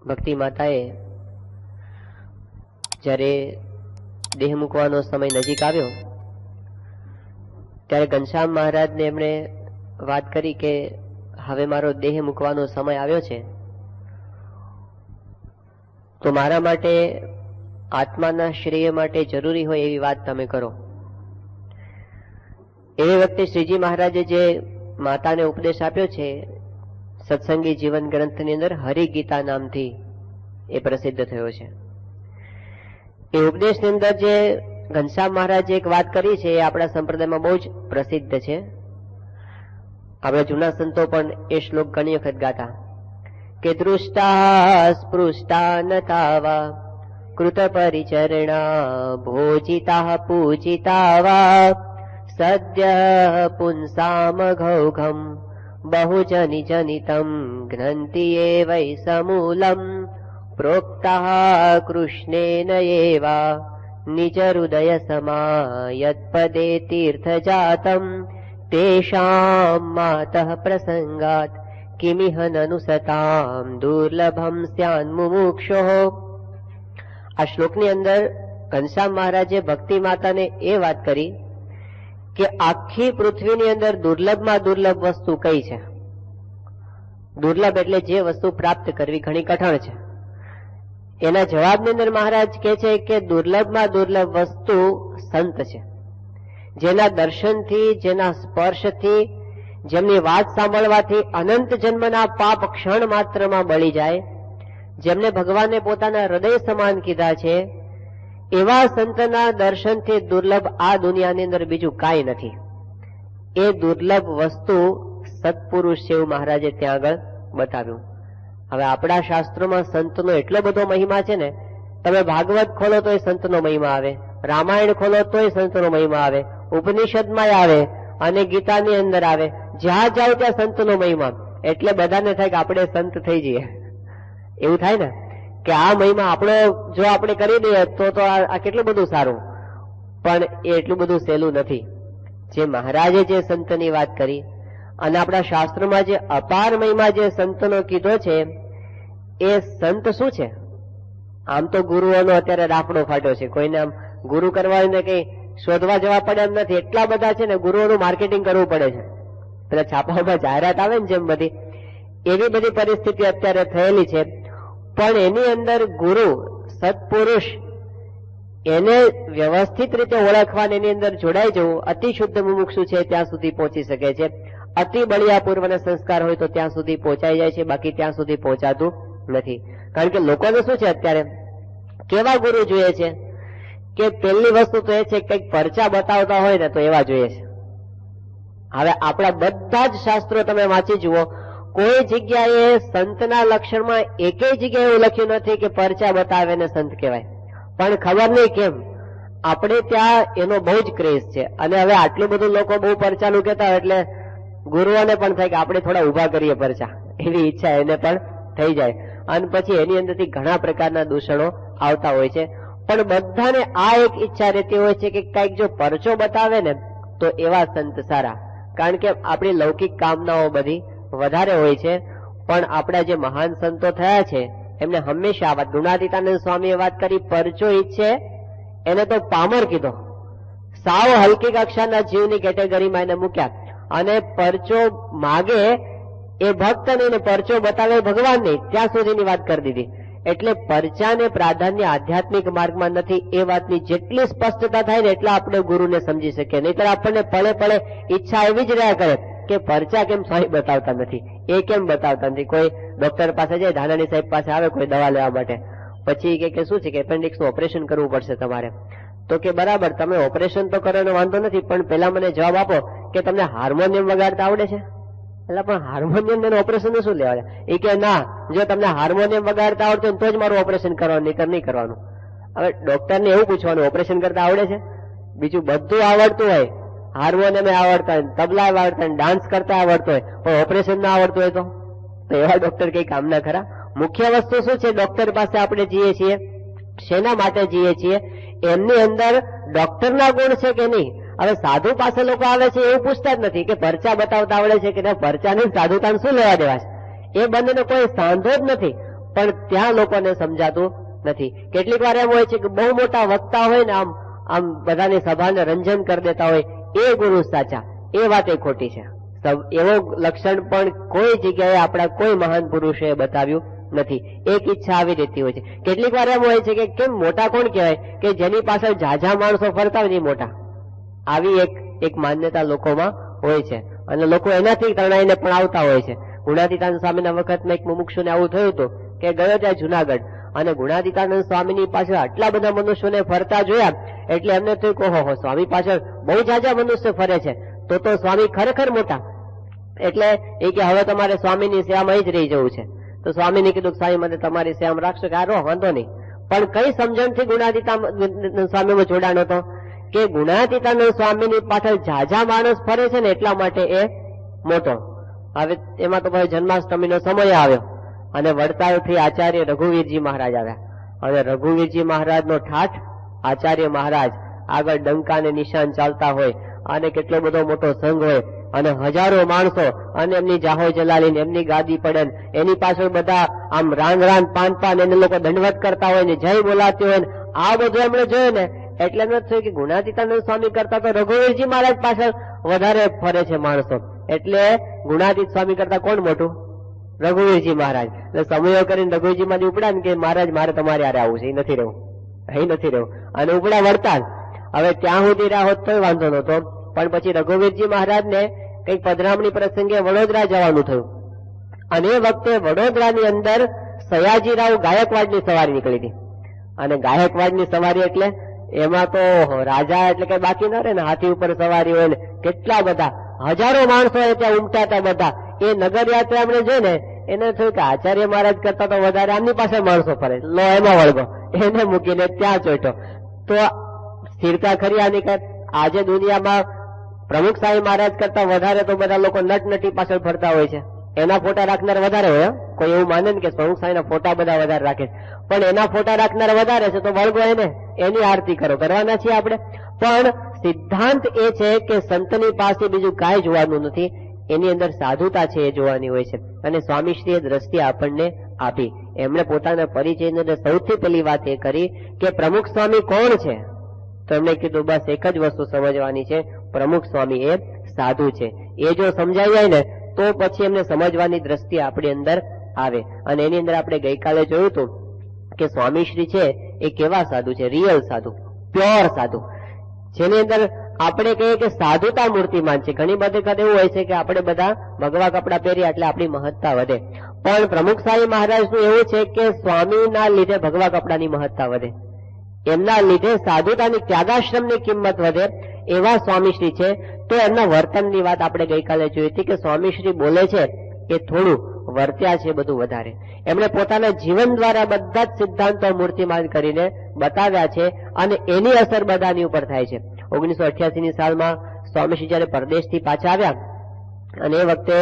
ભક્તિ માતાએ જ્યારે દેહ મૂકવાનો સમય નજીક આવ્યો ત્યારે ઘનશ્યામ મહારાજને એમણે વાત કરી કે હવે મારો દેહ મૂકવાનો સમય આવ્યો છે, તો મારા માટે આત્માના શ્રેય માટે જરૂરી હોય એવી વાત તમે કરો. એવી વખતે શ્રીજી મહારાજે જે માતાને ઉપદેશ આપ્યો છે સત્સંગી જીવન ગ્રંથની અંદર હરિગીતા નામથી એ પ્રસિદ્ધ થયો છે. એ ઉપદેશની અંદર જે ઘનશ્યામ મહારાજે એક વાત કરી છે એ આપણા સંપ્રદાયમાં બહુ જ પ્રસિદ્ધ છે. આપણા જૂના સંતો પણ એ શ્લોક ઘણી વખત ગાતા કે દૃષ્ટા સ્પૃષ્ટા નતાવા કૃત પરિચરણા ભોજિતા પૂજિતા વા સદ્ય પુંસામઘૌઘમ બહુજનિ જનિતમ ઘ્નન્તિ વૈ સમૂલમ પ્રોક્તા કૃષ્ણેન એવા નિજ હૃદય સમાયત્પદે તીર્થજાતમ તેષામ માતઃ પ્રસંગાત કિમિહ નનુ સતામ દુર્લભમ સ્યાન મુમુક્ષોઃ. આ શ્લોકની અંદર ઘનશ્યામ મહારાજે ભક્તિ માતાને એ વાત કરી કે આખી પૃથ્વીની અંદર દુર્લભમાં દુર્લભ વસ્તુ કઈ છે. દુર્લભ એટલે જે વસ્તુ પ્રાપ્ત કરવી ઘણી કઠણ છે. એના જવાબની અંદર મહારાજ કહે છે કે દુર્લભમાં દુર્લભ વસ્તુ સંત છે, જેના દર્શનથી, જેના સ્પર્શથી, જેમની વાત સાંભળવાથી અનંત જન્મના પાપ ક્ષણ માત્રમાં બળી જાય, જેમને ભગવાને પોતાના હૃદય સમાન કીધા છે, એવા સંતના દર્શનથી દુર્લભ આ દુનિયાની અંદર બીજું કાંઈ નથી. એ દુર્લભ વસ્તુ સત્પુરુષ છે એવું મહારાજે ત્યાં આગળ બતાવ્યું. હવે આપણા શાસ્ત્રોમાં સંતનો એટલો બધો મહિમા છે ને, તમે ભાગવત ખોલો તો એ સંતનો મહિમા આવે, રામાયણ ખોલો તો એ સંતનો મહિમા આવે, ઉપનિષદમાં આવે અને ગીતાની અંદર આવે, જ્યાં જાઓ ત્યાં સંતનો મહિમા. એટલે બધાને થાય કે આપણે સંત થઈ જઈએ, એવું થાય ને કે આ મહિમા આપણો જો આપણે કરી દઈએ તો આ કેટલું બધું સારું. પણ એ એટલું બધું સહેલું નથી. જે મહારાજે જે સંતની વાત કરી અને આપણા શાસ્ત્રોમાં જે અપાર મહિમા જે સંતનો કીધો છે, એ સંત શું છે? આમ તો ગુરુઓનો અત્યારે રાફડો ફાટ્યો છે, કોઈને આમ ગુરુ કરવા કઈ શોધવા જવા પડે એમ નથી. એટલા બધા છે ને, ગુરુઓનું માર્કેટિંગ કરવું પડે છે. પેલા છાપામાં જાહેરાત આવે ને જેમ બધી, એવી બધી પરિસ્થિતિ અત્યારે થયેલી છે. પણ એની અંદર ગુરુ સત્પુરુષ એને વ્યવસ્થિત રીતે ઓળખવાની એની અંદર જોડાઈ જવું, અતિ શુદ્ધ મુમુક્ષુ છે ત્યાં સુધી પહોંચી શકે છે. અતિ બળિયા પૂર્વના સંસ્કાર હોય તો ત્યાં સુધી પહોંચાઈ જાય છે, બાકી ત્યાં સુધી પહોંચાતું નથી. કારણ કે લોકોને શું છે અત્યારે, કેવા ગુરુ જોઈએ છે કે પહેલી વસ્તુ તો એ છે કંઈક પરચા બતાવતા હોય ને તો એવા જોઈએ છે. હવે આપણા બધા જ શાસ્ત્રો તમે વાંચી જુઓ, કોઈ જગ્યાએ સંતના લક્ષણમાં એકેય જગ્યાએ એવું લખ્યું નથી કે પરચા બતાવે ને સંત કહેવાય. પણ ખબર નહીં કેમ આપણે ત્યાં એનો બહુ જ ક્રેઝ છે. અને હવે આટલું બધું લોકો બહુ પરચાનું કહેતા હોય એટલે ગુરુઓને પણ થાય કે આપણે થોડા ઉભા કરીએ પરચા, એવી ઈચ્છા એને પણ થઈ જાય. અને પછી એની અંદરથી ઘણા પ્રકારના દૂષણો આવતા હોય છે. પણ બધાને આ એક ઈચ્છા રહેતી હોય છે કે કંઈક જો પરચો બતાવે ને તો એવા સંત સારા. કારણ કે આપણી લૌકિક કામનાઓ બધી વધારે હોય છે. પણ આપણા જે મહાન સંતો થયા છે એમને હંમેશા આ વાત, ગુણાતીતાનંદ સ્વામીએ વાત કરી, પરચો ઈચ્છે એને તો પામર કીધો. સાવ હલકી કક્ષાના જીવની કેટેગરીમાં એને મૂક્યા. અને પરચો માગે એ ભક્ત નહીં ને પરચો બતાવે ભગવાન નહીં, ત્યાં સુધીની વાત કરી દીધી. એટલે પરચાને પ્રાધાન્ય આધ્યાત્મિક માર્ગમાં નથી, એ વાતની જેટલી સ્પષ્ટતા થાય ને એટલા આપણે ગુરુને સમજી શકીએ. નહીતર આપણને પળે પળે ઈચ્છા એવી જ રહ્યા કરે કે પરચા કેમ સ્વામી બતાવતા નથી, એ કેમ બતાવતા નથી. કોઈ ડોક્ટર પાસે જાય, ધાનાણી સાહેબ પાસે આવે કોઈ દવા લેવા માટે, પછી કે શું છે કે એપેન્ડિક્સનું ઓપરેશન કરવું પડશે તમારે. તો કે બરાબર, તમે ઓપરેશન તો કરવાનો વાંધો નથી, પણ પેલા મને જવાબ આપો કે તમને હાર્મોનિયમ વગાડતા આવડે છે? એટલે પણ હાર્મોનિયમ ને ઓપરેશન શું લેવા? એ કે ના, જો તમને હાર્મોનિયમ વગાડતા આવડતું તો જ મારું ઓપરેશન કરવાનું, નહીતર નહીં કરવાનું. હવે ડોક્ટરને એવું પૂછવાનું, ઓપરેશન કરતા આવડે છે? બીજું બધું આવડતું હોય, હાર્મોનિયમ આવડતા હોય, તબલા આવડતા હોય, ડાન્સ કરતા આવડતો હોય, પણ ઓપરેશન ના આવડતું હોય તો એવા ડોક્ટર કઈ કામના ખરા? મુખ્ય વસ્તુ શું છે, ડોક્ટર પાસે આપણે જઈએ છીએ શેના માટે જઈએ છીએ? એમની અંદર ડોક્ટરના ગુણ છે કે નહીં? હવે સાધુ પાસે લોકો આવે છે એવું પૂછતા જ નથી કે પરચા બતાવતા આવડે છે કે પરચા નહીં, સાધુતાને શું લેવા દેવા છે? એ બંનેનો કોઈ સાંધો જ નથી. પણ ત્યાં લોકોને સમજાતું નથી. કેટલીક વાર એમ હોય છે કે બહુ મોટા વક્તા હોય ને આમ બધાની સભાને રંજન કરી દેતા હોય, એ ગુરુ સાચા, એ વાત એ ખોટી છે. એવો લક્ષણ પણ કોઈ જગ્યાએ આપણા કોઈ મહાન પુરુષે બતાવ્યું નથી. એક ઈચ્છા આવી રહેતી હોય છે. કેટલીક વાર એમ હોય છે કે કેમ મોટા કોણ કહેવાય કે જેની પાછળ ઝાઝા માણસો ફરતા હોય એ મોટા, આવી એક માન્યતા લોકોમાં હોય છે અને લોકો એનાથી તણાઈને પણ આવતા હોય છે. ગુણાતીતાનંદ સ્વામીના વખતમાં એક મુમુક્ષુને આવું થયું હતું કે ગયો ત્યાં જુનાગઢ અને ગુણાતીતાનંદ સ્વામીની પાછળ આટલા બધા મનુષ્યોને ફરતા જોયા એટલે એમને થયું કે ઓહો, સ્વામી પાછળ બહુ ઝાઝા મનુષ્ય ફરે છે, તો સ્વામી ખરેખર મોટા. એટલે એ કે હવે તમારે સ્વામીની સેવામાં જ રહી જવું છે. તો સ્વામીને કીધું સ્વામી મને તમારી સેવામાં રાખશો કે આ વાંધો નહીં. પણ કઈ સમજણથી ગુણાતીતાનંદ સ્વામીમાં જોડાણ હતો કે ગુણાતીતાનંદ સ્વામીની પાછળ ઝાઝા માણસ ફરે છે ને એટલા માટે એ મોટો. હવે એમાં તો પછી જન્માષ્ટમીનો સમય આવ્યો અને વડતાલથી આચાર્ય રઘુવીરજી મહારાજ આવ્યા અને રઘુવીરજી મહારાજનો ઠાઠ આચાર્ય મહારાજ આગળ ડંકાને નિશાન ચાલતા હોય અને કેટલો બધો મોટો સંઘ હોય અને હજારો માણસો અને એમની જાહો જલાલી એમની ગાદી પડે એની પાછળ બધા આમ રાન પાન એને લોકો દંડવત કરતા હોય ને જય બોલાતી હોય ને આ બધું એમણે જોયું ને એટલે એમ થયું કે ગુણાતીતાનંદ સ્વામી કરતા તો રઘુવીરજી મહારાજ પાછળ વધારે ફરે છે માણસો. એટલે ગુણાતીત સ્વામી કરતા કોણ મોટું? રઘુવીરજી મહારાજ. એટલે સમયો કરીને રઘુવીરજી માંથી ઉપડ્યા ને કે મહારાજ મારે તમારે યારે આવું છે, એ નથી રહેવું, અહીં નથી રહેવું, અને ઉપડા વળતા. હવે ત્યાં સુધી રહ્યા હોત તો વાંધો નહોતો, પણ પછી રઘુવીરજી મહારાજને કઈક પધરામણી પ્રસંગે વડોદરા જવાનું થયું અને એ વખતે વડોદરાની અંદર સયાજીરાવ ગાયકવાડની સવારી નીકળી હતી. અને ગાયકવાડની સવારી એટલે એમાં તો રાજા એટલે કઈ બાકી ના રહે ને, હાથી ઉપર સવારી હોય ને કેટલા બધા હજારો માણસો ત્યાં ઉમટાતા બધા. એ નગરયાત્રા એમણે જોઈને એને થયું કે આચાર્ય મહારાજ કરતા તો વધારે આમની પાસે માણસો ફરે, લો એમાં વળગો, એને મૂકીને ત્યાં ચોટ્યો. તો સ્થિરતા ખરી આની કઈ? આજે દુનિયામાં પ્રમુખ સ્વામી મહારાજ કરતા વધારે તો બધા લોકો નટનટી પાછળ ફરતા હોય છે. એના ફોટા રાખનાર વધારે હોય. કોઈ એવું માને ને કે પ્રમુખ સ્વામીના ફોટા બધા વધારે રાખે, પણ એના ફોટા રાખનાર વધારે છે તો વળગો એને, એની આરતી કરો, કરવાના છીએ આપણે. પણ સિદ્ધાંત એ છે કે સંતની પાસે બીજું કાંઈ જોવાનું નથી, એની અંદર સાધુતા છે એ જોવાની હોય છે. અને સ્વામીશ્રીએ દ્રષ્ટિ આપણને આપી. એમણે પોતાના પરિચયની અંદર સૌથી પહેલી વાત એ કરી કે પ્રમુખ સ્વામી કોણ છે? તો એમણે કીધું બસ એક જ વસ્તુ સમજવાની છે, પ્રમુખ સ્વામી એ સાધુ છે. એ જો સમજાઈ જાય ને તો પછી એમને સમજવાની દ્રષ્ટિ આપણી અંદર આવે. અને એની અંદર આપણે ગઈકાલે જોયું હતું કે સ્વામીશ્રી છે એ કેવા સાધુ છે? રિયલ સાધુ, પ્યોર સાધુ, જેની અંદર આપણે કહીએ કે સાધુતા મૂર્તિમાન છે. ઘણી બધી વખત એવું હોય છે કે આપણે બધા ભગવા કપડા પહેરીએ એટલે આપણી મહત્તા વધે, પણ પ્રમુખ સ્વામી મહારાજનું એવું છે કે સ્વામીના લીધે ભગવા કપડાની મહત્તા વધે, એમના લીધે સાધુતાની ત્યાગાશ્રમની કિંમત વધે, એવા સ્વામીશ્રી છે. તો એમના વર્તનની વાત આપણે ગઈકાલે જોઈ હતી કે સ્વામીશ્રી બોલે છે એ થોડું, વર્ત્યા છે બધું વધારે. એમણે પોતાના જીવન દ્વારા બધા જ સિદ્ધાંતો મૂર્તિમાન કરીને બતાવ્યા છે અને એની અસર બધાની ઉપર થાય છે. 1988ની સાલમાં સ્વામીશ્રી જયારે પરદેશથી પાછા આવ્યા અને એ વખતે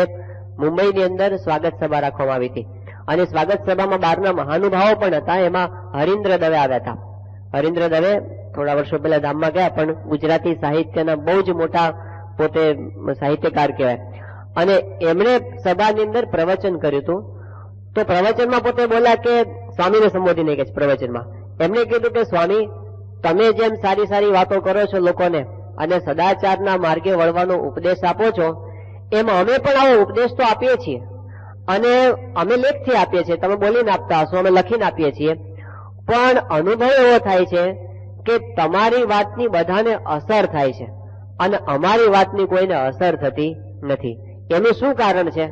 મુંબઈની અંદર સ્વાગત સભા રાખવામાં આવી હતી અને સ્વાગત સભામાં બહારના મહાનુભાવો પણ હતા. એમાં હરીન્દ્ર દવે આવ્યા હતા. હરીન્દ્ર દવે થોડા વર્ષો પહેલા ધામમાં ગયા, પણ ગુજરાતી સાહિત્યના બહુ જ મોટા પોતે સાહિત્યકાર કહેવાય. અને એમણે સભાની અંદર પ્રવચન કર્યું હતું. તો પ્રવચનમાં પોતે બોલ્યા કે સ્વામીને સંબોધીને કે પ્રવચનમાં એમણે કીધું કે સ્વામી, તમે જેમ સારી સારી વાતો કરો છો લોકોને અને સદાચારના માર્ગે વળવાનો ઉપદેશ આપો છો, એમ અમે પણ આવો ઉપદેશ તો આપીએ છીએ અને અમે લેખથી આપીએ છીએ, તમે બોલીને આપતા હશો, અમે લખીને આપીએ છીએ. પણ અનુભવ એવો થાય છે કે તમારી વાતની બધાને અસર થાય છે અને અમારી વાતની કોઈને અસર થતી નથી. એનું શું કારણ છે?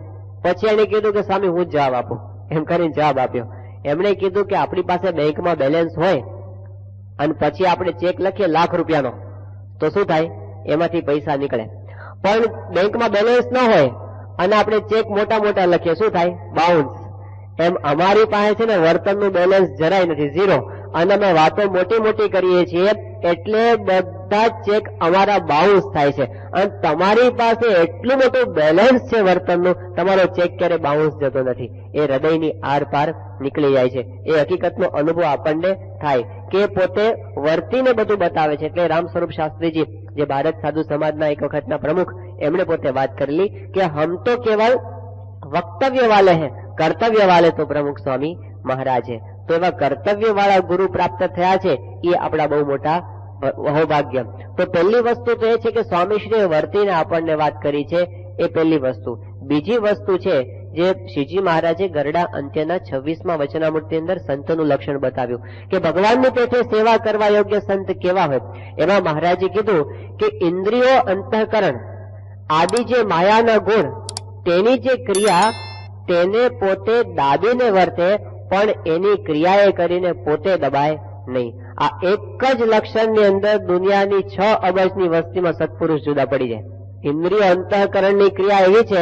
પછી એને કીધું કે સ્વામી હું જ જવાબ આપું. એમ કરીને જવાબ આપ્યો. એમણે કીધું કે આપણી પાસે બેંકમાં બેલેન્સ હોય અને પછી આપણે ચેક લખીએ લાખ રૂપિયાનો તો શું થાય? એમાંથી પૈસા નીકળે. પણ બેંકમાં બેલેન્સ ન હોય અને આપણે ચેક મોટા મોટા લખીએ શું થાય? બાઉન્સ. એમ અમારી પાસે છે ને વર્તનનું બેલેન્સ જરાય નથી, ઝીરો. અને અમે વાતો મોટી મોટી કરીએ છીએ એટલે બધા ચેક અમારા બાઉન્સ થાય છે. અને તમારી પાસે એટલું મોટું બેલેન્સ છે વર્તનનું, તમારો ચેક ક્યારે બાઉન્સ જતો નથી, એ હૃદયની આર પાર નીકળી જાય છે. એ હકીકતનો અનુભવ આપણને થાય કે પોતે વર્તીને બધું બતાવે છે. એટલે રામ સ્વરૂપ શાસ્ત્રીજી જે ભારત સાધુ સમાજના એક વખતના પ્રમુખ, એમણે પોતે વાત કરેલી કે હમ તો કેવલ वक्तव्य वाले हैं કર્તવ્ય વાળે તો પ્રમુખ સ્વામી મહારાજે. તો એવા કર્તવ્ય વાળા ગુરુ પ્રાપ્ત થયા છે એ આપણા બહુ મોટા અહોભાગ્ય. તો પહેલી વસ્તુ તો એ છે કે સ્વામીશ્રીએ વર્તીને આપણને વાત કરી છે, એ પહેલી વસ્તુ. બીજી વસ્તુ છે જે શ્રીજી મહારાજે ગરડા અંત્યના 26મા વચનામૃતની અંદર સંતનું લક્ષણ બતાવ્યું કે ભગવાનની પેઠે સેવા કરવા યોગ્ય સંત કેવા હોય. એમાં મહારાજે કીધું કે ઇન્દ્રિયો, અંતઃકરણ આદિ જે માયાના ગુણ, તેની જે ક્રિયા તેને પોતે દાબીને વર્તે, પણ એની ક્રિયાએ કરીને પોતે દબાય નહીં. આ એક જ લક્ષણની અંદર દુનિયાની 6 અબજની વસ્તીમાં સત્પુરુષ જુદા પડી જાય. ઇન્દ્રિય અંતઃકરણની ક્રિયા એવી છે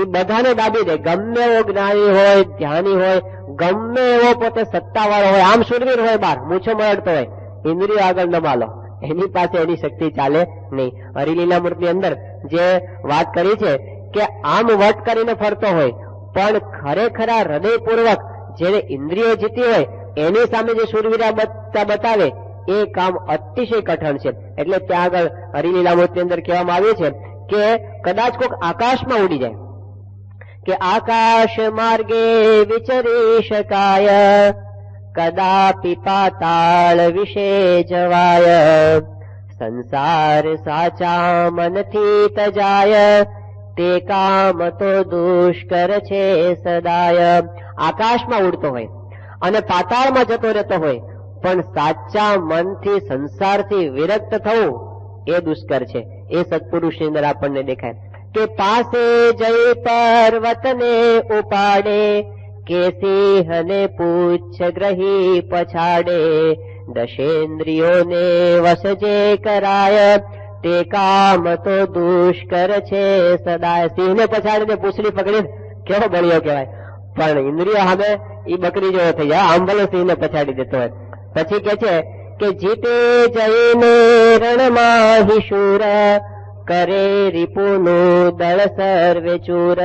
એ બધાને દાબી દે. ગમે એવો જ્ઞાની હોય, ધ્યાની હોય, ગમે એવો પોતે સત્તાવાળો હોય, આમ શુરવીર હોય, બાર મૂછો મરડતો હોય, ઇન્દ્રિય આગળ ન માલો, એની પાસે એની શક્તિ ચાલે નહીં. હરિલીલામૃતની અંદર જે વાત કરી છે કે આમ વટ કરીને ફરતો હોય, પણ ખરેખરા હૃદયપૂર્વક જેને ઇન્દ્રિયો જીતી હોય એની સામે જે શુરવીરા બતાવે એ કામ અતિશય કઠણ છે. એટલે ત્યાં આગળ હરિલીલામૃતની અંદર કહેવામાં આવ્યું છે કે કદાચ કોઈક આકાશમાં ઉડી જાય કે આકાશ માર્ગે વિચરી શકાય, કદાપી પાતાળ વિશે જવાય, સંસાર સાચા મનથી તજાય, તે કામ તો દુષ્કર છે સદાય. આકાશમાં ઉડતો હોય અને પાતાળમાં જતો રહેતો હોય, પણ સાચા મનથી સંસારથી વિરક્ત થવું એ દુષ્કર છે. એ સત્પુરુષની અંદર આપણને દેખાય કે પાસે જઈ પર્વતને ઉપાડે, કે સિંહને પૂછ ગ્રહી પછાડે, દશેન્દ્રિયોને વશ જે કરાય, તે કામ તો દુષ્કર છે સદાય. સિંહને પછાડીને પૂછડી પકડીને કેવો બળ્યો કહેવાય, પણ ઇન્દ્રિય સામે એ બકરી જેવો થઈ જાય. આમ ભલે સિંહને પછાડી દેતો હોય. પછી કે છે કે જીતે જઈને રણમાં હિ શૂર, કરે રિપુનું દળ સર્વે ચૂર,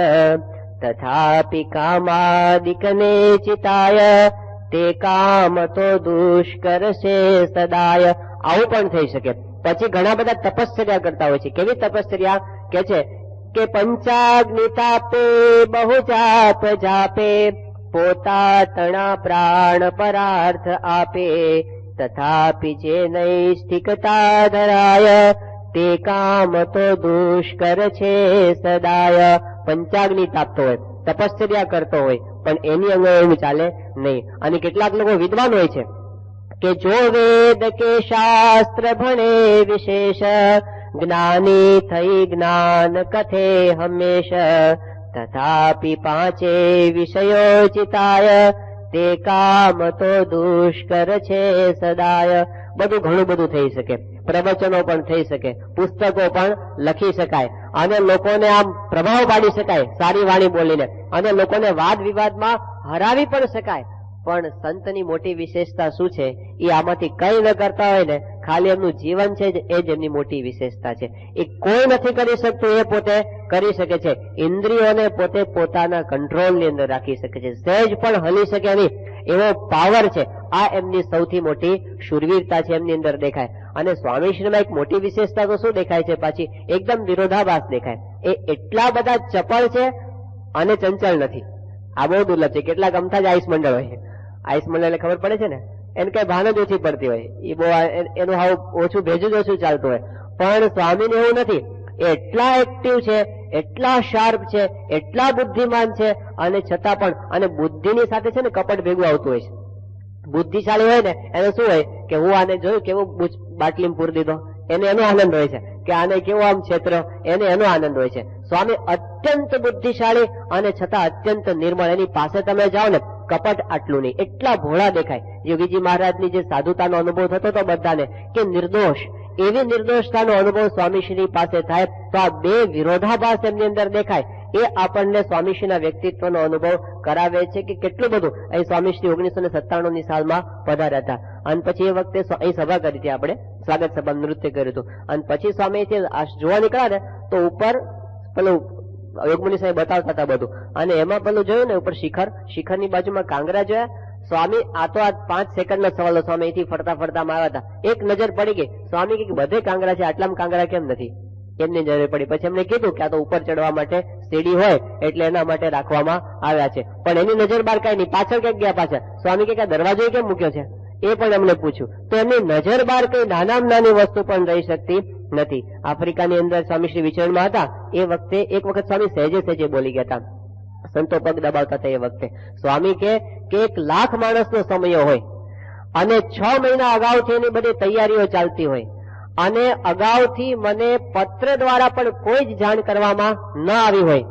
તથાપિ કામાદિકને ચિતાય, તે કામ તો દુષ્કર છે સદાય. આવું પણ થઈ શકે. પછી ઘણા બધા તપશ્ચર્યા કરતા હોય છે. કેવી તપશ્ચર્યા કે છે કે પંચાગ્નિ તાપે બહુ જાપ જાપે, પોતા તણા પ્રાણ પરાર્થ આપે, તથાપિ જે નૈષ્ઠિકતા ધરાય, તે કામ તો દુષ્કર છે સદાય. પંચાગ્નિ તાપતો હોય, તપશ્ચર્યા કરતો હોય, પણ એની અંગે એવું ચાલે નહીં. અને કેટલાક લોકો વિદ્વાન હોય છે કે જો વેદ કે શાસ્ત્ર ભણે વિશેષ, જ્ઞાની થઈ જ્ઞાન કથે હંમેશ, તથાપિ પાંચે વિષયો ચિતાય, તે કામ તો દુષ્કર છે સદાય. બધું ઘણું બધું થઈ શકે, પ્રવચનો પણ થઈ શકે, પુસ્તકો પણ લખી શકાય, અને લોકોને આમ પ્રભાવ પાડી શકાય સારી વાણી બોલીને, અને લોકોને વાદ વિવાદમાં હરાવી પણ શકાય. પણ સંતની મોટી વિશેષતા શું છે? એ આમાંથી કઈ ન કરતા હોય ને, ખાલી એમનું જીવન છે એ જ એમની મોટી વિશેષતા છે. એ કોઈ નથી કરી શકતું, એ પોતે કરી શકે છે. ઇન્દ્રિયોને પોતે પોતાના કંટ્રોલની અંદર રાખી શકે છે, સહેજ પણ હલી શકે નહીં એવો પાવર છે. આ એમની સૌથી મોટી શૂરવીરતા છે, એમની અંદર દેખાય. અને સ્વામીશ્રીમાં એક મોટી વિશેષતા તો શું દેખાય છે? પાછી એકદમ વિરોધાભાસ દેખાય. એ એટલા બધા ચપળ છે અને ચંચળ નથી. આ બહુ દુર્લભ છે. કેટલાક અમથા જ આઈસ મંડળ હોય, આઈસ મંડળ ખબર પડે છે ને, એને કઈ ભાન જ ઓછી પડતી હોય, એ બહુ એનું હાવ ઓછું ભેજું જ ઓછું ચાલતું હોય. પણ સ્વામીને એવું નથી. એટલા એક્ટિવ છે, એટલા શાર્પ છે, એટલા બુદ્ધિમાન છે, અને છતાં પણ, અને બુદ્ધિની સાથે છે ને કપટ ભેગું આવતું હોય છે. બુદ્ધિશાળી હોય ને એને શું હોય કે હું આને જોયું કેવું બાટલી પૂરી દીધો, એને એનો આનંદ હોય છે, કે આને કેવો આમ ક્ષેત્ર, એને એનો આનંદ હોય છે. સ્વામી અત્યંત બુદ્ધિશાળી અને છતાં અત્યંત નિર્મળ. એની પાસે તમે જાઓ ને, કપટ આટલું નહીં, એટલા ભોળા દેખાય. યોગીજી મહારાજની જે સાધુતાનો અનુભવ થતો હતો બધાને, કે નિર્દોષ, એવી નિર્દોષતાનો અનુભવ સ્વામીશ્રી પાસે થાય. તો આ બે વિરોધાભાસ એમની અંદર દેખાય. એ આપણને સ્વામીશ્રીના વ્યક્તિત્વનો અનુભવ કરાવે છે કે કેટલું બધું. અહીં સ્વામીશ્રી 1997ની સાલમાં પધાર્યા હતા, અને પછી એ વખતે અહીં સભા કરી હતી, આપણે સ્વાગત સભા નૃત્ય કર્યું હતું. અને પછી સ્વામી જોવા નીકળ્યા ને તો ઉપર પેલું યોગમુનિ સાહેબ બતાવતા હતા બધું, અને એમાં પેલું જોયું ને ઉપર શિખરની બાજુમાં કાંગરા જોયા. સ્વામી આ તો આ 5 સેકન્ડના સવાલો, સ્વામી અહીંથી ફરતા ફરતા આવ્યા હતા. એક નજર પડી ગઈ, સ્વામી કે બધે કાંગરા છે, આટલામાં કાંગરા કેમ નથી? એમની નજર પડી. પછી એમને કીધું કે આ તો ઉપર ચડવા માટે સીડી હોય એટલે એના માટે રાખવામાં આવ્યા છે. પણ એની નજર બહાર કઈ નહીં, પાછળ ક્યાંક ગયા પાછળ. સ્વામી કે દરવાજો કેમ મૂક્યો છે એ પણ એમને પૂછ્યું. તો એમની નજર બહાર કઈ નાનામાં નાની વસ્તુ પણ રહી શકતી નથી. આફ્રિકાની અંદર સ્વામી શ્રી વિચરણમાં હતા એ વખતે એક વખત સ્વામી સહેજે સહેજે બોલી ગયા હતા. સંતો પગ દબાવતા હતા એ વખતે સ્વામી કે 1,00,000 માણસનો સમય હોય અને 6 મહિના અગાઉથી એની બધી તૈયારીઓ ચાલતી હોય અને અગાઉથી મને પત્ર દ્વારા પણ કોઈ જ જાણ કરવામાં ન આવી હોય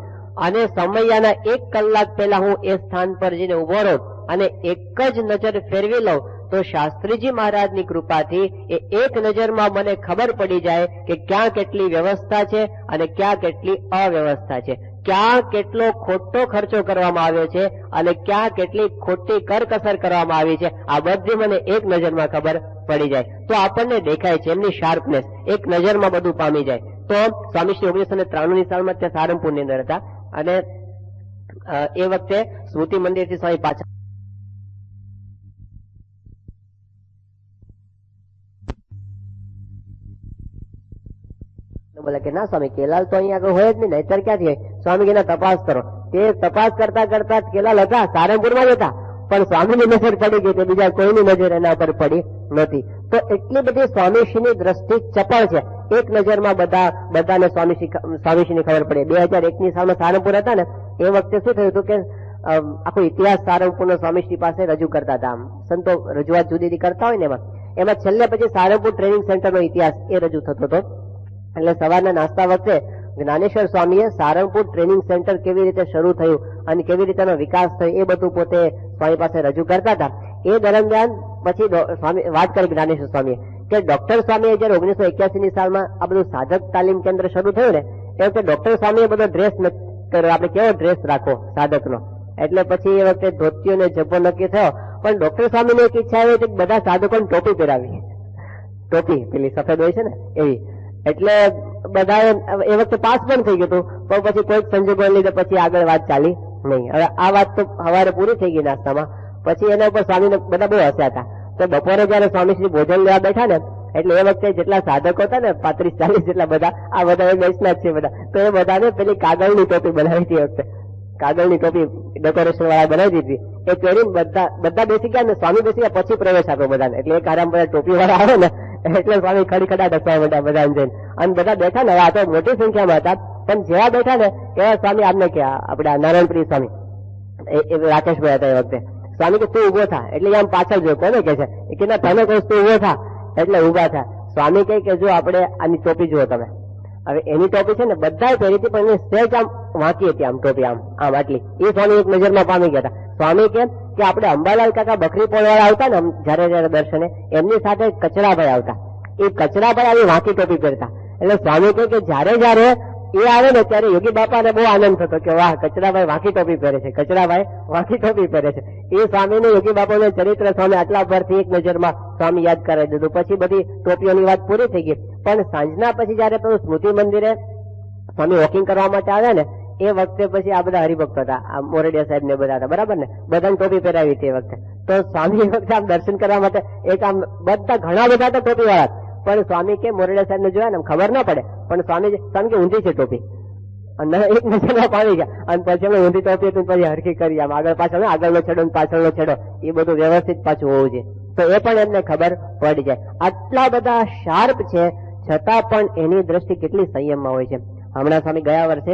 અને સમયના 1 કલાક પહેલા હું એ સ્થાન પર જઈને ઉભો રહું અને એક જ નજર ફેરવી લઉં તો શાસ્ત્રીજી મહારાજની કૃપાથી એ એક નજરમાં મને ખબર પડી જાય કે ક્યાં કેટલી વ્યવસ્થા છે અને ક્યાં કેટલી અવ્યવસ્થા છે, ક્યાં કેટલો ખોટો ખર્ચો કરવામાં આવ્યો છે અને ક્યાં કેટલી ખોટી કરકસર કરવામાં આવી છે. આ બધી મને એક નજરમાં ખબર પડી જાય. તો આપણને દેખાય છે એમની શાર્પનેસ એક નજરમાં બધું પામી જાય. તો સ્વામી શ્રી 1993ની સાલમાં ત્યાં સારંગપુરની અંદર હતા અને એ વખતે સ્મૃતિ મંદિરથી સ્વામી પાછા બોલે કે ના સ્વામી કેલાલ તો અહીંયા આગળ હોય જ નહીં, નહીતર ક્યાંથી હોય? સ્વામી કે તપાસ કરો. તે તપાસ કરતા કરતા કેલાલ હતા સારંગપુરમાં જ હતા પણ સ્વામીની નજર પડી ગઈ તે બીજા કોઈની નજર એના પર પડી નથી. તો એટલી બધી સ્વામીશ્રીની દ્રષ્ટિ ચપળ છે. એક નજરમાં બધાને સ્વામીશ્રીની ખબર પડી. 2001ની સાલમાં સારંગપુર હતા ને એ વખતે શું થયું હતું કે આખો ઇતિહાસ સારંગપુરનો સ્વામીશ્રી પાસે રજૂ કરતા હતા. આમ સંતો રજૂઆત જુદી કરતા હોય ને એમાં છેલ્લે પછી સારંગપુર ટ્રેનિંગ સેન્ટરનો ઇતિહાસ એ રજૂ થતો હતો. એટલે સવારના નાસ્તા વખતે જ્ઞાનેશ્વર સ્વામીએ સારંગપુર ટ્રેનિંગ સેન્ટર કેવી રીતે શરૂ થયું અને કેવી રીતે એનો વિકાસ થયો એ બધું પોતે સ્વામી પાસે રજૂ કરતા હતા. એ દરમિયાન પછી સ્વામી વાત કરી જ્ઞાનેશ્વર સ્વામીએ કે ડોક્ટર સ્વામીએ જયારે 1981ની સાલમાં આ બધું સાધક તાલીમ કેન્દ્ર શરૂ થયું ને એ વખતે ડોક્ટર સ્વામીએ બધો ડ્રેસ કર્યો, આપણે કેવો ડ્રેસ રાખો સાધકનો, એટલે પછી એ વખતે ધોતીઓ ને જબ્બો નક્કી થયો. પણ ડોક્ટર સ્વામીને એક ઈચ્છા એવી હતી કે બધા સાધકોને ટોપી પહેરાવી, ટોપી પેલી સફેદ હોય છે ને એવી. એટલે બધા એ વખતે પાસ પણ થઈ ગયું હતું પણ પછી કોઈક સંજોગો લીધે પછી આગળ વાત ચાલી નહીં. હવે આ વાત તો સવારે પૂરી થઈ ગઈ નાસ્તામાં. પછી એના ઉપર સ્વામીને બધા બહુ હસ્યા હતા. તો બપોરે જયારે સ્વામીશ્રી ભોજન લેવા બેઠા ને એટલે એ વખતે જેટલા સાધકો હતા ને 35-40 જેટલા બધા આ બધા એ બેસના જ છે બધા. તો એ બધાને પેલી કાગળની ટોપી બનાવી હતી. વખતે કાગળની ટોપી ડેકોરેશન વાળા બનાવી દીધી. એ પહેરીને બધા બેસી ગયા ને સ્વામી બેસી ગયા પછી પ્રવેશ આપ્યો બધાને. એટલે એક આરામ બધા ટોપી વાળા આવે ને એટલે સ્વામી ખડીખડા ડસવા બધા બધાને જઈને અને બધા બેઠા ને આ તો મોટી સંખ્યામાં હતા પણ જેવા બેઠા ને એવા સ્વામી આમને કે આપડા નારાયણપ્રિય સ્વામી રાકેશભાઈ હતા એ વખતે. સ્વામી કે તું ઉભો થા એટલે આમ પાછળ જો કોને કે છે કે ના તને કહું તું ઉભો થા એટલે ઉભા થા. સ્વામી કહે કે જો આપણે આની ટોપી જુઓ તમે. હવે એની ટોપી છે ને બધા પહેરી હતી પણ એની સહેજ આમ વાંકી હતી આમ ટોપી આમ આટલી. એ સ્વામી એક નજરમાં પામી ગયા હતા. સ્વામી કે આપણે અંબાલાલ કાકા બકરી પોળવાળા આવતા ને જયારે દર્શને એમની સાથે કચરાભાઈ આવતા. એ કચરાભાઈ આવી વાંકી ટોપી પહેરતા. એટલે સ્વામી કહે કે જયારે એ આવે ને ત્યારે યોગી બાપાને બહુ આનંદ થતો કે વાહ કચરાભાઈ વાંકી ટોપી પહેરે છે, કચરાભાઈ વાંકી ટોપી પહેરે છે. એ સ્વામીને યોગી બાપાનું ચરિત્ર સ્વામી આટલા પરથી એક નજરમાં સ્વામી યાદ કરાવી દીધું. પછી બધી ટોપીઓની વાત પૂરી થઈ ગઈ. પણ સાંજના પછી જયારે પેલું સ્મૃતિ મંદિરે સ્વામી વોકિંગ કરવા માટે આવ્યા ને એ વખતે પછી આ બધા હરિભક્તો હતા, આ મોરડિયા સાહેબ ને બધા હતા બરાબર ને, બધાને ટોપી પહેરાવી હતી એ વખતે. તો સ્વામી એ વખતે આમ દર્શન કરવા માટે એક આમ બધા ઘણા બધા તો ટોપી વાળા પણ સ્વામી કે મોરડિયા સાહેબ ને જોયા ને ખબર ના પડે પણ સ્વામી કે ઊંધી છે ટોપી અને એક નજરમાં પાડી ગયા અને પછી અમે ઊંધી ટોપી હતી પછી હરખી કરી આમ આગળ પાછળ આગળનો છેડો પાછળનો છેડો એ બધું વ્યવસ્થિત પાછું હોવું જોઈએ. તો એ પણ એમને ખબર પડી જાય. આટલા બધા શાર્પ છે છતાં પણ એની દ્રષ્ટિ કેટલી સંયમમાં હોય છે. હમણાં સ્વામી ગયા વર્ષે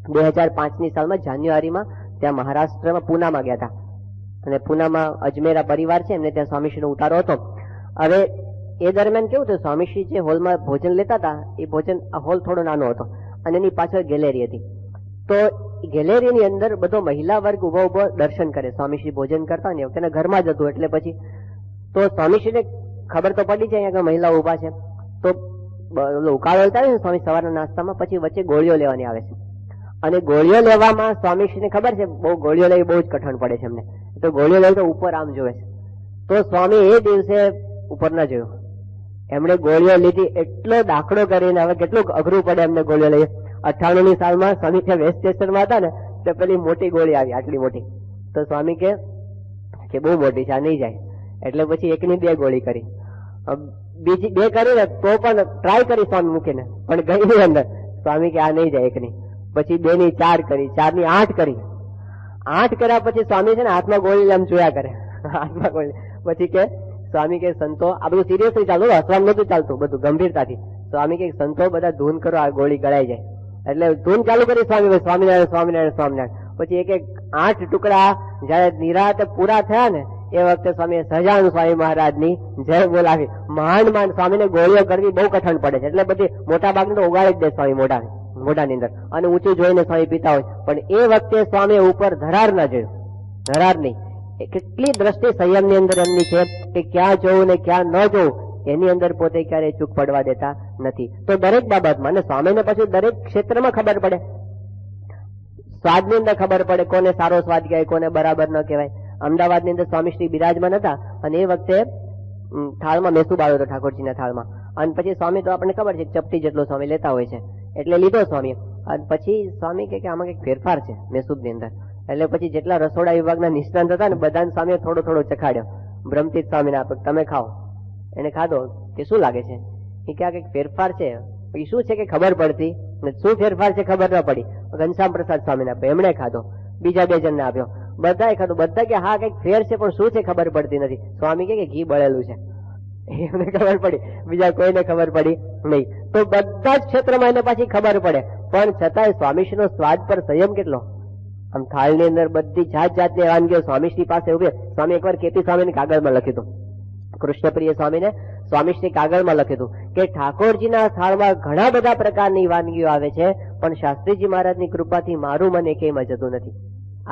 2005ની સાલમાં જાન્યુઆરીમાં ત્યાં મહારાષ્ટ્રમાં પૂનામાં ગયા હતા અને પૂનામાં અજમેરા પરિવાર છે એમને ત્યાં સ્વામીશ્રીનો ઉતારો હતો. હવે એ દરમિયાન કેવું થયું સ્વામીશ્રી જે હોલમાં ભોજન લેતા હતા એ ભોજન હોલ થોડો નાનો હતો અને એની પાછળ ગેલેરી હતી. તો ગેલેરીની અંદર બધો મહિલા વર્ગ ઉભો ઉભો દર્શન કરે. સ્વામીશ્રી ભોજન કરતા ને તેના ઘરમાં જ હતું એટલે પછી તો સ્વામીશ્રીને ખબર તો પડી જાય કે મહિલાઓ ઉભા છે. તો ઉકાળો લેતા ને સ્વામી સવારના નાસ્તામાં પછી વચ્ચે ગોળીઓ લેવાની આવે છે અને ગોળીઓ લેવામાં સ્વામીશ્રીને ખબર છે બહુ ગોળીઓ લેવી બહુ જ કઠણ પડે છે એમને. તો ગોળીઓ લેવી તો ઉપર આમ જોવે છે. તો સ્વામી એ દિવસે ઉપર ના જોયું, એમણે ગોળીઓ લીધી. એટલો દાખલો કરીને હવે કેટલું અઘરું પડે એમને ગોળીઓ લઈએ. 98ની સાલમાં સ્વામી ત્યાં વેસ્ટ સ્ટેશનમાં હતા ને તો પેલી મોટી ગોળી આવી આટલી મોટી. તો સ્વામી કે બહુ મોટી છે આ નહીં જાય એટલે પછી એકની 2 ગોળી કરી. બીજી 2 કરી ને તો પણ ટ્રાય કરી સ્વામી મૂકીને પણ ગઈ નહીં અંદર. સ્વામી કે આ નહીં જાય એકની. પછી 2 ની 4 કરી, 4 ની 8 કરી. 8 કર્યા પછી સ્વામી છે ને હાથમાં ગોળી આમ જોયા કરે, હાથમાં ગોળી. પછી કે સ્વામી કે સંતો, આ બધું સિરિયસલી ચાલતું, હસવાનું નતું ચાલતું, બધું ગંભીરતાથી. સ્વામી કે સંતો બધા ધૂન કરો, આ ગોળી ગળાઈ જાય. એટલે ધૂન ચાલુ કરી સ્વામી, સ્વામિનારાયણ સ્વામિનારાયણ સ્વામિનારાયણ. પછી એક 8 ટુકડા જયારે નિરાતે પૂરા થયા ને એ વખતે સ્વામી સહજાનંદ સ્વામી મહારાજની જય બોલાવી. માંડ સ્વામીને ગોળીઓ કરવી બહુ કઠણ પડે છે, એટલે બધી મોટા ભાગની તો ઉગાડી જ દે સ્વામી મોઢાની અંદર, અને ઊંચું જોઈને સ્વામી પીતા હોય. પણ એ વખતે સ્વામી ઉપર ધરાર ના જોયું, ધરાર નહીં. કેટલી દ્રષ્ટિ સંયમની અંદર એમની છે કે ક્યાં જોવું ને ક્યાં ન જોવું એની અંદર પોતે ક્યારેય ચૂક પડવા દેતા નથી. તો દરેક બાબતમાં, અને સ્વામીને પછી દરેક ક્ષેત્રમાં ખબર પડે, સ્વાદની અંદર ખબર પડે કોને સારો સ્વાદ કહેવાય, કોને બરાબર ન કહેવાય. અમદાવાદની અંદર સ્વામી શ્રી બિરાજમાન હતા, અને એ વખતે થાળમાં મેસુ બાળ્યો હતો ઠાકોરજીના થાળમાં. અને પછી સ્વામી તો આપણને ખબર છે ચપટી જેટલો સ્વામી લેતા હોય છે, એટલે લીધો સ્વામી. અને પછી સ્વામી કે આમાં કઈક ફેરફાર છે મેસૂબની અંદર. એટલે પછી જેટલા રસોડા વિભાગના નિષ્ણાંત હતા ને બધાને સ્વામીએ થોડો થોડો ચખાડ્યો. બ્રહ્મતીર્થ સ્વામીને આપે, તમે ખાઓ. એને ખાધો કે શું લાગે છે? એ કે આ કઈક ફેરફાર છે. પછી શું છે કે ખબર પડતી, શું ફેરફાર છે ખબર ન પડી. ઘનશ્યામ પ્રસાદ સ્વામીને આપે, એમણે ખાધો. બીજા 2 જણને આપ્યો, બધાએ ખાધું. બધા કે હા કઈક ફેર છે, પણ શું છે ખબર પડતી નથી. સ્વામી કે ઘી બળેલું છે, એમને ખબર પડી, બીજા કોઈને ખબર પડી નહીં. તો બધા જ ક્ષેત્રમાં એને પાછી ખબર પડે, પણ છતાંય સ્વામીશ્રીનો સ્વાદ પર સંયમ કેટલો. આમ થાળની અંદર બધી જાત જાતની વાનગીઓ સ્વામીશ્રી પાસે ઉભી. સ્વામી એકવાર કેપી સ્વામીને કાગળમાં લખ્યું હતું, કૃષ્ણપ્રિય સ્વામીને સ્વામીશ્રી કાગળમાં લખ્યું હતું કે ઠાકોરજીના થાળમાં ઘણા બધા પ્રકારની વાનગીઓ આવે છે, પણ શાસ્ત્રીજી મહારાજની કૃપાથી મારું મન એકેયમાં જતું નથી.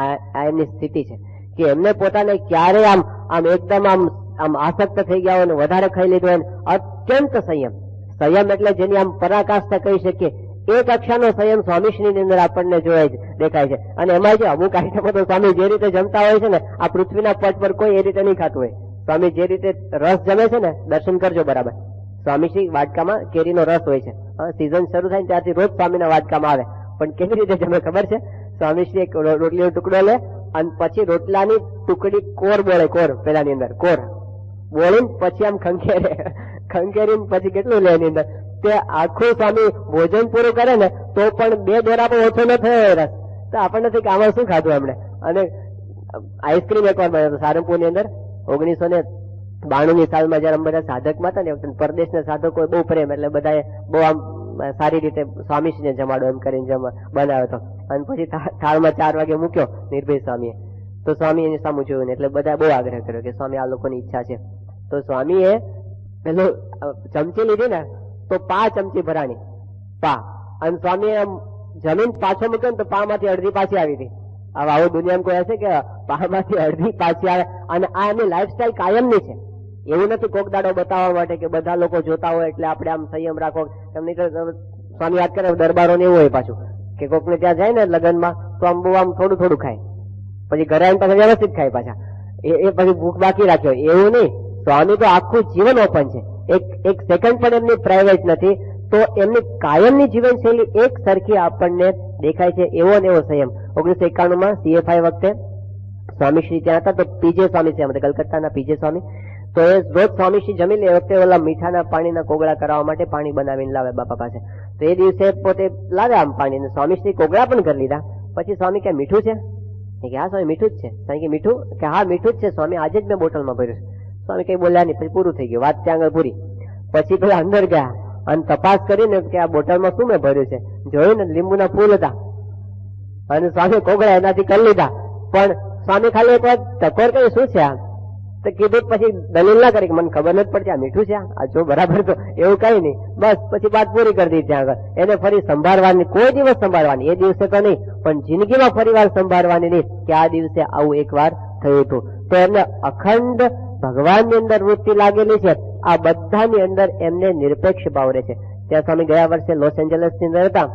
આ એમની સ્થિતિ છે કે એમને પોતાને ક્યારે આમ એકદમ આમ આસક્ત થઈ ગયા હોય, વધારે ખાઈ લીધું હોય, અત્યંત સંયમ. સંયમ એટલે જેની આમ પરાકાષ્ઠા કહી શકીએ, એક કક્ષાનો સંયમ સ્વામીશ્રીની અંદર આપણને જોઈ દેખાય છે. અને એમાં જે અમુક આઈટમો તો સ્વામી જે રીતે જમતા હોય છે ને, આ પૃથ્વીના પટ પર કોઈ એ રીતે નહીં ખાતું હોય. સ્વામી જે રીતે રસ જમે છે ને, દર્શન કરજો બરાબર. સ્વામીશ્રી વાટકામાં કેરીનો રસ હોય છે, સિઝન શરૂ થાય ત્યારથી રોજ સ્વામીના વાટકામાં આવે. પણ કેવી રીતે જમે ખબર છે? સ્વામીશ્રી એક રોટલીનો ટુકડો લે અને પછી રોટલાની ટુકડી કોર બોળે, કોર પેલાની અંદર કોર બોલીને પછી આમ ખંખેરીને પછી કેટલું લે એની અંદર તે આખું સ્વામી ભોજન પૂરું કરે ને તો પણ 2 દોરા પણ ઓછો ન થયો રસ. તો આપણને નથી કે આમાં શું ખાધું એમણે. અને આઈસ્ક્રીમ એકવાર બન્યો હતો સારંગપુરની અંદર 1992ની સાલમાં જયારે બધા સાધકમાં હતા ને, પરદેશના સાધકો બહુ પ્રેમ, એટલે બધાએ બહુ આમ સારી રીતે સ્વામીશ્રીને જમાડો એમ કરીને બનાવ્યો હતો. અને પછી થાળમાં 4 વાગે મૂક્યો નિર્ભય સ્વામીએ. તો સ્વામી એની સામું જોયું ને એટલે બધા બહુ આગ્રહ કર્યો કે સ્વામી આ લોકોની ઈચ્છા છે. તો સ્વામીએ પેલો ચમચી લીધી ને તો 5 ચમચી ભરાણી પા, અને સ્વામી આમ જમીન પાછો મૂક્યો ને તો પામાંથી અડધી પાછી આવી હતી. હવે આવું દુનિયામાં કોઈ હશે કે પામાંથી અડધી પાછી આવે? અને આ એમની લાઈફસ્ટાઈલ કાયમની છે. એવું નથી કોક દાડો બતાવવા માટે કે બધા લોકો જોતા હોય એટલે આપણે આમ સંયમ રાખો. એમની સ્વામી વાત કરે દરબારો ને એવું હોય પાછું કે કોકને ત્યાં જાય ને લગ્નમાં તો આમ બહુ આમ થોડું થોડું ખાય, પછી ઘરે આવીને પાછા વ્યવસ્થિત ખાય પાછા, એ પછી ભૂખ બાકી રાખ્યો. એવું નહીં, સ્વામી તો આખું જીવન ઓપન છે, એક સેકન્ડ પણ એમની પ્રાઇવેટ નથી. તો એમની કાયમની જીવનશૈલી એક સરખી આપણને દેખાય છે, એવો ને એવો સંયમ. 1991માં CFI વખતે સ્વામીશ્રી ત્યાં હતા, તો પીજે સ્વામી છે કલકત્તાના પીજે સ્વામી. તો એ રોજ સ્વામીશ્રી જમી લે વખતે ઓલા મીઠાના પાણીના કોગળા કરાવવા માટે પાણી બનાવીને લાવે બાપા પાસે. તો એ દિવસે પોતે લાવે આમ પાણી, સ્વામીશ્રી કોગળા પણ કરી લીધા. પછી સ્વામી કે મીઠું છે? કે હા સ્વામી મીઠું જ છે. સ્વામી કે મીઠું? કે હા મીઠું જ છે સ્વામી, આજે જ મેં બોટલમાં ભર્યું છે. સ્વામી કઈ બોલ્યા નહીં, પછી પૂરું થઈ ગયું, વાત ત્યાં આગળ પૂરી. પછી પેલા અંદર ગયા અને તપાસ કરીને કે આ બોટલમાં શું મેં ભર્યું છે, જોયું ને લીંબુના ફૂલ હતા. અને સ્વામી કોગળા એનાથી કરી લીધા. પણ સ્વામી ખાલી એક વાત ટકોર કરી, શું છે આ? તો કીધું, પછી દલીલ ના કરી કે મને ખબર નથી પડતી આ મીઠું છે, આ જો બરાબર. તો એવું કઈ નહીં, બસ પછી વાત પૂરી કરી દીધી ત્યાં આગળ. એને ફરી સંભાળવાની, કોઈ દિવસ સંભાળવાની, એ દિવસે તો નહીં પણ જિંદગીમાં ફરી વાર સંભાળવાની નહીં કે આ દિવસે આવું એક વાર થયું હતું. તો એમને અખંડ ભગવાનની અંદર વૃત્તિ લાગેલી છે. આ બધાની અંદર એમને નિરપેક્ષ ભાવ રહે છે. ત્યાં સ્વામી ગયા વર્ષે લોસ એન્જલસની અંદર હતા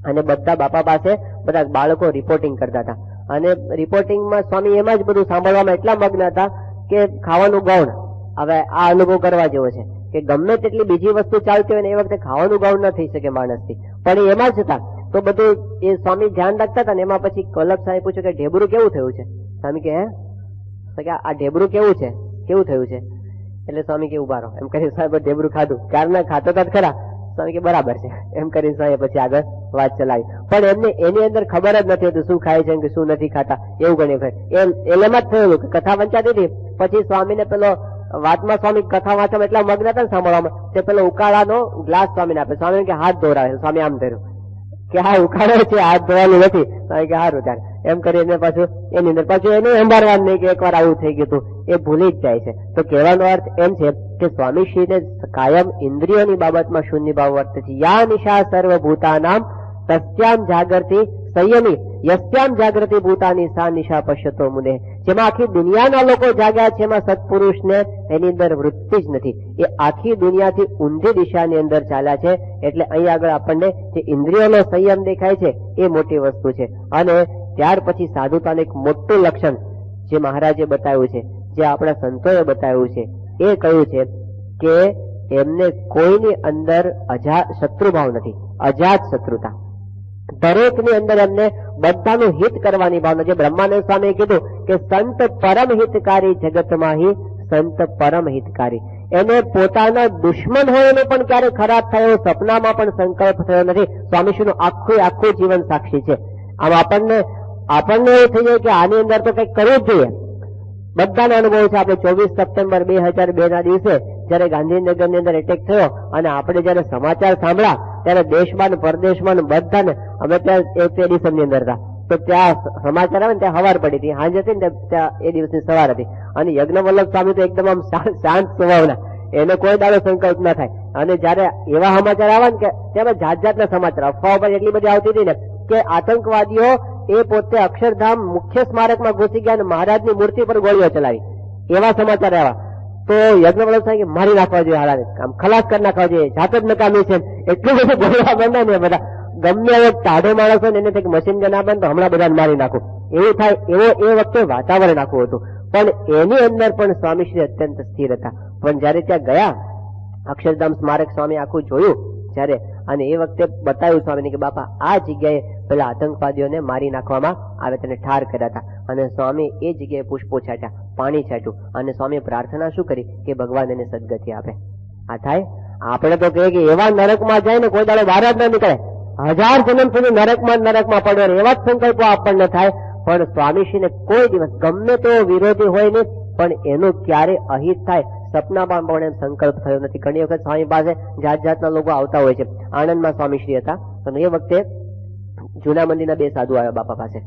અને બધા બાપા પાસે બધા બાળકો રિપોર્ટિંગ કરતા હતા. અને રિપોર્ટિંગમાં સ્વામી એમાં જ બધું સાંભળવામાં એટલા મગ્ન હતા કે ખાવાનું ગૌણ. હવે આ અનુભવ કરવા જેવો છે કે ગમે તેટલી બીજી વસ્તુ ચાલતી હોય ને એ વખતે ખાવાનું ગૌણ ન થઈ શકે માણસથી, પણ એમાં જ હતા. તો બધું એ સ્વામી ધ્યાન રાખતા હતા ને એમાં પછી કલબ સાહેબ પૂછ્યું કે ઢેબરું કેવું થયું છે? સ્વામી કે હે આ ઢેબરું કેવું છે, કેવું થયું છે? એટલે સ્વામી કે ઉભા રહો એમ કરી સાહેબ ઢેબરું ખાધું, ક્યારના ખાતો હતા ખરા. સ્વામી કે બરાબર છે એમ કરીને સ્વામી પછી આગળ વાત ચલાવી. પણ એમને એની અંદર ખબર જ નથી હોતી શું ખાય છે કે શું નથી ખાતા. એવું ઘણી વખત એમ જ થયેલું કે કથા વંચાતી હતી. પછી સ્વામીને પેલો વાતમાં સ્વામી કથા વાંચવામાં એટલા મગ્ન હતા ને સાંભળવામાં, તે પેલો ઉકાળાનો ગ્લાસ સ્વામીને આપે. સ્વામી કે હાથ ધોરાવે. સ્વામી આમ ધર્યું કે હા ઉકાળો છે, હાથ ધોવાનું નથી. સ્વામી કે હારું ત્યારે એમ કરીને પાછું એની અંદર પાછું એને સંભાળવાનું નહીં કે એકવાર આવું થઈ ગયું હતું, એ ભૂલી જ જાય છે. તો કહેવાનો અર્થ એમ છે કે સ્વામીશ્રીને કાયમ ઇન્દ્રિયોની બાબતમાં શૂન્ય ભાવ વર્તે છે. યા નિશા સર્વભૂતાનામ તસ્યામ જાગૃતિ સંયમી યસ્યામ જાગૃતિ ભૂતાની સા નિશા પશ્યતો મુને. જેમાં આખી દુનિયાના લોકો જાગ્યા છે એમાં સત્પુરુષને એની અંદર વૃત્તિ જ નથી. એ આખી દુનિયાથી ઊંધી દિશાની અંદર ચાલ્યા છે. એટલે અહીં આગળ આપણને જે ઇન્દ્રિયોનો સંયમ દેખાય છે એ મોટી વસ્તુ છે. અને ત્યાર પછી સાધુતાનું એક મોટું લક્ષણ જે મહારાજે બતાવ્યું છે, જે આપણા સંતોએ બતાવ્યું છે, એ કહ્યું છે કે એમને કોઈની અંદર શત્રુભાવ નથી, અજાત શત્રુતા. દરેકની અંદર એમને બધાનું હિત કરવાની ભાવના. જે બ્રહ્માનંદ સ્વામીએ કીધું કે સંત પરમ હિતકારી જગતમાં હિ સંત પરમ હિતકારી. એને પોતાના દુશ્મન હોય એનું પણ ક્યારે ખરાબ થયો સપનામાં પણ સંકલ્પ થયો નથી. સ્વામીશ્રીનું આખું જીવન સાક્ષી છે. આમ આપણને એવું થઈ જાય કે આની અંદર તો કંઈક કરવું જ જોઈએ. બધાના અનુભવ છે. આપણે 24 સપ્ટેમ્બર 2002 ના દિવસે જયારે ગાંધીનગરની અંદર એટેક થયો અને આપણે જયારે સમાચાર સાંભળ્યા ત્યારે દેશમાં પરદેશમાં બધાને, અમે ત્યાં એડિશનની અંદર હતા તો ત્યાં સમાચાર આવે ને ત્યાં હવાર પડી હતી, સાંજ હતી ને ત્યાં એ દિવસની સવાર હતી. અને યજ્ઞવલ્લભ સ્વામી તો એકદમ આમ શાંત સ્વભાવના, એને કોઈ દાડો સંકલ્પ ના થાય. અને જયારે એવા સમાચાર આવે ને કે ત્યાં જાતના સમાચાર અફવાઓ પણ એટલી બધી આવતી હતી ને કે આતંકવાદીઓ એ પોતે અક્ષરધામ મુખ્ય સ્મારકમાં ઘૂસી ગયા અને મહારાજની મૂર્તિ પર ગોળીઓ ચલાવી, એવા સમાચાર આવ્યા. તો યજ્ઞવલ્લભ સાહેબ મારી નાખવા જોઈએ, હારાને આમ ખલાસ કરી નાખવા જોઈએ, જાત જ નકામી છે. એટલું બધું ગોળવા બંધા ને બધા ગમે એવો ટાઢો માણસ હોય ને એને મશીન ગન આપે તો હમણાં બધાને મારી નાખું એવું થાય. એવો એ વખતે વાતાવરણ આખું હતું. પણ એની અંદર પણ સ્વામીશ્રી અત્યંત સ્થિર હતા. પણ જયારે ત્યાં ગયા અક્ષરધામ સ્મારક સ્વામી આખું જોયું જયારે, અને એ વખતે બતાવ્યું સ્વામીને કે બાપા આ જગ્યાએ પેલા આતંકવાદીઓને મારી નાખવામાં આવે, તેને ઠાર કર્યા હતા. અને સ્વામી એ જગ્યાએ પુષ્પો છાંટ્યા, પાણી છાંટ્યું અને સ્વામીએ પ્રાર્થના શું કરી કે ભગવાન એને સદગતિ આપે. આ થાય. આપણે તો કહીએ કે એવા નરકમાં જાય ને કોઈ દાડો બહાર જ ના નીકળે, 1000 જન્મ સુધી નરકમાં પડે, એવા જ સંકલ્પો આપણને થાય. પણ સ્વામીશ્રીને કોઈ દિવસ ગમે તેવો વિરોધી હોય નહીં, પણ એનું ક્યારે અહિત થાય સપનામાં પણ એમ સંકલ્પ થયો નથી. ઘણી વખત સ્વામી પાસે જાતના લોકો આવતા હોય છે. આણંદમાં સ્વામીશ્રી હતા અને એ વખતે જૂના મંદિરના 2 સાધુ આવ્યા બાપા પાસે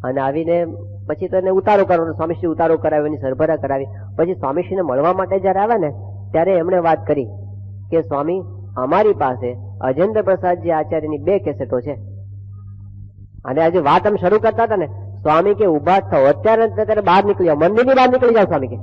અને આવીને પછી તો એને ઉતારો કરવાનો, સ્વામીશ્રી ઉતારો કરાવ્યો, એની સરભરા કરાવી. પછી સ્વામીશ્રીને મળવા માટે જયારે આવ્યા ને ત્યારે એમણે વાત કરી કે સ્વામી અમારી પાસે અજેન્દ્ર પ્રસાદજી આચાર્યની 2 કેસેટો છે. અને આજે વાત આમ શરૂ કરતા હતા ને સ્વામી કે ઉભા થાવ, અત્યારે બહાર નીકળી જાઓ, મંદિરની બહાર નીકળી જાઓ. સ્વામી કે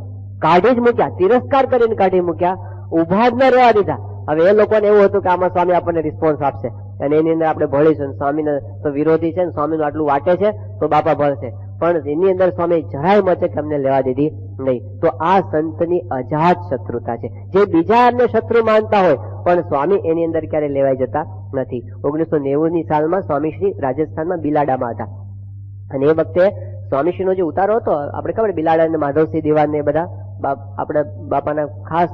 કાઢી જ મૂક્યા, તિરસ્કાર કરીને કાઢી મૂક્યા, ઉભા જ ન રહેવા દીધા. હવે એ લોકોને એવું હતું કે આમાં સ્વામી આપણને રિસ્પોન્સ આપશે અને એની અંદર આપણે ભળીશું. સ્વામીને તો વિરોધી છે, સ્વામીનું આટલું વાટે છે તો બાપા ભળશે. પણ એની અંદર સ્વામી જરાય મચે કે અમને લેવા દીધી નહીં. તો આ સંતની અજાત શત્રુતા છે. જે બીજાને શત્રુ માનતા હોય પણ સ્વામી એની અંદર ક્યારે લેવાઈ જતા નથી. 1990ની સાલમાં સ્વામીશ્રી રાજસ્થાનમાં બિલાડામાં હતા અને એ વખતે સ્વામીશ્રીનો જે ઉતારો હતો આપણે ખબર બિલાડા અને માધવસિંહ દિવાન ને બધા આપણે બાપાના ખાસ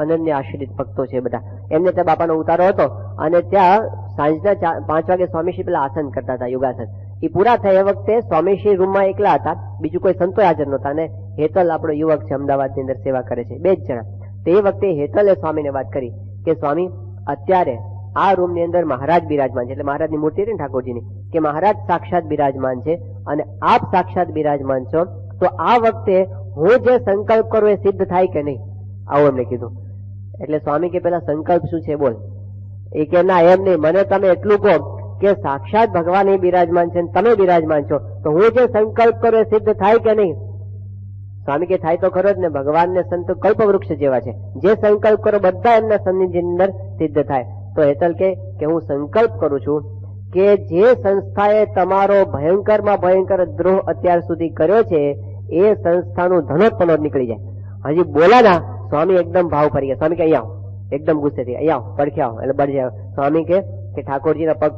અનન્ય આશ્રિત ભક્તો છે બધા, એમને ત્યાં બાપાનો ઉતારો હતો. અને ત્યાં સાંજના 5 વાગે સ્વામીશ્રી પેલા આસન કરતા હતા, યોગાસન. એ પૂરા થાય એ વખતે સ્વામીશ્રી રૂમમાં એકલા હતા, બીજું કોઈ સંતો હાજર નહોતા. અને હેતલ આપણો યુવક છે, અમદાવાદની અંદર સેવા કરે છે, 2 જ જણા. તે વખતે હેતલે સ્વામીને વાત કરી કે સ્વામી અત્યારે આ રૂમની અંદર મહારાજ બિરાજમાન છે, એટલે મહારાજની મૂર્તિ હતી ને ઠાકોરજીની, કે મહારાજ સાક્ષાત બિરાજમાન છે અને આપ સાક્ષાત બિરાજમાન છો, તો આ વખતે હું જે સંકલ્પ કરું એ સિદ્ધ થાય કે નહીં, આવું એમને કીધું. એટલે સ્વામી કે પેલા સંકલ્પ શું છે બોલ. એ કે ના એમ નહીં, મને તમે એટલું કહો કે સાક્ષાત ભગવાન એ બિરાજમાન છે તમે બિરાજમાન છો, તો હું જે સંકલ્પ કરું એ સિદ્ધ થાય કે નહીં. સ્વામી કે થાય તો ખરો જ ને, ભગવાન ને સંતો કલ્પ વૃક્ષ જેવા છે, જે સંકલ્પ કરો બધા એમના સન્નિધિની અંદર સિદ્ધ થાય. તો હેતલ કે હું સંકલ્પ કરું છું કે જે સંસ્થાએ તમારો ભયંકરમાં ભયંકર દ્રોહ અત્યાર સુધી કર્યો છે એ સંસ્થાનું ધનોત્પનો નીકળી જાય. હજી બોલા ના સ્વામી એકદમ ભાવ ફરી ગયા. સ્વામી કે અહીંયા આવો, એકદમ ગુસ્સે થઈ અહીંયા આવો, પડખે આવો, એટલે બળી જાય. સ્વામી કે ઠાકોરજીના પગ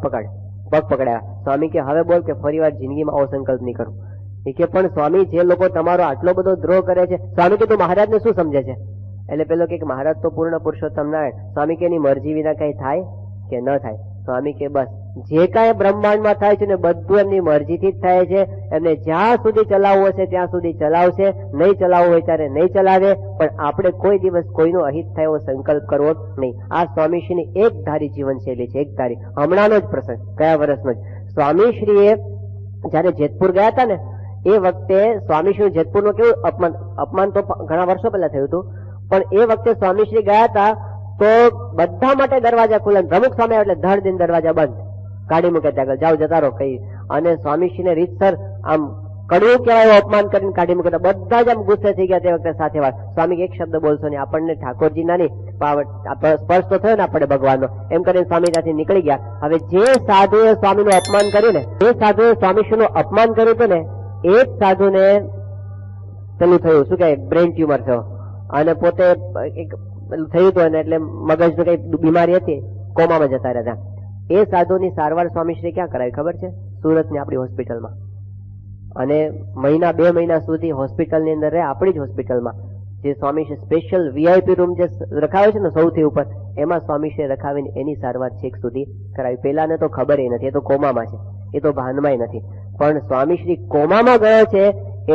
પકડાયા. સ્વામી કે હવે બોલ કે ફરી વાર જિંદગીમાં આવો સંકલ્પ નહીં કરું. એ કે પણ સ્વામી જે લોકો તમારો આટલો બધો દ્રોહ કરે છે, સ્વામી કે તું મહારાજને શું સમજે છે, એટલે પેલો કે મહારાજ તો પૂર્ણ પુરુષોત્તમ નારાયણ. સ્વામી કે એની મરજી વિના કઈ થાય કે ન થાય? સ્વામી કે બસ જે કાંઈ બ્રહ્માંડમાં થાય છે ને બધું એમની મરજીથી જ થાય છે. એમને જ્યાં સુધી ચલાવવું હશે ત્યાં સુધી ચલાવશે, નહીં ચલાવવું હોય ત્યારે નહીં ચલાવે, પણ આપણે કોઈ દિવસ કોઈનો અહિત થાય એવો સંકલ્પ કરવો નહીં. આ સ્વામીશ્રીની એક ધારી જીવન શૈલી છે, એક ધારી. હમણાંનો જ પ્રસંગ, ગયા વર્ષનો જ. સ્વામીશ્રીએ જયારે જેતપુર ગયા હતા ને એ વખતે સ્વામીશ્રી જેતપુરનું કેવું અપમાન તો ઘણા વર્ષો પહેલા થયું હતું, પણ એ વખતે સ્વામીશ્રી ગયા હતા તો બધા માટે દરવાજા ખુલ્લા. પ્રમુખ સામે એટલે ધડ દિન દરવાજા બંધ, કાઢી મૂકે ત્યાં જાઓ જતા રહો કઈ. અને સ્વામીશ્રીને રીતસર આમ કડવું કહેવાય અપમાન કરીને કાઢી મૂકે. બધા જ આમ ગુસ્સે થઈ ગયા તે વખતે સાથે વાત. સ્વામી એક શબ્દ બોલશો નહીં, આપણને ઠાકોરજીના નહીં સ્પર્શ તો થયો ને આપણે ભગવાનનો, એમ કરીને સ્વામી ત્યાંથી નીકળી ગયા. હવે જે સાધુએ સ્વામીનું અપમાન કર્યું ને, જે સાધુએ સ્વામીશ્રીનું અપમાન કર્યું હતું ને એ જ સાધુને પેલું થયું, શું કહેવાય, બ્રેઇન ટ્યુમર થયો. અને પોતે એક થયું હતું એટલે મગજની કઈ બીમારી હતી, કોમામાં જતા રહ્યા. એ સાધુની સારવાર સ્વામીશ્રી ક્યાં કરાવી ખબર છે? સુરતની આપણી હોસ્પિટલમાં. અને મહિના 2 મહિના સુધી હોસ્પિટલની અંદર રહે, આપણી જ હોસ્પિટલમાં. જે સ્વામીશ્રી સ્પેશિયલ VIP રૂમ જે રખાવે છે ને સૌથી ઉપર, એમાં સ્વામીશ્રી રખાવીને એની સારવાર છેક સુધી કરાવી. પેલાને તો ખબર નથી, એ તો કોમામાં છે, એ તો ભાનમાં નથી. પણ સ્વામીશ્રી કોમામાં ગયો છે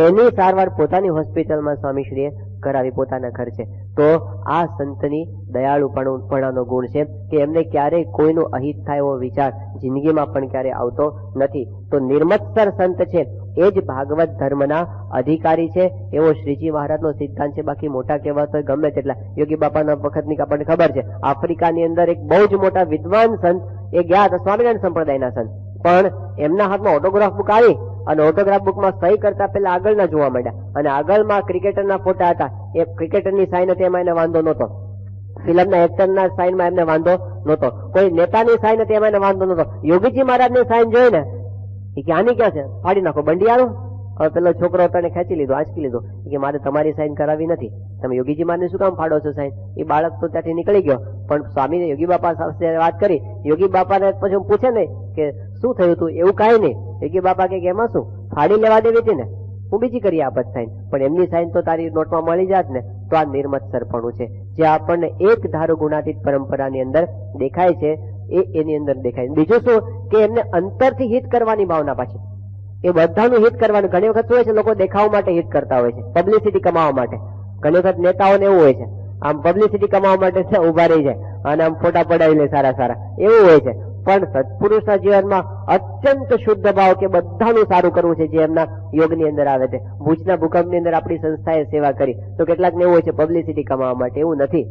એની સારવાર પોતાની હોસ્પિટલમાં સ્વામીશ્રીએ કરાવી પોતાના ખર્ચે. તો આ સંતની દયાળુપણાનો ગુણ છે કે એમને ક્યારેય કોઈનું અહિત થાય એવો વિચાર જિંદગીમાં પણ ક્યારેય આવતો નથી. તો નિર્મત્સર સંત છે એ જ ભાગવત ધર્મના અધિકારી છે, એવો શ્રીજી મહારાજનો સિદ્ધાંત છે. બાકી મોટા કહેવાતો હોય ગમે તેટલા. યોગી બાપાના વખતની આપણને ખબર છે, આફ્રિકાની અંદર એક બહુ જ મોટા વિદ્વાન સંત એ ગયા હતા, સ્વામિનારાયણ સંપ્રદાયના સંત. પણ એમના હાથમાં ઓટોગ્રાફ બુક આવી અને ઓટોગ્રાફ બુકમાં સહી કરતા પહેલા આગળના જોવા માંડ્યા. અને આગળમાં ક્રિકેટરના ફોટા હતા, એ ક્રિકેટરની સાઇન હતી, એમાં એને વાંધો નહોતો. ફિલ્મના એક્ટરના સાઇનમાં એમને વાંધો નહોતો. કોઈ નેતાની સાઇન હતી એમાં એને વાંધો નહોતો. યોગીજી મહારાજની સાઇન જોઈ ને કે આની ક્યાં છે, ફાડી નાખો બંડિયારો. હવે પેલો છોકરો હતો એને ખેંચી લીધો, આંચકી લીધો કે મારે તમારી સાઇન કરાવી નથી, તમે યોગીજી મહારાજને શું કામ ફાડો છો સાઇન? એ બાળક તો ત્યાંથી નીકળી ગયો. પણ સ્વામીને યોગી બાપા સાથે વાત કરી. યોગી બાપાને પછી પૂછે ને કે શું થયું તું? એવું કાંઈ નહીં. યોગી બાપા કે એમાં શું, ફાડી લેવા દેવી હતી ને, હું બીજી કરી આપત સાઇન, પણ એમની સાઇન તો તારી નોટમાં મળી જાત ને. તો આ નિર્મત્સરપણું છે જે આપણને એક ધારો ગુણાતીત પરંપરાની અંદર દેખાય છે, એની અંદર દેખાય. બીજું શું કે એમને અંતરથી હિત કરવાની ભાવના પાછી, એ બધાનું હિત કરવાનું. ઘણી વખત શું હોય છે, લોકો દેખાવ માટે હિત કરતા હોય છે, પબ્લિસિટી કમાવા માટે. ઘણી વખત નેતાઓને એવું હોય છે, આમ પબ્લિસિટી કમાવા માટે ઉભા રહી જાય અને આમ ફોટા પડાવી લે સારા સારા, એવું હોય છે. પણ સત્પુરુષના જીવનમાં અત્યંત શુદ્ધ ભાવ કે બધાનું સારું કરવું છે, જે એમના યોગની અંદર આવે છે. ભુજના ભૂકંપની અંદર આપણી સંસ્થાએ સેવા કરી તો કેટલાક ને એવું હોય છે પબ્લિસિટી કમાવા માટે. એવું નથી,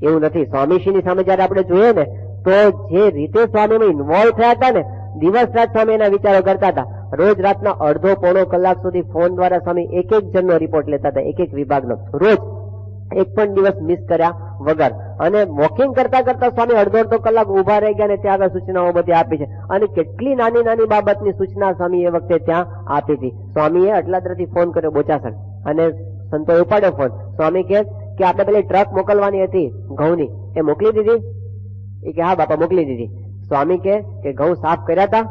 એવું નથી. સ્વામીશ્રીની સામે જયારે આપણે જોઈએ ને તો જે રીતે સ્વામીમાં ઇન્વોલ્વ થયા હતા ને, દિવસ રાત સ્વામી એના વિચારો કરતા હતા. રોજ રાતના અડધો પોણો કલાક સુધી ફોન દ્વારા સ્વામી એક જણનો રિપોર્ટ લેતા હતા, એક વિભાગનો, રોજ, એક પણ દિવસ મિસ કર્યા વગર. અને વોકિંગ કરતા કરતા સ્વામી અડધો કલાક ઉભા રહી ગયા અને ત્યાં આગળ સૂચનાઓ બધી આપી છે. અને કેટલી નાની નાની બાબતની સૂચના સ્વામી એ વખતે ત્યાં આપી હતી. સ્વામીએ અટલાદરાથી ફોન કર્યો બોચાસણ, અને સંતોએ ઉપાડ્યો ફોન. સ્વામી કે આપણે પેલી ટ્રક મોકલવાની હતી ઘઉંની, એ મોકલી દીધી? એ કે હા બાપા મોકલી દીધી. સ્વામી કે ઘઉં સાફ કર્યા હતા?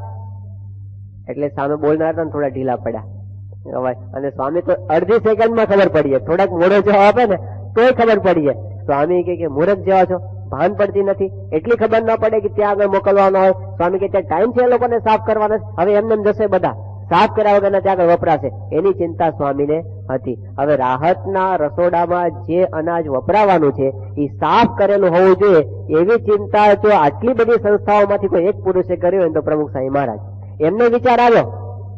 એટલે સામે બોલનાર હતા ને થોડા ઢીલા પડ્યા. અને સ્વામી તો અડધી સેકન્ડમાં ખબર પડી જાય, થોડાક મોડો જવાબ આપે ને તોય ખબર પડી જાય. સ્વામી કે મૂર્ખ જેવા છો, ભાન પડતી નથી, એટલી ખબર ન પડે કે ત્યાં આગળ મોકલવાનો હોય. સ્વામી કે ત્યાં ટાઈમ છે એ લોકોને સાફ કરવાના, હવે એમને જશે બધા, સાફ કર્યા વગરના ત્યાં આગળ વપરાશે, એની ચિંતા સ્વામીને હતી. હવે રાહતના રસોડામાં જે અનાજ વપરાવાનું છે એ સાફ કરેલું હોવું જોઈએ, એવી ચિંતા જો આટલી બધી સંસ્થાઓમાંથી કોઈ એક પુરુષે કર્યો હોય તો પ્રમુખ સ્વામી મહારાજ. એમને વિચાર આવ્યો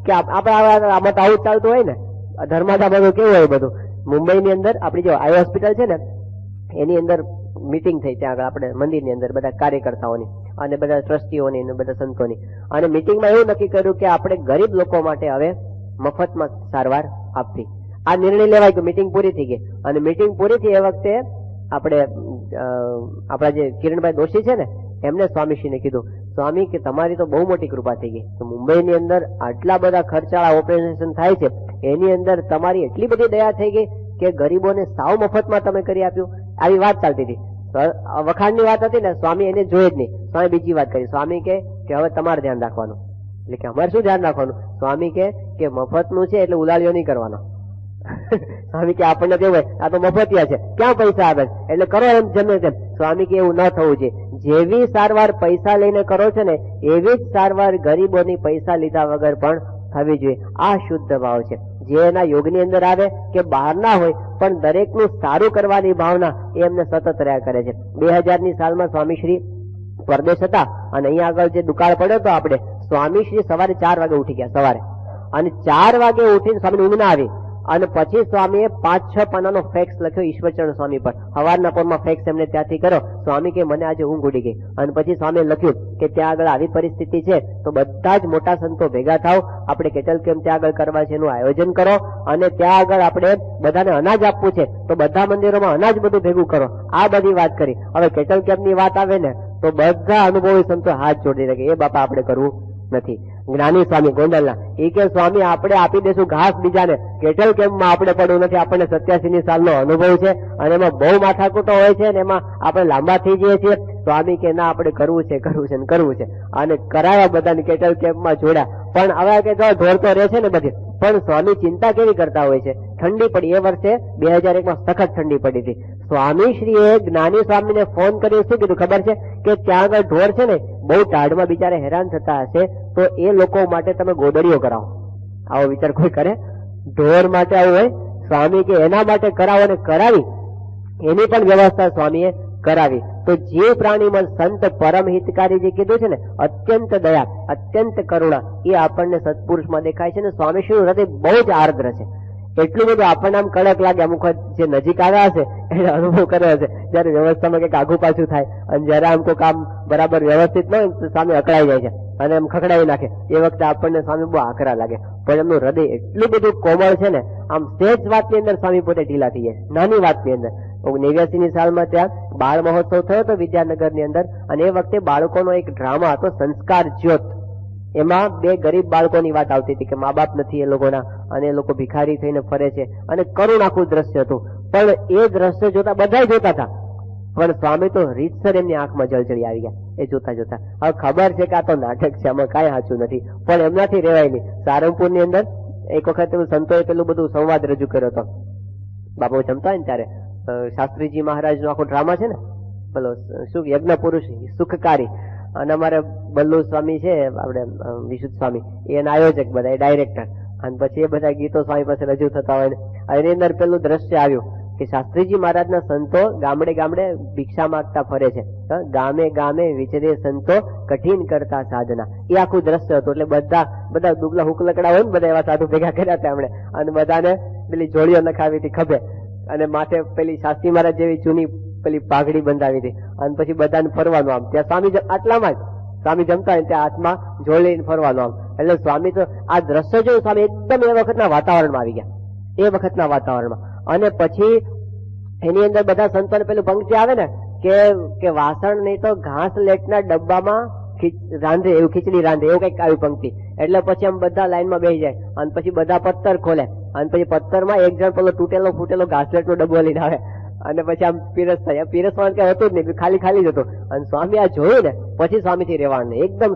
કે આપણે આમાં તો આવું ચાલતું હોય ને, ધર્માદા બધું કેવું હોય બધું. મુંબઈની અંદર આપણી જો આઈ હોસ્પિટલ છે ને એની અંદર મીટિંગ થઈ, ત્યાં આગળ આપણે મંદિરની અંદર બધા કાર્યકર્તાઓની અને બધા ટ્રસ્ટીઓની અને બધા સંતોની. અને મીટિંગમાં એવું નક્કી કર્યું કે આપણે ગરીબ લોકો માટે હવે મફતમાં સારવાર આપવી. આ નિર્ણય લેવાય કે મીટિંગ પૂરી થઈ ગઈ. અને મીટિંગ પૂરી થઈ એ વખતે આપણે આપણા જે કિરણભાઈ દોશી છે ને એમને સ્વામીશ્રીને કીધું, સ્વામી કે તમારી તો બહુ મોટી કૃપા થઈ ગઈ, તો મુંબઈની અંદર આટલા બધા ખર્ચાળા ઓપરેશન થાય છે, એની અંદર તમારી એટલી બધી દયા થઈ ગઈ કે ગરીબોને સાવ મફતમાં તમે કરી આપ્યું. આવી વાત ચાલતી હતી, વખાણની વાત હતી ને. સ્વામી એને જોયે જ નહીં. સ્વામી બીજી વાત કરી. સ્વામી કે હવે તમારે ધ્યાન રાખવાનું. એટલે કે અમારે શું ધ્યાન રાખવાનું? સ્વામી કે મફતનું છે એટલે ઉલાળ્યો નહીં કરવાનો. સ્વામી કે આપણને કેવું હોય, આ તો મફતિયા છે, ક્યાં પૈસા આવે, એટલે કરો એમ જમે તેમ. સ્વામી કે એવું ન થવું જોઈએ. જેવી સારવાર પૈસા લઈને કરો છો ને એવી જ સારવાર ગરીબોની પૈસા લીધા વગર પણ થવી જોઈએ. આ શુદ્ધ ભાવ છે. જે એના યોગની અંદર આવે કે બહાર ના હોય પણ દરેકનું સારું કરવાની ભાવના એ એમને સતત રહ્યા કરે છે. 2000ની સાલમાં સ્વામીશ્રી પરદેશ હતા અને અહીંયા આગળ જે દુકાળ પડ્યો હતો આપણે, સ્વામીશ્રી સવારે 4 વાગે ઉઠી ગયા સવારે, અને 4 વાગે ઉઠીને સ્વામી ઊંઘ ના આવી અને પછી સ્વામીએ 5-6 પાનાનો ફેક્સ લખ્યો ઈશ્વરચરણ સ્વામી પર. હવારના પોરમાં ફેક્સ એમને ત્યાંથી કર્યો. સ્વામી કે મને આજે ઊંઘ ઉડી ગઈ. અને પછી સ્વામીએ લખ્યું કે ત્યાં આગળ આવી પરિસ્થિતિ છે તો બધા જ મોટા સંતો ભેગા થાવ, આપણે કેટલ કેમ ત્યાં આગળ કરવા છે એનું આયોજન કરો, અને ત્યાં આગળ આપણે બધાને અનાજ આપવું છે તો બધા મંદિરોમાં અનાજ બધું ભેગું કરો. આ બધી વાત કરી. હવે કેટલ કેમ્પની વાત આવે ને તો બધા અનુભવી સંતો હાથ જોડી રાખે, એ બાપા આપણે કરવું નથી. જ્ઞાની સ્વામી ગોંડલના એ કે સ્વામી આપણે આપી દેશું ઘાસ બીજાને, કેટલ કેમ્પમાં આપણે પડવું નથી. આપણને 87ની સાલનો અનુભવ છે અને એમાં બહુ માથાકૂટો હોય છે અને એમાં આપણે લાંબા થઈ જઈએ છીએ. સ્વામી કે ના, આપણે કરવું છે કરવું છે અને કરાયા બધાને કેટલ કેમ્પમાં જોડ્યા. પણ હવે કે ઢોર તો રહે છે ને બધી, પણ સ્વામી ચિંતા કેવી કરતા હોય છે. ઠંડી પડી, એ વર્ષે 2001માં સખત ઠંડી પડી હતી. સ્વામીશ્રીએ જ્ઞાની સ્વામીને ફોન કર્યો, શું કીધું ખબર છે કે ત્યાં આગળ ઢોર છે ને બહુ ટાઢમાં બિચારે હેરાન થતા હશે તો એ લોકો માટે તમે ગોદડીઓ કરાવો. આવો વિચાર કોઈ કરે? ઢોર માટે આવું હોય? સ્વામી કે એના માટે કરાવો, અને કરાવી એની પણ વ્યવસ્થા સ્વામીએ કરાવી. તો જીવ પ્રાણીમાં સંત પરમ હિતકારી જે કીધું છે ને, અત્યંત દયા, અત્યંત કરુણા, એ આપણને સત્પુરુષમાં દેખાય છે. ને સ્વામીશ્રીનું હૃદય બહુ જ આર્દ્ર છે. એટલું બધું આપણને આમ કડક લાગે. અમુક જે નજીક આવ્યા હશે એને અનુભવ કર્યો હશે, જયારે વ્યવસ્થામાં કંઈક આઘું પાછું થાય અને જયારે આમ કોઈ કામ બરાબર વ્યવસ્થિત ન હોય સ્વામી અકળાઈ જાય છે અને એમ ખખડાવી નાખે, એ વખતે આપણને સ્વામી બહુ આકરા લાગે. પણ એમનું હૃદય એટલું બધું કોમળ છે ને, આમ સહેજ વાતની અંદર સ્વામી પોતે ઢીલા થઈ જાય, નાની વાતની અંદર. 89ની સાલમાં ત્યાં બાળ મહોત્સવ થયો હતો વિદ્યાનગરની અંદર, અને એ વખતે બાળકોનો એક ડ્રામા હતો સંસ્કાર જ્યોત. એમાં 2 ગરીબ બાળકોની વાત આવતી હતી કે મા બાપ નથી એ લોકોના અને એ લોકો ભિખારી થઈને ફરે છે, અને કરુણ આખું દ્રશ્ય હતું. પણ એ દ્રશ્ય જોતા બધા જોતા હતા, પણ સ્વામી તો રીતસર એમની આંખમાં જળજળી આવી ગયા એ જોતા જોતા. હવે ખબર છે કે આ તો નાટક છે, આમાં કાંઈ સાચું નથી, પણ એમનાથી રહેવાય નહીં. સારંગપુરની અંદર એક વખત સંતોએ પેલું બધું સંવાદ રજૂ કર્યો હતો. બાપુ જમતા હોય ને ત્યારે શાસ્ત્રીજી મહારાજનો આખો ડ્રામા છે ને, પેલો શું યજ્ઞ પુરુષ સુખકારી, અને અમારે બલ્લુ સ્વામી છે આપણે વિશુદ્ધ સ્વામી, એના આયોજક બધા, એ ડાયરેક્ટર. અને પછી એ બધા ગીતો સ્વામી પાસે રજૂ થતા હોય. એની અંદર પેલું દ્રશ્ય આવ્યું કે શાસ્ત્રીજી મહારાજના સંતો ગામડે ગામડે ભિક્ષા માંગતા ફરે છે, ગામે ગામે વિચરે સંતો કઠિન કરતા સાધના. એ આખું દ્રશ્ય હતું. એટલે બધા દુગલા હુકલકડા હોય ને બધા એવા સાધુ ભેગા કર્યા હતા એમણે, અને બધાને પેલી જોડીઓ નખાવી હતી ખભે, અને માથે પેલી શાસ્ત્રી મહારાજ જેવી જૂની પેલી પાઘડી બંધાવી હતી, અને પછી બધાને ફરવાનું આમ. ત્યાં સ્વામી આટલામાં જ સ્વામી જમતા હોય ત્યાં હાથમાં જોડી ફરવાનું આમ. એટલે સ્વામી તો આ દ્રશ્ય જોયું, સ્વામી એકદમ એ વખતના વાતાવરણમાં આવી ગયા, એ વખતના વાતાવરણમાં. અને પછી એની અંદર બધા સંતોને પેલું પંક્તિ આવે ને કે વાસણ નહીં તો ઘાસ લેટના ડબ્બામાં રાંધે, એવું ખીચડી રાંધે, એવું કઈક આવી પંક્તિ. એટલે પછી આમ બધા લાઈનમાં બેસી જાય, અને પછી બધા પથ્થર ખોલે, અને પછી પથ્થરમાં એક જણ પેલો તૂટેલો ફૂટેલો ઘાસલેટનો ડબ્બો લઈને આવે, અને પછી આમ પીરસ થાય. પીરસવાનું કઈ હતું જ નહીં, ખાલી ખાલી જ હતું. અને સ્વામી આ જોયું ને પછી સ્વામીથી રહેવાનું નહીં, એકદમ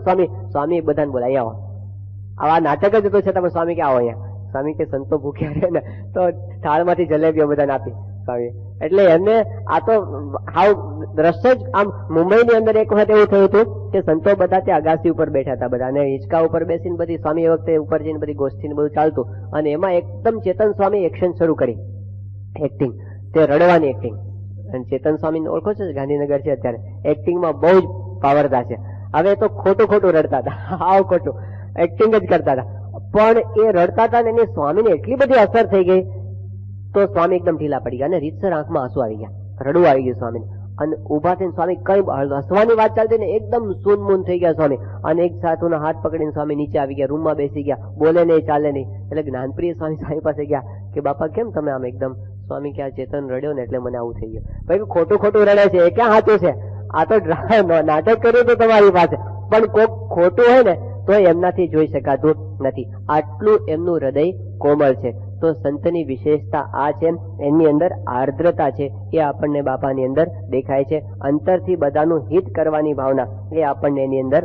સ્વામી બધાને બોલાય આવો. આવા નાટક જ હતું છતાં સ્વામી કે આવો અહીંયા. સ્વામી કે સંતો ભૂખ્યા રહે ને તો થાળમાંથી જલેબીઓ બધાને આપી સ્વામી. એટલે એમને આ તો હાવ દ્રશ્ય જ આમ. મુંબઈની અંદર એક વખત એવું થયું હતું કે સંતો બધા ત્યાં અગાસી ઉપર બેઠા હતા બધા, અને હિંચકા ઉપર બેસીને બધી સ્વામી એ વખતે ઉપર જઈને બધી ગોષ્ઠી બધું ચાલતું, અને એમાં એકદમ ચેતન સ્વામી એક્શન શરૂ કરી, એક્ટિંગ, તે રડવાની એક્ટિંગ. અને ચેતન સ્વામી ઓળખો છો, ગાંધીનગર છે અત્યારે, એક્ટિંગમાં બહુ જ પાવરદાર છે. હવે તો ખોટું રડતા હતા, આવ ખોટું એક્ટિંગ જ કરતા હતા. પણ એ રડતા હતા ને એની સ્વામીને એટલી બધી અસર થઈ ગઈ તો સ્વામી એકદમ ઢીલા પડી ગયા, અને રીતસર આંખમાં આંસુ આવી ગયા, રડવું આવી ગયું સ્વામીને. અને ઉભા થઈને સ્વામી કઈ હસવાની વાત ચાલતી ને એકદમ સૂનમૂન થઈ ગયા સ્વામી, અને એક સાથોના હાથ પકડીને સ્વામી નીચે આવી ગયા, રૂમમાં બેસી ગયા, બોલે નહીં, ચાલે નહીં. એટલે જ્ઞાનપ્રિય સ્વામી પાસે ગયા કે બાપા કેમ તમે આમ એકદમ? સ્વામી કે આ ચેતન રડ્યો ને એટલે મને આવું થઈ ગયું. ભાઈ ખોટું રડે છે, એ ક્યાં સાચું છે? આ તો નાટક કર્યું તો તમારી પાસે, પણ કોક ખોટું હોય ને તો એમનાથી જોઈ શકાતું નથી. આટલું એમનું હૃદય કોમળ છે. તો સંતની વિશેષતા આ છે, એની અંદર આર્દ્રતા છે, એ આપણને બાપાની અંદર દેખાય છે. અંતરથી બધાનું હિત કરવાની ભાવના એ આપણને એની અંદર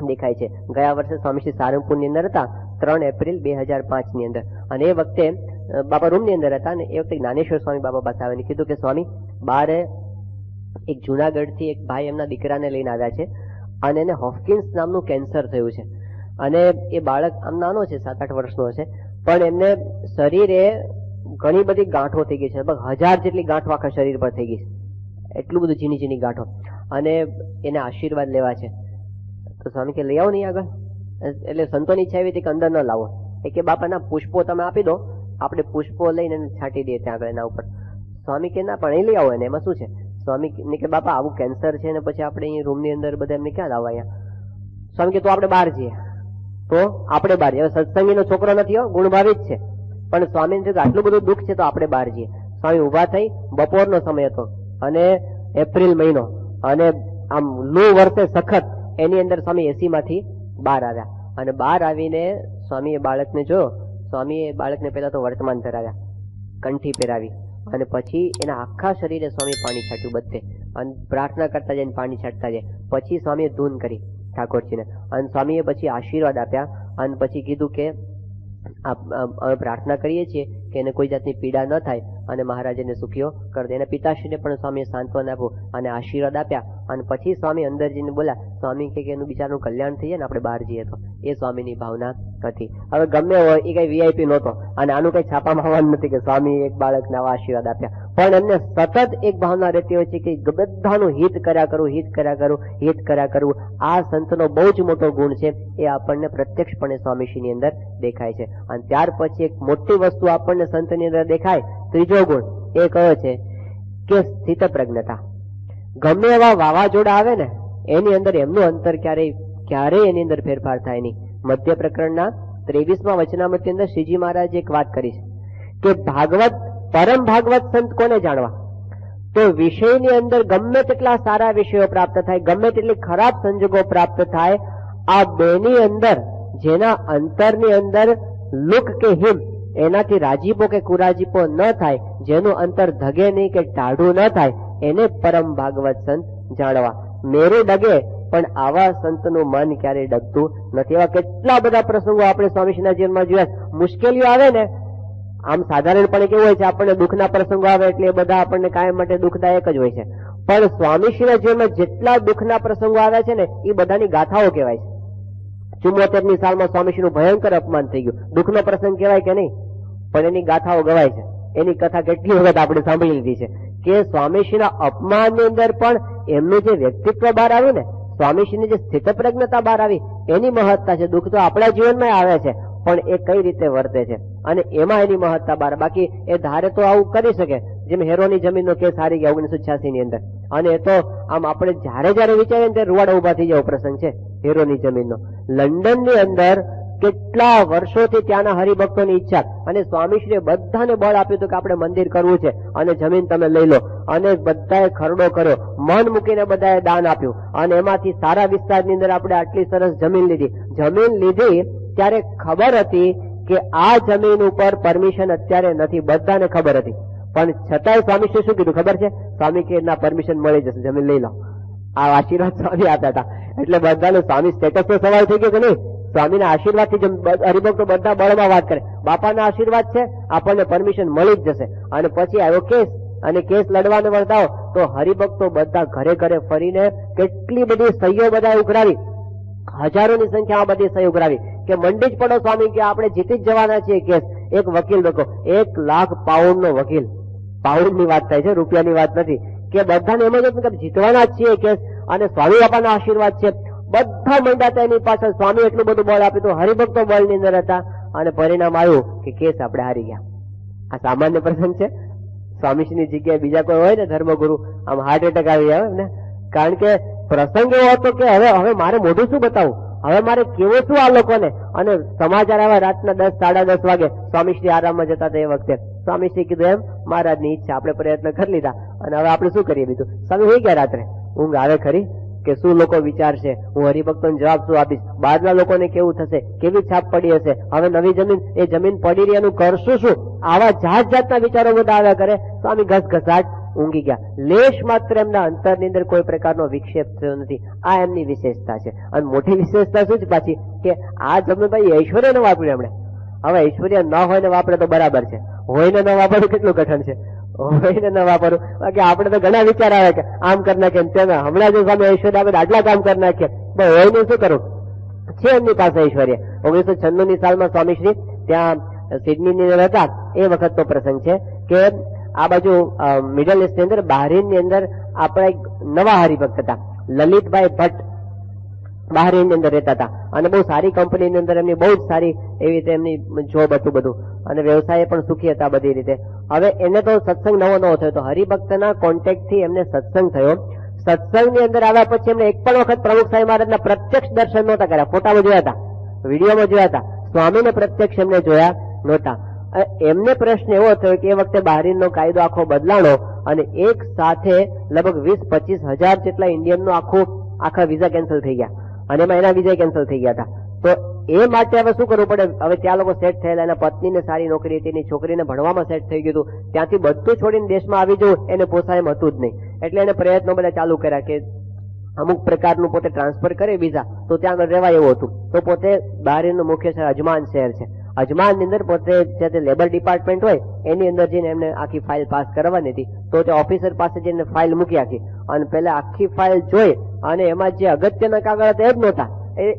દેખાય છે. ગયા વર્ષે સ્વામીશ્રી સારંગપુરની અંદર હતા 3 એપ્રિલ 2005ની અંદર, અને એ વખતે બાપા રૂમની અંદર હતા ને એ વખતે જ્ઞાનેશ્વર સ્વામી બાપા પાસે આવીને કીધું કે સ્વામી બારે એક જુનાગઢથી એક ભાઈ એમના દીકરાને લઈને આવ્યા છે અને એને હોફકિન્સ નામનું કેન્સર થયું છે અને એ બાળક આમ નાનો છે 7-8 વર્ષનો છે પણ એમને શરીરે ઘણી બધી ગાંઠો થઈ ગઈ છે, લગભગ 1000 જેટલી ગાંઠો આખા શરીર પર થઈ ગઈ છે, એટલું બધું ઝીણી ઝીણી ગાંઠો, અને એને આશીર્વાદ લેવા છે. તો સ્વામી કે લઈ આવો નહીં આગળ. એટલે સંતોની ઈચ્છા એવી હતી કે અંદર ન લાવો, એ કે બાપાના પુષ્પો તમે આપી દો, આપણે પુષ્પો લઈને એને છાંટી દઈએ ત્યાં આગળ એના ઉપર. સ્વામી કે ના પણ અહીં લઈ આવો એને, એમાં શું છે? સ્વામી કે બાપા આવું કેન્સર છે ને પછી આપણે અહીં રૂમની અંદર બધા એમને ક્યાં લાવવા અહીંયા? સ્વામી કે તો આપણે બહાર જઈએ. તો આપણે બહાર જઈએ. સત્સંગીનો છોકરો નથી હો, ગુણભાવી જ છે, પણ સ્વામીને આટલું બધું દુઃખ છે તો આપણે બહાર જઈએ. સ્વામી ઉભા થઈ, બપોરનો સમય હતો અને એપ્રિલ મહિનો અને આમ લૂ વરસે સખત, એની અંદર સ્વામી એસી માંથી બહાર આવ્યા અને બહાર આવીને સ્વામીએ બાળકને જોયો. સ્વામીએ બાળકને પહેલા તો વર્તમાન ધરાવ્યા, કંઠી પહેરાવી અને પછી એના આખા શરીરે સ્વામી પાણી છાંટ્યું બધે અને પ્રાર્થના કરતા જઈને પાણી છાંટતા જાય. પછી સ્વામીએ ધૂન કરી ઠાકોરજીને અને સ્વામીએ પછી આશીર્વાદ આપ્યા અને પછી કીધું કે અમે પ્રાર્થના કરીએ છીએ કે એને કોઈ જાતની પીડા ન થાય અને મહારાજ એને સુખીઓ કરી દે. એના પિતાશ્રીને પણ સ્વામીએ સાંત્વન આપ્યું અને આશીર્વાદ આપ્યા અને પછી સ્વામી અંદર જઈને બોલ્યા. સ્વામી કે એનું બિચારનું કલ્યાણ થઈ જાય ને આપણે બહાર જઈએ તો. એ સ્વામીની ભાવના હતી. હવે ગમે હોય એ કઈ વીઆઈપી નહોતો અને આનું કઈ છાપામાં આવવાનું નથી કે સ્વામી એક બાળકને આવા આશીર્વાદ આપ્યા, પણ એમને સતત એક ભાવના રહેતી હોય છે કે બધાનું હિત કર્યા કરું, હિત કર્યા કરું, હિત કર્યા કરવું. આ સંતનો બહુ જ મોટો ગુણ છે, એ આપણને પ્રત્યક્ષપણે સ્વામીશ્રીની અંદર દેખાય છે. અને ત્યાર પછી એક મોટી વસ્તુ આપણને સંતની અંદર દેખાય, ત્રીજો ગુણ એ કયો છે કે સ્થિત પ્રજ્ઞતા. ગમે એવા વાવાઝોડા આવે ને એની અંદર એમનું અંતર ક્યારેય એની અંદર ફેરફાર થાય નહીં. મધ્ય પ્રકરણના 23મા વચનામૃતની અંદર શ્રીજી મહારાજે એક વાત કરી છે કે ભાગવત, પરમ ભાગવત સંત કોને જાણવા? તો વિષયની અંદર ગમે તેટલા સારા વિષયો પ્રાપ્ત થાય, ગમે તેટલી ખરાબ સંજોગો પ્રાપ્ત થાય, આ બેની અંદર જેના અંતરની અંદર લુક કે હિમ, એનાથી રાજીપો કે કુરાજીપો ન થાય, જેનું અંતર ધગે નહીં કે ટાઢું ન થાય, એને પરમ ભાગવત સંત જાણવા. મેરું ડગે પણ આવા સંતનું મન ક્યારેય ડગતું નથી. એવા કેટલા બધા પ્રસંગો આપણે સ્વામીશ્રીના જીવનમાં જોયા. મુશ્કેલીઓ આવે ને, આમ સાધારણપણે કેવું હોય છે, આપણને દુઃખના પ્રસંગો આવે એટલે એ બધા આપણને કાયમ માટે દુઃખદાયક જ હોય છે, પણ સ્વામીશ્રીના જીવનમાં જેટલા દુઃખના પ્રસંગો આવ્યા છે ને એ બધાની ગાથાઓ કહેવાય છે. 74ની સાલમાં સ્વામીશ્રીનું ભયંકર અપમાન થઈ ગયું, દુઃખનો પ્રસંગ કહેવાય કે નહીં? પણ એની ગાથાઓ ગવાય છે. એની કથા કેટલી વખત આપણે સાંભળી લીધી છે કે સ્વામીશ્રીના અપમાનની અંદર પણ એમનું જે વ્યક્તિત્વ બહાર આવ્યું ને, સ્વામીશ્રીની જે સ્થિતપ્રજ્ઞતા બહાર આવી, એની મહત્તા છે. દુઃખ તો આપણા જીવનમાં આવે છે પણ એ કઈ રીતે વર્તે છે અને એમાં એની મહત્તા બહાર. બાકી એ ધારે તો આવું કરી શકે, જેમ હેરોની જમીનનો કેસ હારી ગયા 1986 ની અંદર, અને એ તો આમ આપણે જયારે વિચારીએ ને ત્યારે રૂવાડા ઉભા થઈ જાય પ્રસંગ છે હેરોની જમીનનો. લંડનની અંદર કેટલા વર્ષોથી ત્યાંના હરિભક્તોની ઈચ્છા, અને સ્વામીશ્રીએ બધાને બળ આપ્યું હતું કે આપણે મંદિર કરવું છે અને જમીન તમે લઈ લો, અને બધાએ ખરડો કર્યો, મન મૂકીને બધાએ દાન આપ્યું અને એમાંથી સારા વિસ્તારની અંદર આપણે આટલી સરસ જમીન લીધી. જમીન લીધી ત્યારે ખબર હતી કે આ જમીન ઉપર પરમિશન અત્યારે નથી, બધાને ખબર હતી, પણ છતાંય સ્વામીશ્રીએ શું કીધું ખબર છે? સ્વામી કે ના, પરમિશન મળી જશે, જમીન લઈ લો. આ આશીર્વાદ સ્વામી આપ્યા હતા. એટલે બધાને સ્વામી સ્ટેટસનો સવાલ થઈ ગયો કે નહીં? સ્વામીના આશીર્વાદથી હરિભક્તો બધા બળમાં વાત કરે, બાપાના આશીર્વાદ છે, આપણને પરમિશન મળી જ જશે. અને પછી આવ્યો કેસ, અને કેસ લડવાને વળતાઓ તો હરિભક્તો બધા ઘરે ઘરે ફરીને કેટલી બધી સહીઓ બધા ઉઘરાવી, હજારોની સંખ્યામાં બધી સહી ઉઘરાવી કે મંડી જ પડો સ્વામી, કે આપણે જીતી જ જવાના છીએ કેસ. એક વકીલ લોકો 1 લાખ પાઉન્ડનો વકીલ, પાઉન્ડની વાત થાય છે, રૂપિયાની વાત નથી, કે બધાને એમ જ હતું કે જીતવાના જ છીએ કેસ અને સ્વામી બાપાના આશીર્વાદ છે. બધા મંડાતા એની પાછળ. સ્વામી એટલું બધું બળ આપ્યું તો હરિભક્તો બળની અંદર હતા અને પરિણામ આવ્યું કે કેસ આપણે હારી ગયા. આ સામાન્ય પ્રસંગ છે. સ્વામીશ્રીની જગ્યાએ બીજા કોઈ હોય ને ધર્મગુરુ, આમ હાર્ટ એટેક આવી આવે ને, કારણ કે પ્રસંગ એવો હતો કે હવે મારે મોઢું શું બતાવું, હવે મારે કેવું શું આ લોકોને. અને સમાચાર આવ્યા રાતના 10, 10:30 વાગે, સ્વામીશ્રી આરામમાં જતા હતા એ વખતે. સ્વામીશ્રી કીધું એમ મહારાજની ઈચ્છા, આપણે પ્રયત્ન કરી લીધા અને હવે આપણે શું કરીએ બીજું. સ્વામી હોઈ ગયા રાત્રે, ઊંઘ આવે ખરી કે શું લોકો વિચારશે, હું હરિભક્તોને જવાબ શું આપીશ, બહારના લોકોને કેવું થશે, કેવી છાપ પડી હશે, હવે નવી જમીન, એ જમીન પડી રહી એનું કરશું શું, આવા જાતના વિચારો બધા આવ્યા કરે. સ્વામી ઘસઘસાટ ઊંઘી ગયા. લેશ માત્ર એમના અંતરની અંદર કોઈ પ્રકારનો વિક્ષેપ થયો નથી. આ એમની વિશેષતા છે. અને મોટી વિશેષતા શું છે પાછી, કે આ જમીન ભાઈ ઐશ્વર્ય ન વાપર્યું એમણે. હવે ઐશ્વર્ય ન હોય ને વાપરે તો બરાબર છે, હોય ને ન વાપરવું કેટલું કઠણ છે, હોય ને ન વાપરવું. બાકી આપણે તો ઘણા વિચાર આવે કે આમ કરી નાખે તેના, હમણાં જો સ્વામી ઐશ્વર્ય આપે આટલા કામ કરી નાખીએ, હોય ને શું કરું છે એમની પાસે ઐશ્વર્ય. 1996 સાલમાં સ્વામીશ્રી ત્યાં સિડની ની અંદર હતા એ વખતનો પ્રસંગ છે કે આ બાજુ મિડલ ઇસ્ટ ની અંદર બહારીન ની અંદર આપણા એક નવા હરિભક્ત હતા લલિતભાઈ ભટ્ટ, બહારીન ની અંદર રહેતા હતા અને બહુ સારી કંપનીની અંદર એમની બહુ જ સારી એવી રીતે એમની જોબ હતું બધું અને વ્યવસાય પણ સુખી હતા બધી રીતે. હવે એને તો સત્સંગ નવો થયો તો હરિભક્તના કોન્ટેક્ટ થી એમને સત્સંગ થયો. સત્સંગની અંદર આવ્યા પછી એમને એક પણ વખત પ્રમુખ સ્વામી મહારાજના પ્રત્યક્ષ દર્શન નહોતા કર્યા, ફોટામાં જોયા હતા, વિડીયોમાં જોયા હતા, સ્વામીને પ્રત્યક્ષ એમને જોયા નહોતા. એમને પ્રશ્ન એવો થયો કે એ વખતે બહારીનનો કાયદો આખો બદલાણો અને એક સાથે લગભગ 20-25 હજાર જેટલા ઇન્ડિયનનો આખા વિઝા કેન્સલ થઈ ગયા અને એમાં એના વિઝા કેન્સલ થઈ ગયા હતા. તો એ માટે હવે શું કરવું પડે, હવે ત્યાં લોકો સેટ થયેલા, એના પત્નીને સારી નોકરી હતી, એની છોકરીને ભણવામાં સેટ થઈ ગયું હતું, ત્યાંથી બધું છોડીને દેશમાં આવી જવું એને પોસાય એમ હતું જ નહીં. એટલે એને પ્રયત્નો બધા ચાલુ કર્યા કે અમુક પ્રકારનું પોતે ટ્રાન્સફર કરે વિઝા તો ત્યાં આગળ રહેવાય એવું હતું. તો પોતે બહારનું મુખ્ય શહેર અજમાન શહેર છે, અજમાન ની અંદર પોતે જે લેબર ડિપાર્ટમેન્ટ હોય એની અંદર જઈને એમને આખી ફાઇલ પાસ કરવાની હતી. તો તે ઓફિસર પાસે જઈને ફાઇલ મૂકી આખી અને પેલા આખી ફાઇલ જોઈ અને એમાં જે અગત્યના કાગળ હતા એ જ નહોતા,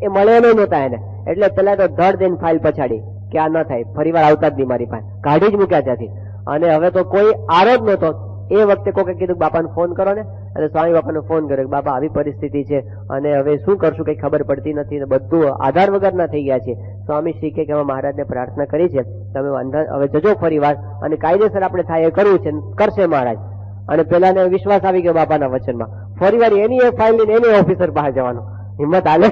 એ મળે નહોતા એને. એટલે પેલા તો ધડ દઈને ફાઇલ પછાડી કે આ ન થાય, ફરી વાર આવતા જ નહીં મારી પાસે, કાઢી જ મૂક્યા ત્યાંથી. અને હવે તો કોઈ આરો જ નહોતો. એ વખતે કોઈ કીધું બાપાને ફોન કરો ને, અને સ્વામી બાપાને ફોન કર્યો, બાપા આવી પરિસ્થિતિ છે અને હવે શું કરશું કઈ ખબર પડતી નથી, બધું આધાર વગરના થઈ ગયા છે. સ્વામી શ્રી કે અમે મહારાજને પ્રાર્થના કરી છે, તમે હવે જજો ફરી વાર અને કાયદેસર આપણે થાય એ કરવું છે, કરશે મહારાજ. અને પેલાને વિશ્વાસ આવી ગયો બાપાના વચનમાં. ફરી વાર એની એ ફાઇલ લઈને એની ઓફિસર પાસે જવાનું હિંમત હાલે,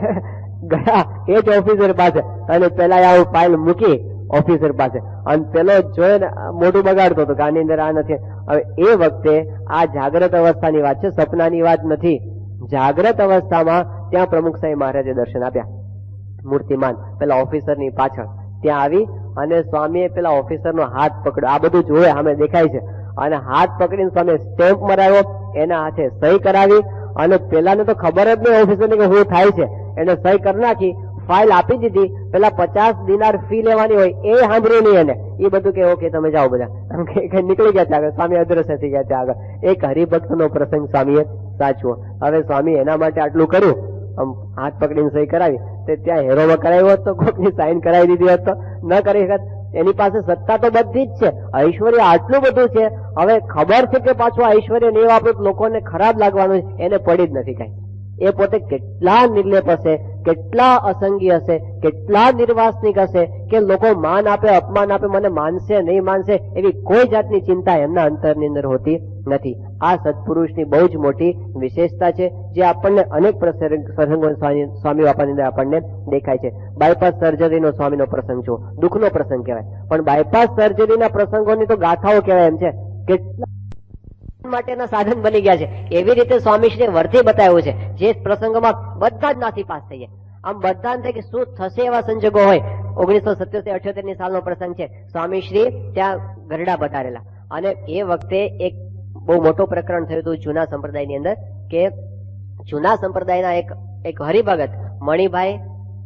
ગયા એ જ ઓફિસર પાસે અને પેલા આવું ફાઇલ મૂકી ઓફિસર પાસે અને પેલો જોઈને મોઢું બગાડતો હતો કે આની અંદર આ નથી. હવે એ વખતે આ જાગ્રત અવસ્થાની વાત છે, સપનાની વાત નથી. જાગ્રત અવસ્થામાં ત્યાં પ્રમુખ સાહેબ મહારાજે દર્શન આપ્યા મૂર્તિમાન પેલા ઓફિસરની પાછળ ત્યાં આવી અને સ્વામીએ પેલા ઓફિસરનો હાથ પકડ્યો. આ બધું જોયે સામે દેખાય છે અને હાથ પકડીને સ્વામીએ સ્ટેમ્પ મરાવ્યો, એના હાથે સહી કરાવી અને પેલાને તો ખબર જ નહીં ઓફિસરને કે શું થાય છે, એને સહી કરી નાખી, ફાઇલ આપી દીધી. પેલા 50 દિનાર ફી લેવાની હોય એ સાંભળ્યું નહીં એને, એ બધું કે ઓકે તમે જાઓ બધા, નીકળી ગયા ત્યાં આગળ. સ્વામી અદ્રશ્ય થઈ ગયા ત્યાં આગળ. એક હરિભક્તનો પ્રસંગ સ્વામીએ સાચવો. હવે સ્વામી એના માટે આટલું કર્યું, આમ હાથ પકડીને સહી કરાવી, તે ત્યાં હેરોમાં કરાવ્યો હોત તો કોઈની સાઇન કરાવી દીધી હોત તો ન કરી શકત. એની પાસે સત્તા તો બધી જ છે, ઐશ્વર્ય આટલું બધું છે. હવે ખબર છે કે પાછું ઐશ્વર્ય નહીં વાપરું લોકોને ખરાબ લાગવાનું, એને પડી જ નથી કઈ. એ પોતે કેટલા નિર્લેપ હશે, કેટલા અસંગી હશે, કેટલા નિર્વાસનિક હશે કે લોકો માન આપે અપમાન આપે, મને માનશે નહીં માનશે એવી કોઈ જાતની ચિંતા એમના અંતરની અંદર હોતી નથી. આ સત્પુરુષની બહુ જ મોટી વિશેષતા છે જે આપણને અનેક પ્રસંગો સ્વામી બાપાની અંદર આપણને દેખાય છે. બાયપાસ સર્જરીનો સ્વામીનો પ્રસંગ જો દુઃખનો પ્રસંગ કહેવાય, પણ બાયપાસ સર્જરીના પ્રસંગોની તો ગાથાઓ કહેવાય એમ છે. કેટલા માટેના સાધન બની ગયા છે. એવી રીતે સ્વામીશ્રીએ વર્થી બતાવ્યું છે જે પ્રસંગોમાં બધા જ નાથી પાસ થઈ જાય. આમ બધા થાય કે શું થશે એવા સંજોગો હોય. 1977-78 સાલનો પ્રસંગ છે. સ્વામીશ્રી ત્યાં ગરડા પધારેલા અને એ વખતે એક બહુ મોટો પ્રકરણ થયું હતું જૂના સંપ્રદાયની અંદર કે જૂના સંપ્રદાયના એક હરિભગત મણિભાઈ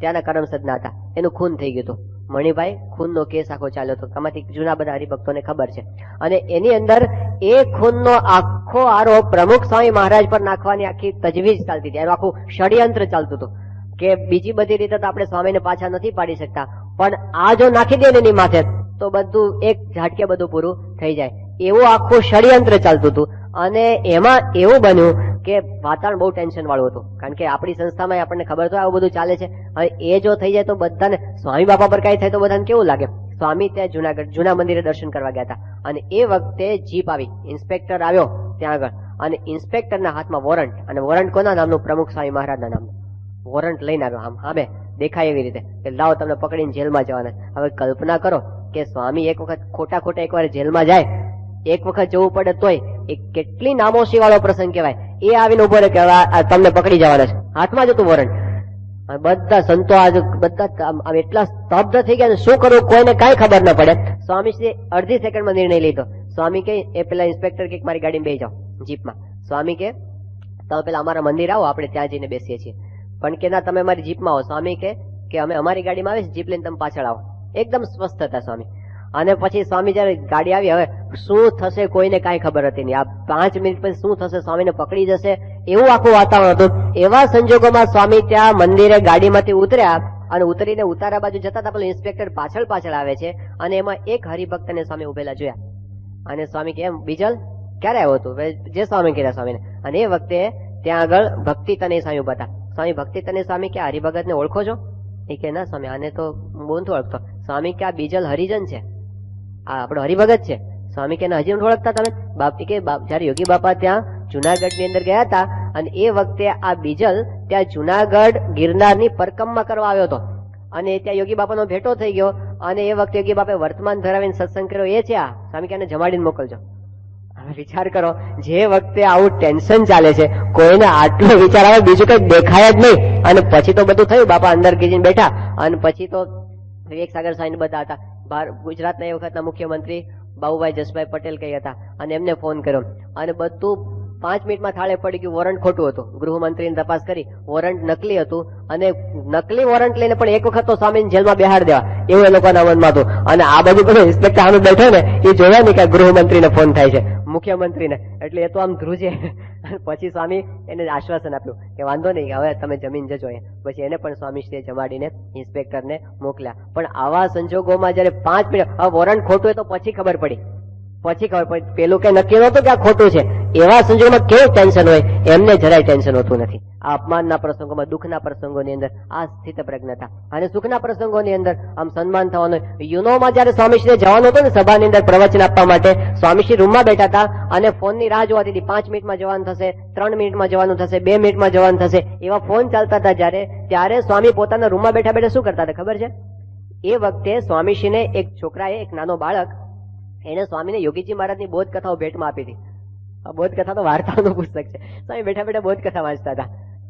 ત્યાંના કરમસદના હતા, એનું ખૂન થઈ ગયું હતું. મણિભાઈ ખૂનનો કેસ આખો ચાલ્યો હતો, આમાંથી જૂના બધા હરિભક્તોને ખબર છે. અને એની અંદર એ ખૂનનો આખો આરોપ પ્રમુખ સ્વામી મહારાજ પર નાખવાની આખી તજવીજ ચાલતી હતી, એનું આખું ષડયંત્ર ચાલતું હતું કે બીજી બધી રીતે તો આપણે સ્વામીને પાછા નથી પાડી શકતા, પણ આ જો નાખી દે એની માથે તો બધું એક ઝાટકે બધું પૂરું થઈ જાય, એવું આખું ષડયંત્ર ચાલતું હતું. અને એમાં એવું બન્યું કે વાતાવરણ બહુ ટેન્શન વાળું હતું, કારણ કે આપણી સંસ્થામાં આપણને ખબર તો આવું બધું ચાલે છે. હવે એ જો થઈ જાય તો બધાને સ્વામી બાપા પર કઈ થાય તો બધાને કેવું લાગે. સ્વામી ત્યાં જુનાગઢ જૂના મંદિરે દર્શન કરવા ગયા હતા અને એ વખતે જીપ આવી, ઇન્સ્પેક્ટર આવ્યો ત્યાં આગળ અને ઇન્સ્પેક્ટરના હાથમાં વોરંટ, અને વોરંટ કોના નામનું? પ્રમુખ સ્વામી મહારાજના નામનું વોરંટ લઈને આવ્યો. આમ સામે દેખાય એવી રીતે કે લાવો તમને પકડીને જેલમાં જવાના. હવે કલ્પના કરો કે સ્વામી એક વખત ખોટા એકવાર જેલમાં જાય, એક વખત જવું પડે તોય એ કેટલી નામોશી વાળો પ્રસંગ કહેવાય. એ આવીને ઉભો રહે કે તમને પકડી જવાના છે, હાથમાં જ હતું વોરંટ. બધા સંતો આજે બધા એટલા સ્તબ્ધ થઈ ગયા, શું કરવું કોઈને કઈ ખબર ન પડે. સ્વામીશ્રી અડધી સેકન્ડમાં નિર્ણય લીધો. સ્વામી કે એ પેલા ઇન્સ્પેક્ટર કે મારી ગાડીમાં બેસી જાઓ જીપમાં. સ્વામી કે તમે પેલા અમારા મંદિર આવો, આપણે ત્યાં જઈને બેસીએ છીએ. પણ કે ના તમે અમારી જીપમાં આવો. સ્વામી કે અમે અમારી ગાડીમાં આવે જીપ લઈને તમે પાછળ આવો. એકદમ સ્વસ્થ હતા સ્વામી. અને પછી સ્વામી જયારે ગાડી આવી, હવે શું થશે કોઈને કાંઈ ખબર હતી નહીં. આ 5 મિનિટ પછી શું થશે, સ્વામીને પકડી જશે એવું આખું વાતાવરણ હતું. એવા સંજોગોમાં સ્વામી ત્યાં મંદિરે ગાડીમાંથી ઉતર્યા અને ઉતરીને ઉતારા બાજુ જતા હતા. પેલું ઇન્સ્પેક્ટર પાછળ પાછળ આવે છે અને એમાં એક હરિભક્તને સ્વામી ઉભેલા જોયા. અને સ્વામી કે, એમ બીજલ ક્યારે આવ્યો હતું? જે સ્વામી કીધા સ્વામીને. અને એ વખતે ત્યાં આગળ ભક્તિ તને સ્વામી ઉભા હતા. સ્વામી ભક્તિ તને સ્વામી કે, હરિભગત ને ઓળખો છો? એ કે, ના સ્વામી, આને તો હું નથી ઓળખતો. સ્વામી કે, આ બીજલ હરિજન છે, આ આપણો હરિભગત છે. સ્વામી કે, હજી નથી ઓળખતા તમે? બાપ કે, જયારે યોગી બાપા ત્યાં જુનાગઢ ની અંદર ગયા હતા અને એ વખતે આ બીજલ ત્યાં જુનાગઢ ગિરનારની પરિક્રમા કરવા આવ્યો હતો અને ત્યાં યોગી બાપાનો ભેટો થઈ ગયો અને એ વખતે યોગી બાપાએ વર્તમાન ધરાવીને સત્સંગ કર્યો. એ છે આ સ્વામી કે, આને જમાડીને મોકલજો. હવે વિચાર કરો, જે વખતે આવું ટેન્શન ચાલે છે, કોઈને આટલો વિચાર આવે, બીજું કઈ દેખાય જ નહીં. અને પછી તો બધું થયું, બાપા અંદર કીજીને બેઠા અને પછી તો વિવેક સાગર સાહેબ બધા હતા. ગુજરાતના એ વખતના મુખ્યમંત્રી બાબુભાઈ જસભાઈ પટેલ કઈ હતા અને એમને ફોન કર્યો અને બધું 5 મિનિટમાં થાળે પડી ગયું. વોરંટ ખોટું હતું. ગૃહમંત્રીને તપાસ કરી, વોરંટ નકલી હતું અને નકલી વોરંટ લઈને પણ એક વખત તો સ્વામીને જેલમાં બેહાડ દેવા એવું એ લોકોના મનમાં હતું. અને આ બધું બધું ઇન્સ્પેક્ટર સામે બેઠો ને એ જોયા ને કે ગૃહમંત્રીને ફોન થાય છે, મુખ્યમંત્રીને, એટલે એ તો આમ ધ્રુજે. પછી સ્વામી એને આશ્વાસન આપ્યું કે વાંધો નહીં, હવે તમે જમીન જજો. પછી એને પણ સ્વામી શ્રીએ જમાડીને ઇન્સ્પેક્ટરને મોકલ્યા. પણ આવા સંજોગોમાં જયારે 5 મિનિટ વોરંટ ખોટું હોય તો પછી ખબર પડી, પેલું કઈ નક્કી નહોતું કે આ ખોટું છે. એવા સંજોગોમાં કેવું ટેન્શન હોય, એમને જરાય ટેન્શન હોતું નથી. આ અપમાનના પ્રસંગોમાં, દુઃખના પ્રસંગોની અંદર આ સ્થિત પ્રજ્ઞતા અને સુખના પ્રસંગોની અંદર આમ સન્માન થવાનું. યુનોમાં જયારે સ્વામીશ્રીએ જવાનું હતું ને સભાની અંદર પ્રવચન આપવા માટે, સ્વામીશ્રી રૂમમાં બેઠા હતા અને ફોનની રાહ જોવાતી હતી. 5 મિનિટમાં જવાનું થશે, 3 મિનિટમાં જવાનું થશે, 2 મિનિટમાં જવાનું થશે, એવા ફોન ચાલતા હતા. ત્યારે સ્વામી પોતાના રૂમમાં બેઠા બેઠા શું કરતા હતા ખબર છે? એ વખતે સ્વામીશ્રીને એક છોકરાએ, એક નાનો બાળક, એને સ્વામીને યોગીજી મહારાજની બોધ કથાઓ ભેટમાં આપી હતી. આ બોધ કથા તો વાર્તાઓનું પુસ્તક છે. સ્વામી બેઠા બેઠા બોધ કથા વાંચતા હતા.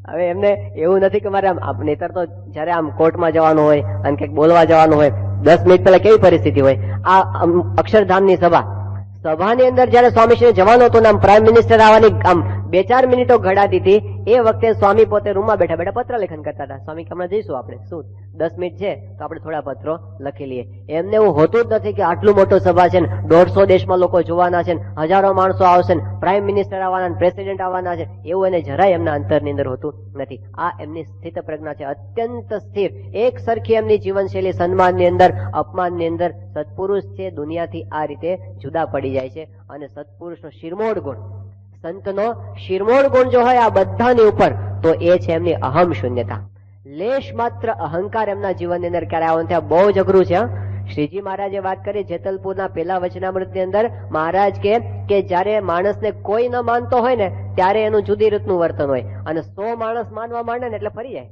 હવે એમને એવું નથી કે મારે આમ, નહીતર તો જયારે આમ કોર્ટમાં જવાનું હોય અને કંઈક બોલવા જવાનું હોય, 10 મિનિટ પહેલા કેવી પરિસ્થિતિ હોય. આ અક્ષરધામની સભાની અંદર જયારે સ્વામીશ્રીને જવાનું હતું ને આમ પ્રાઇમ મિનિસ્ટર આવવાની આમ 2-4 મિનિટો ઘડાતી હતી, એ વખતે સ્વામી પોતે રૂમમાં બેઠા બેઠા પત્ર લેખન કરતા હતા. સ્વામી કે, હમણાં જઈશું આપણે, શું 10 મિનિટ છે તો આપણે થોડા પત્રો લખી લઈએ. એમને એવું હોતું જ નથી કે આટલું મોટું સભા છે ને 150 દેશમાં લોકો જોવાના છે, હજારો માણસો આવશે, પ્રાઇમ મિનિસ્ટર આવવાના, પ્રેસિડેન્ટ આવવાના છે, એવું એને જરાય એમના અંતરની અંદર હોતું નથી. આ એમની સ્થિત પ્રજ્ઞા છે, અત્યંત સ્થિર, એક સરખી એમની જીવનશૈલી. સન્માનની અંદર, અપમાનની અંદર સત્પુરુષ છે દુનિયાથી આ રીતે જુદા પડી જાય છે. અને સત્પુરુષનો શિરમોડ ગુણ, સંતનો શિરમોડ ગુણ જો હોય આ બધાની ઉપર, તો એ છે એમની અહમ શૂન્યતા. લેશ માત્ર અહંકાર એમના જીવનની અંદર ક્યારે આવવાનું થયા, બહુ જ અઘરું છે. શ્રીજી મહારાજે વાત કરી જેતલપુરના પહેલા વચનામૃતની અંદર, મહારાજ કે જયારે માણસને કોઈ ન માનતો હોય ને ત્યારે એનું જુદી રીતનું વર્તન હોય, અને 100 માણસ માનવા માંડે ને એટલે ફરી જાય.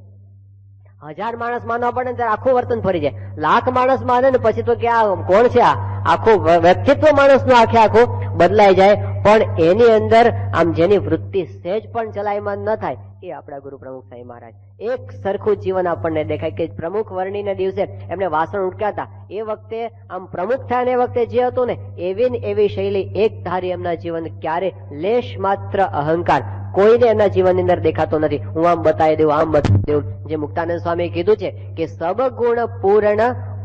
1000 માણસ માનવા પડે ને ત્યારે આખું વર્તન ફરી જાય. 1,00,000 માણસ માને ને પછી તો કે આ કોણ છે, આ આખું વ્યક્તિત્વ માણસનું આખું બદલાઈ જાય. પણ એની અંદર આમ જેની વૃત્તિ સહેજ પણ ચલાયમાન ન થાય, એ આપણા ગુરુ પ્રમુખ સાંઈ મહારાજ. એક સરખું જીવન આપણને દેખાય કે પ્રમુખ વર્ણીને દિવસે એમને વાસણ ઉટક્યા હતા, એ વખતે આમ પ્રમુખ થયા એ વખતે જે હતું ને એવી ને એવી શૈલી, એક ધારી એમના જીવન, ક્યારે લેશ માત્ર અહંકાર કોઈને એમના જીવનની અંદર દેખાતો નથી. હું આમ બતાવી દઉં, આમ બતાવી દઉં. જે મુક્તાનંદ સ્વામી કીધું છે કે સબ ગુણ પૂર્ણ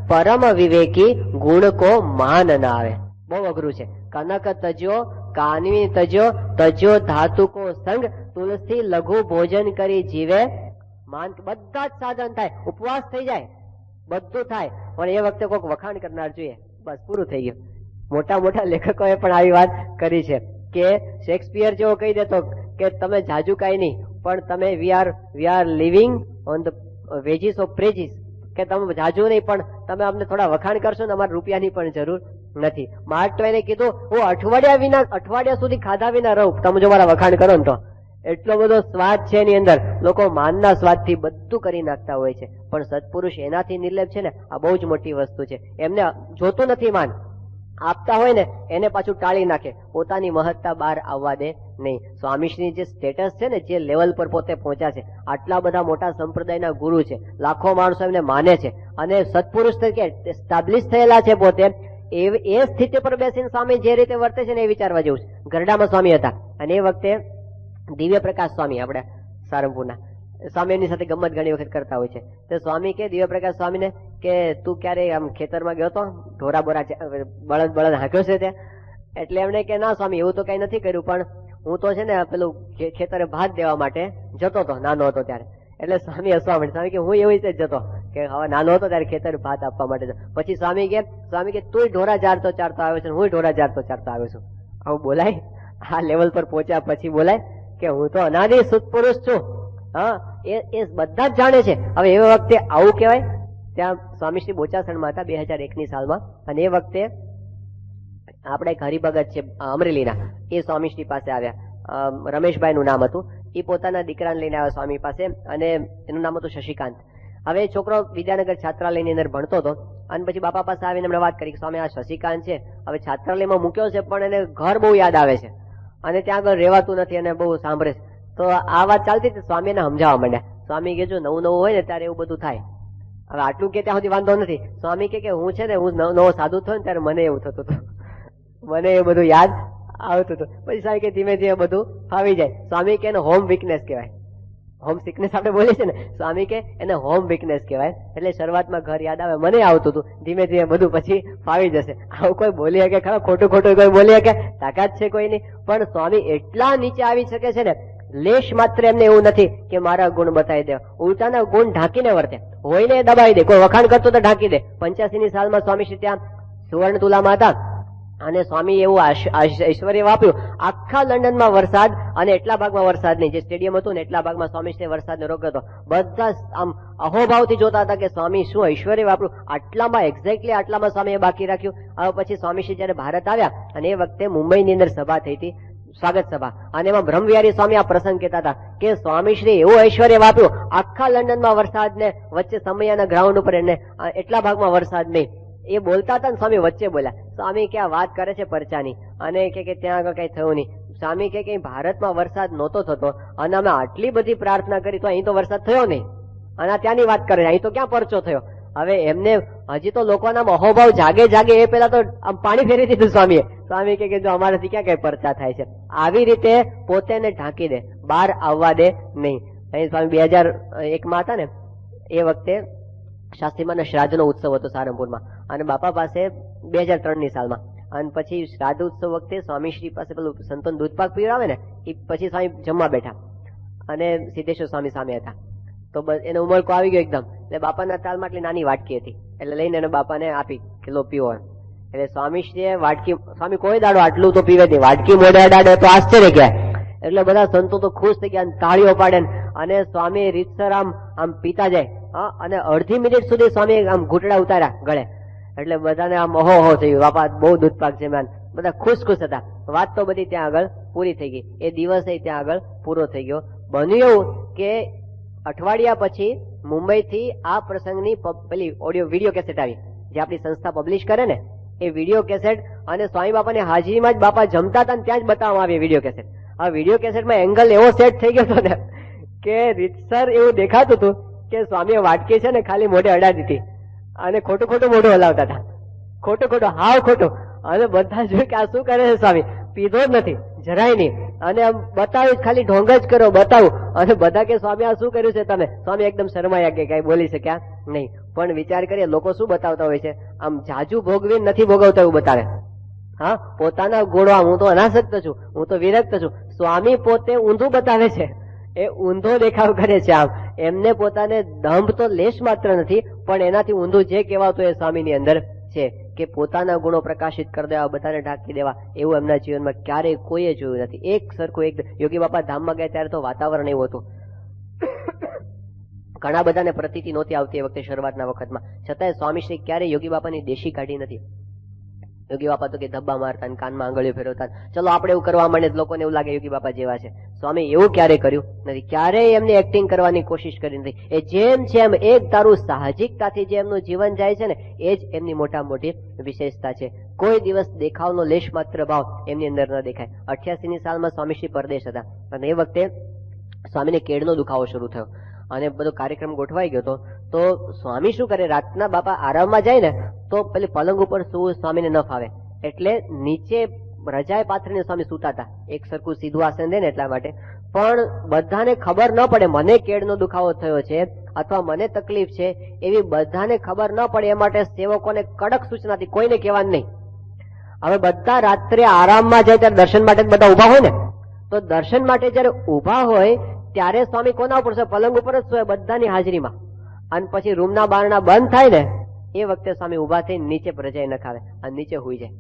પરમ વિવેકી ગુણ કો માન ના આવે. બહુ અઘરું છે. કનક તજ્યો, કાનવી તજ્યો, તજ્યો ધાતુ કો સંગ, તુલસી લઘુ ભોજન કરી જીવે માન. બધા જ સાધન થાય, ઉપવાસ થઈ જાય, બધું થાય, પણ એ વખતે કોઈક વખાણ કરનાર જોઈએ. બસ પૂરું થઈ ગયું. મોટા મોટા લેખકોએ પણ આવી વાત કરી છે કે શેક્સપિયર જેવો કહી દેતો કે તમે જાજુ કાંઈ નહીં, પણ તમે we are living on the wages of precipice, કે તમે જાજુ નહીં પણ તમે અમને થોડા વખાણ કરશો ને અમારે રૂપિયાની પણ જરૂર નથી. માર્ક ટ્વેને કીધું, હું અઠવાડિયા સુધી ખાધા વિના રહું, તમે જો મારા વખાણ કરો ને તો. એટલો બધો સ્વાદ છે એની અંદર. લોકો માનના સ્વાદથી બધું કરી નાખતા હોય છે, પણ સત્પુરુષ એનાથી નિર્લેપ છે ને, આ બહુ જ મોટી વસ્તુ છે. એમને જોતું નથી માન, આપતા હોય ને એને પાછું ટાળી નાખે, પોતાની મહત્તા બહાર આવવા દે નહીં. સ્વામીશ્રીની જે સ્ટેટસ છે ને, જે લેવલ પર પોતે પહોંચ્યા છે, આટલા બધા મોટા સંપ્રદાયના ગુરુ છે, લાખો માણસો એમને માને છે, અને સત્પુરુષ તરીકે એસ્ટાબ્લિશ થયેલા છે પોતે, એ સ્થિતિ પર બેસીને સ્વામી જે રીતે વર્તે છે ને એ વિચારવા જેવું છે. ગરડામાં સ્વામી હતા અને એ વખતે દિવ્ય પ્રકાશ સ્વામી, આપણે સારંગપુરના સ્વામી, એની સાથે ગમત ઘણી વખત કરતા હોય છે. તો સ્વામી કે દિવ્ય પ્રકાશ સ્વામીને કે તું ક્યારે આમ ખેતરમાં ગયો તો ઢોરા બોરા બળદ હાંક્યો છે ત્યાં? એટલે એમને કે ના સ્વામી એવું તો કઈ નથી કર્યું, પણ હું તો છે ને પેલું ખેતરે ભાત દેવા માટે જતો હતો નાનો હતો ત્યારે. એટલે સ્વામી હસવા માંડે. સ્વામી કે હું એવી રીતે જતો કે હવે નાનો હતો ત્યારે ખેતર ભાત આપવા માટે. પછી સ્વામી કે તું ઢોરા ચારતો આવ્યો છે, હું ઢોરા ચારતો આવ્યો છું. આવું બોલાય? આ લેવલ પર પહોંચ્યા પછી બોલાય કે હું તો અનાદિ સુતપુરુષ છું? હા, એ બધા જ જાણે છે. હવે એ વખતે આવું કહેવાય? ત્યાં સ્વામી શ્રી બોચાસણમાં હતા 2001ની સાલમાં, અને એ વખતે આપણે એક હરિભગત છે અમરેલીના, એ સ્વામીશ્રી પાસે આવ્યા. રમેશભાઈ નું નામ હતું. એ પોતાના દીકરાને લઈને આવ્યા સ્વામી પાસે, અને એનું નામ હતું શશિકાંત. હવે છોકરો વિદ્યાનગર છાત્રાલયની અંદર ભણતો હતો, અને પછી બાપા પાસે આવીને એમણે વાત કરી કે સ્વામી આ શશિકાંત છે, હવે છાત્રાલયમાં મૂક્યો છે પણ એને ઘર બહુ યાદ આવે છે અને ત્યાં આગળ રહેવાતું નથી અને બહુ સાંભળે છે. તો આ વાત ચાલતી હતી, સ્વામી એને સમજાવવા માંડ્યા. સ્વામી કે જો નવું હોય ને ત્યારે એવું બધું થાય. હવે આટલું કે ત્યાં સુધી વાંધો નથી. સ્વામી કે હું છે ને હું નવો સાધુ થયો ને ત્યારે મને એવું થતું હતું, મને એ બધું યાદ આવતું હતું. પછી સ્વામી કે ધીમે ધીમે બધું ફાવી જાય. સ્વામી કે એને હોમ વીકનેસ કહેવાય. હોમ સિકનેસ આપણે બોલીએ છીએ ને, સ્વામી કે એને હોમ વીકનેસ કહેવાય. એટલે શરૂઆતમાં ઘર યાદ આવે, મને આવતું હતું, ધીમે ધીમે બધું પછી ફાવી જશે. આવું કોઈ બોલી શકે ખરા? ખોટું કોઈ બોલી શકે? તાકાત છે કોઈ નહીં. પણ સ્વામી એટલા નીચે આવી શકે છે ને, લેશ માત્ર એમને એવું નથી કે મારા ગુણ બતાવી દે, ઉલટાના ગુણ ઢાંકીને વર્તે. હોય ને દબાવી દે, કોઈ વખાણ કરતો તો ઢાંકી દે. 85ની સાલમાં સ્વામી શ્રી ત્યાં સુવર્ણ તુલામાં હતા, અને સ્વામી એવું ઐશ્વર્ય વાપર્યું. આખા લંડનમાં વરસાદ, અને એટલા ભાગમાં વરસાદ નહીં, જે સ્ટેડિયમ હતું ને એટલા ભાગમાં સ્વામી વરસાદનો રોગ હતો. બધા આમ અહોભાવથી જોતા હતા કે સ્વામી શું ઐશ્વર્ય વાપર્યું, આટલામાં એક્ઝેક્ટલી આટલામાં સ્વામીએ બાકી રાખ્યું. હવે પછી સ્વામીશ્રી જયારે ભારત આવ્યા, અને એ વખતે મુંબઈની અંદર સભા થઈ હતી, સ્વાગત સભા, અને એમાં બ્રહ્મવિહારી સ્વામી આ પ્રસંગ કહેતા હતા કે સ્વામીશ્રી એવું ઐશ્વર્ય વાપર્યું, આખા લંડનમાં વરસાદ ને વચ્ચે સમયાના ગ્રાઉન્ડ ઉપર એને એટલા ભાગમાં વરસાદ નહીં. એ બોલતા હતા ને સ્વામી વચ્ચે બોલ્યા. સ્વામી કે આ વાત કરે છે પરચાની, અને કે ત્યાં આગળ કઈ થયું નહીં. સ્વામી કે ભારતમાં વરસાદ નહોતો થતો, અને અમે આટલી બધી પ્રાર્થના કરી તો અહીં તો વરસાદ થયો નહીં, અને ત્યાંની વાત કરે અહીં તો ક્યાં પરચો થયો. હવે એમને હજી તો લોકોના અહોભાવ જાગે એ પેલા તો આમ પાણી ફેરી દીધું સ્વામીએ. સ્વામી કે જો અમારાથી ક્યાં કઈ પરચા થાય છે. આવી રીતે પોતે ઢાંકી દે, બહાર આવવા દે નહીં. અહીં સ્વામી 2001માં હતા ને, એ વખતે શાસ્ત્રીમાના શ્રાદ્ધનો ઉત્સવ હતો સારંગપુરમાં, અને બાપા પાસે 2003ની સાલમાં. અને પછી શ્રાદ્ધ ઉત્સવ વખતે સ્વામીશ્રી પાસે પેલું સંતોન દૂધપાક પીવડાવે ને, એ પછી સ્વામી જમવા બેઠા, અને સિદ્ધેશ્વર સ્વામી સામે હતા. તો બસ એને ઉમળકો આવી ગયો એકદમ. એટલે બાપાના તાલમાં એટલી નાની વાટકી હતી, એટલે લઈને એને બાપાને આપી કે લો પીવો. એટલે સ્વામીશ્રીએ વાટકી, સ્વામી કોઈ દાડો આટલું તો પીવે નહીં, વાટકી મોઢે અડાડે તો આશ્ચર્ય કહેવાય. એટલે બધા સંતો તો ખુશ થઈ ગયા, તાળીઓ પાડે, અને સ્વામી રીતસર આમ પીતા જાય. અને અડધી મિનિટ સુધી સ્વામી આમ ઘૂંટડા ઉતાર્યા ગળે. એટલે બધાને આમ ઓહો થયું, બાપા બહુ દૂધપાક છે મેન. બધા ખુશ હતા. વાત તો બધી ત્યાં આગળ પૂરી થઈ ગઈ. એ દિવસે ત્યાં આગળ પૂરો થઈ ગયો. બન્યું એવું કે અઠવાડિયા પછી મુંબઈથી આ પ્રસંગની પેલી ઓડિયો વિડીયો કેસેટ આવી, જે આપણી સંસ્થા પબ્લિશ કરે ને, એ વિડીયો કેસેટ. અને સ્વામી બાપાની હાજરીમાં જ બાપા જમતા હતા ને ત્યાં જ બતાવવામાં આવી વિડીયો કેસેટ. આ વિડીયો કેસેટમાં એંગલ એવો સેટ થઈ ગયો હતો ને કે રીતસર એવું દેખાતું હતું કે સ્વામીએ વાટકી છે ને ખાલી મોઢે અડાડી હતી, અને ખોટું મોઢું હલાવતા હતા, ખોટું હાવ ખોટું. અને બધા જોયું કે આ શું કરે છે સ્વામી, પીધો જ નથી જરાય નહીં, અને આમ બતાવ્યું ખાલી ઢોંગ જ કરો બતાવું. અને બધા કે સ્વામી આ શું કર્યું છે તમે? સ્વામી એકદમ શરમાયા કે કઈ બોલી શક્યા નહીં. પણ વિચાર કરીએ લોકો શું બતાવતા હોય છે, આમ જાજુ ભોગવીને નથી ભોગવતા એવું બતાવે. હા, પોતાના ગુણો, હું તો અનાસક્ત છું, હું તો વિરક્ત છું. સ્વામી પોતે ઊંધું બતાવે છે, એ ઊંધો દેખાવ કરે છે. આમ એમને પોતાને દંભ તો લેશ માત્ર નથી, પણ એનાથી ઊંધું જે કહેવાતું એ સ્વામીની અંદર છે કે પોતાના ગુણો પ્રકાશિત કરી દેવા, બધાને ઢાંકી દેવા, એવું એમના જીવનમાં ક્યારેય કોઈએ જોયું નથી. એક સરખું એક યોગી બાપા ધામમાં ગયા ત્યારે તો વાતાવરણ એવું હતું, ઘણા બધાને પ્રતીતિ નહોતી આવતી એ વખતે શરૂઆતના વખતમાં, છતાંય સ્વામીશ્રી ક્યારેય યોગી બાપાની દેશી કાઢી નથી. યોગી બાપા તો કે ધબ્બા મારતા, કાનમાં આંગળીઓ ફેરવતા, ચલો આપણે એવું કરવા માંડે લોકોને એવું લાગે યોગી બાપા જેવા છે. સ્વામી એવું ક્યારેય કર્યું નથી, ક્યારેય એમને એક્ટિંગ કરવાની કોશિશ કરી નથી. એ જેમ છે એમ એક તારું સાહજિકતાથી જે એમનું જીવન જાય છે ને, એ જ એમની મોટી વિશેષતા છે. કોઈ દિવસ દેખાવનો લેશ માત્ર ભાવ એમની અંદર ન દેખાય. 88ની સાલમાં સ્વામીશ્રી પરદેશ હતા, અને એ વખતે સ્વામીને કેડનો દુખાવો શરૂ થયો, અને બધો કાર્યક્રમ ગોઠવાઈ ગયો. તો સ્વામી શું કરે, રાતના બાપા આરામમાં જાય ને તો પેલી પલંગ ઉપર સુવું સ્વામીને ન ફાવે, એટલે નીચે રજાએ પાથરીને સ્વામી સૂતા હતા, એક સરખું સીધું આસન દે ને એટલા માટે. પણ બધાને ખબર ન પડે મને કેડનો દુખાવો થયો છે, અથવા મને તકલીફ છે એવી બધાને ખબર ન પડે એ માટે સેવકોને કડક સૂચનાથી કોઈને કહેવાનું નહીં. હવે બધા રાત્રે આરામમાં જાય ત્યારે દર્શન માટે બધા ઉભા હોય ને, તો દર્શન માટે જયારે ઉભા હોય ત્યારે સ્વામી કોના ઉપર છે? પલંગ ઉપર જ સોય બધાની હાજરીમાં. અને પછી રૂમના બારણા બંધ થાય ને એ વખતે સ્વામી ઉભા થઈને નીચે પ્રજાએ નખાવે અને નીચે હુઈ જાય.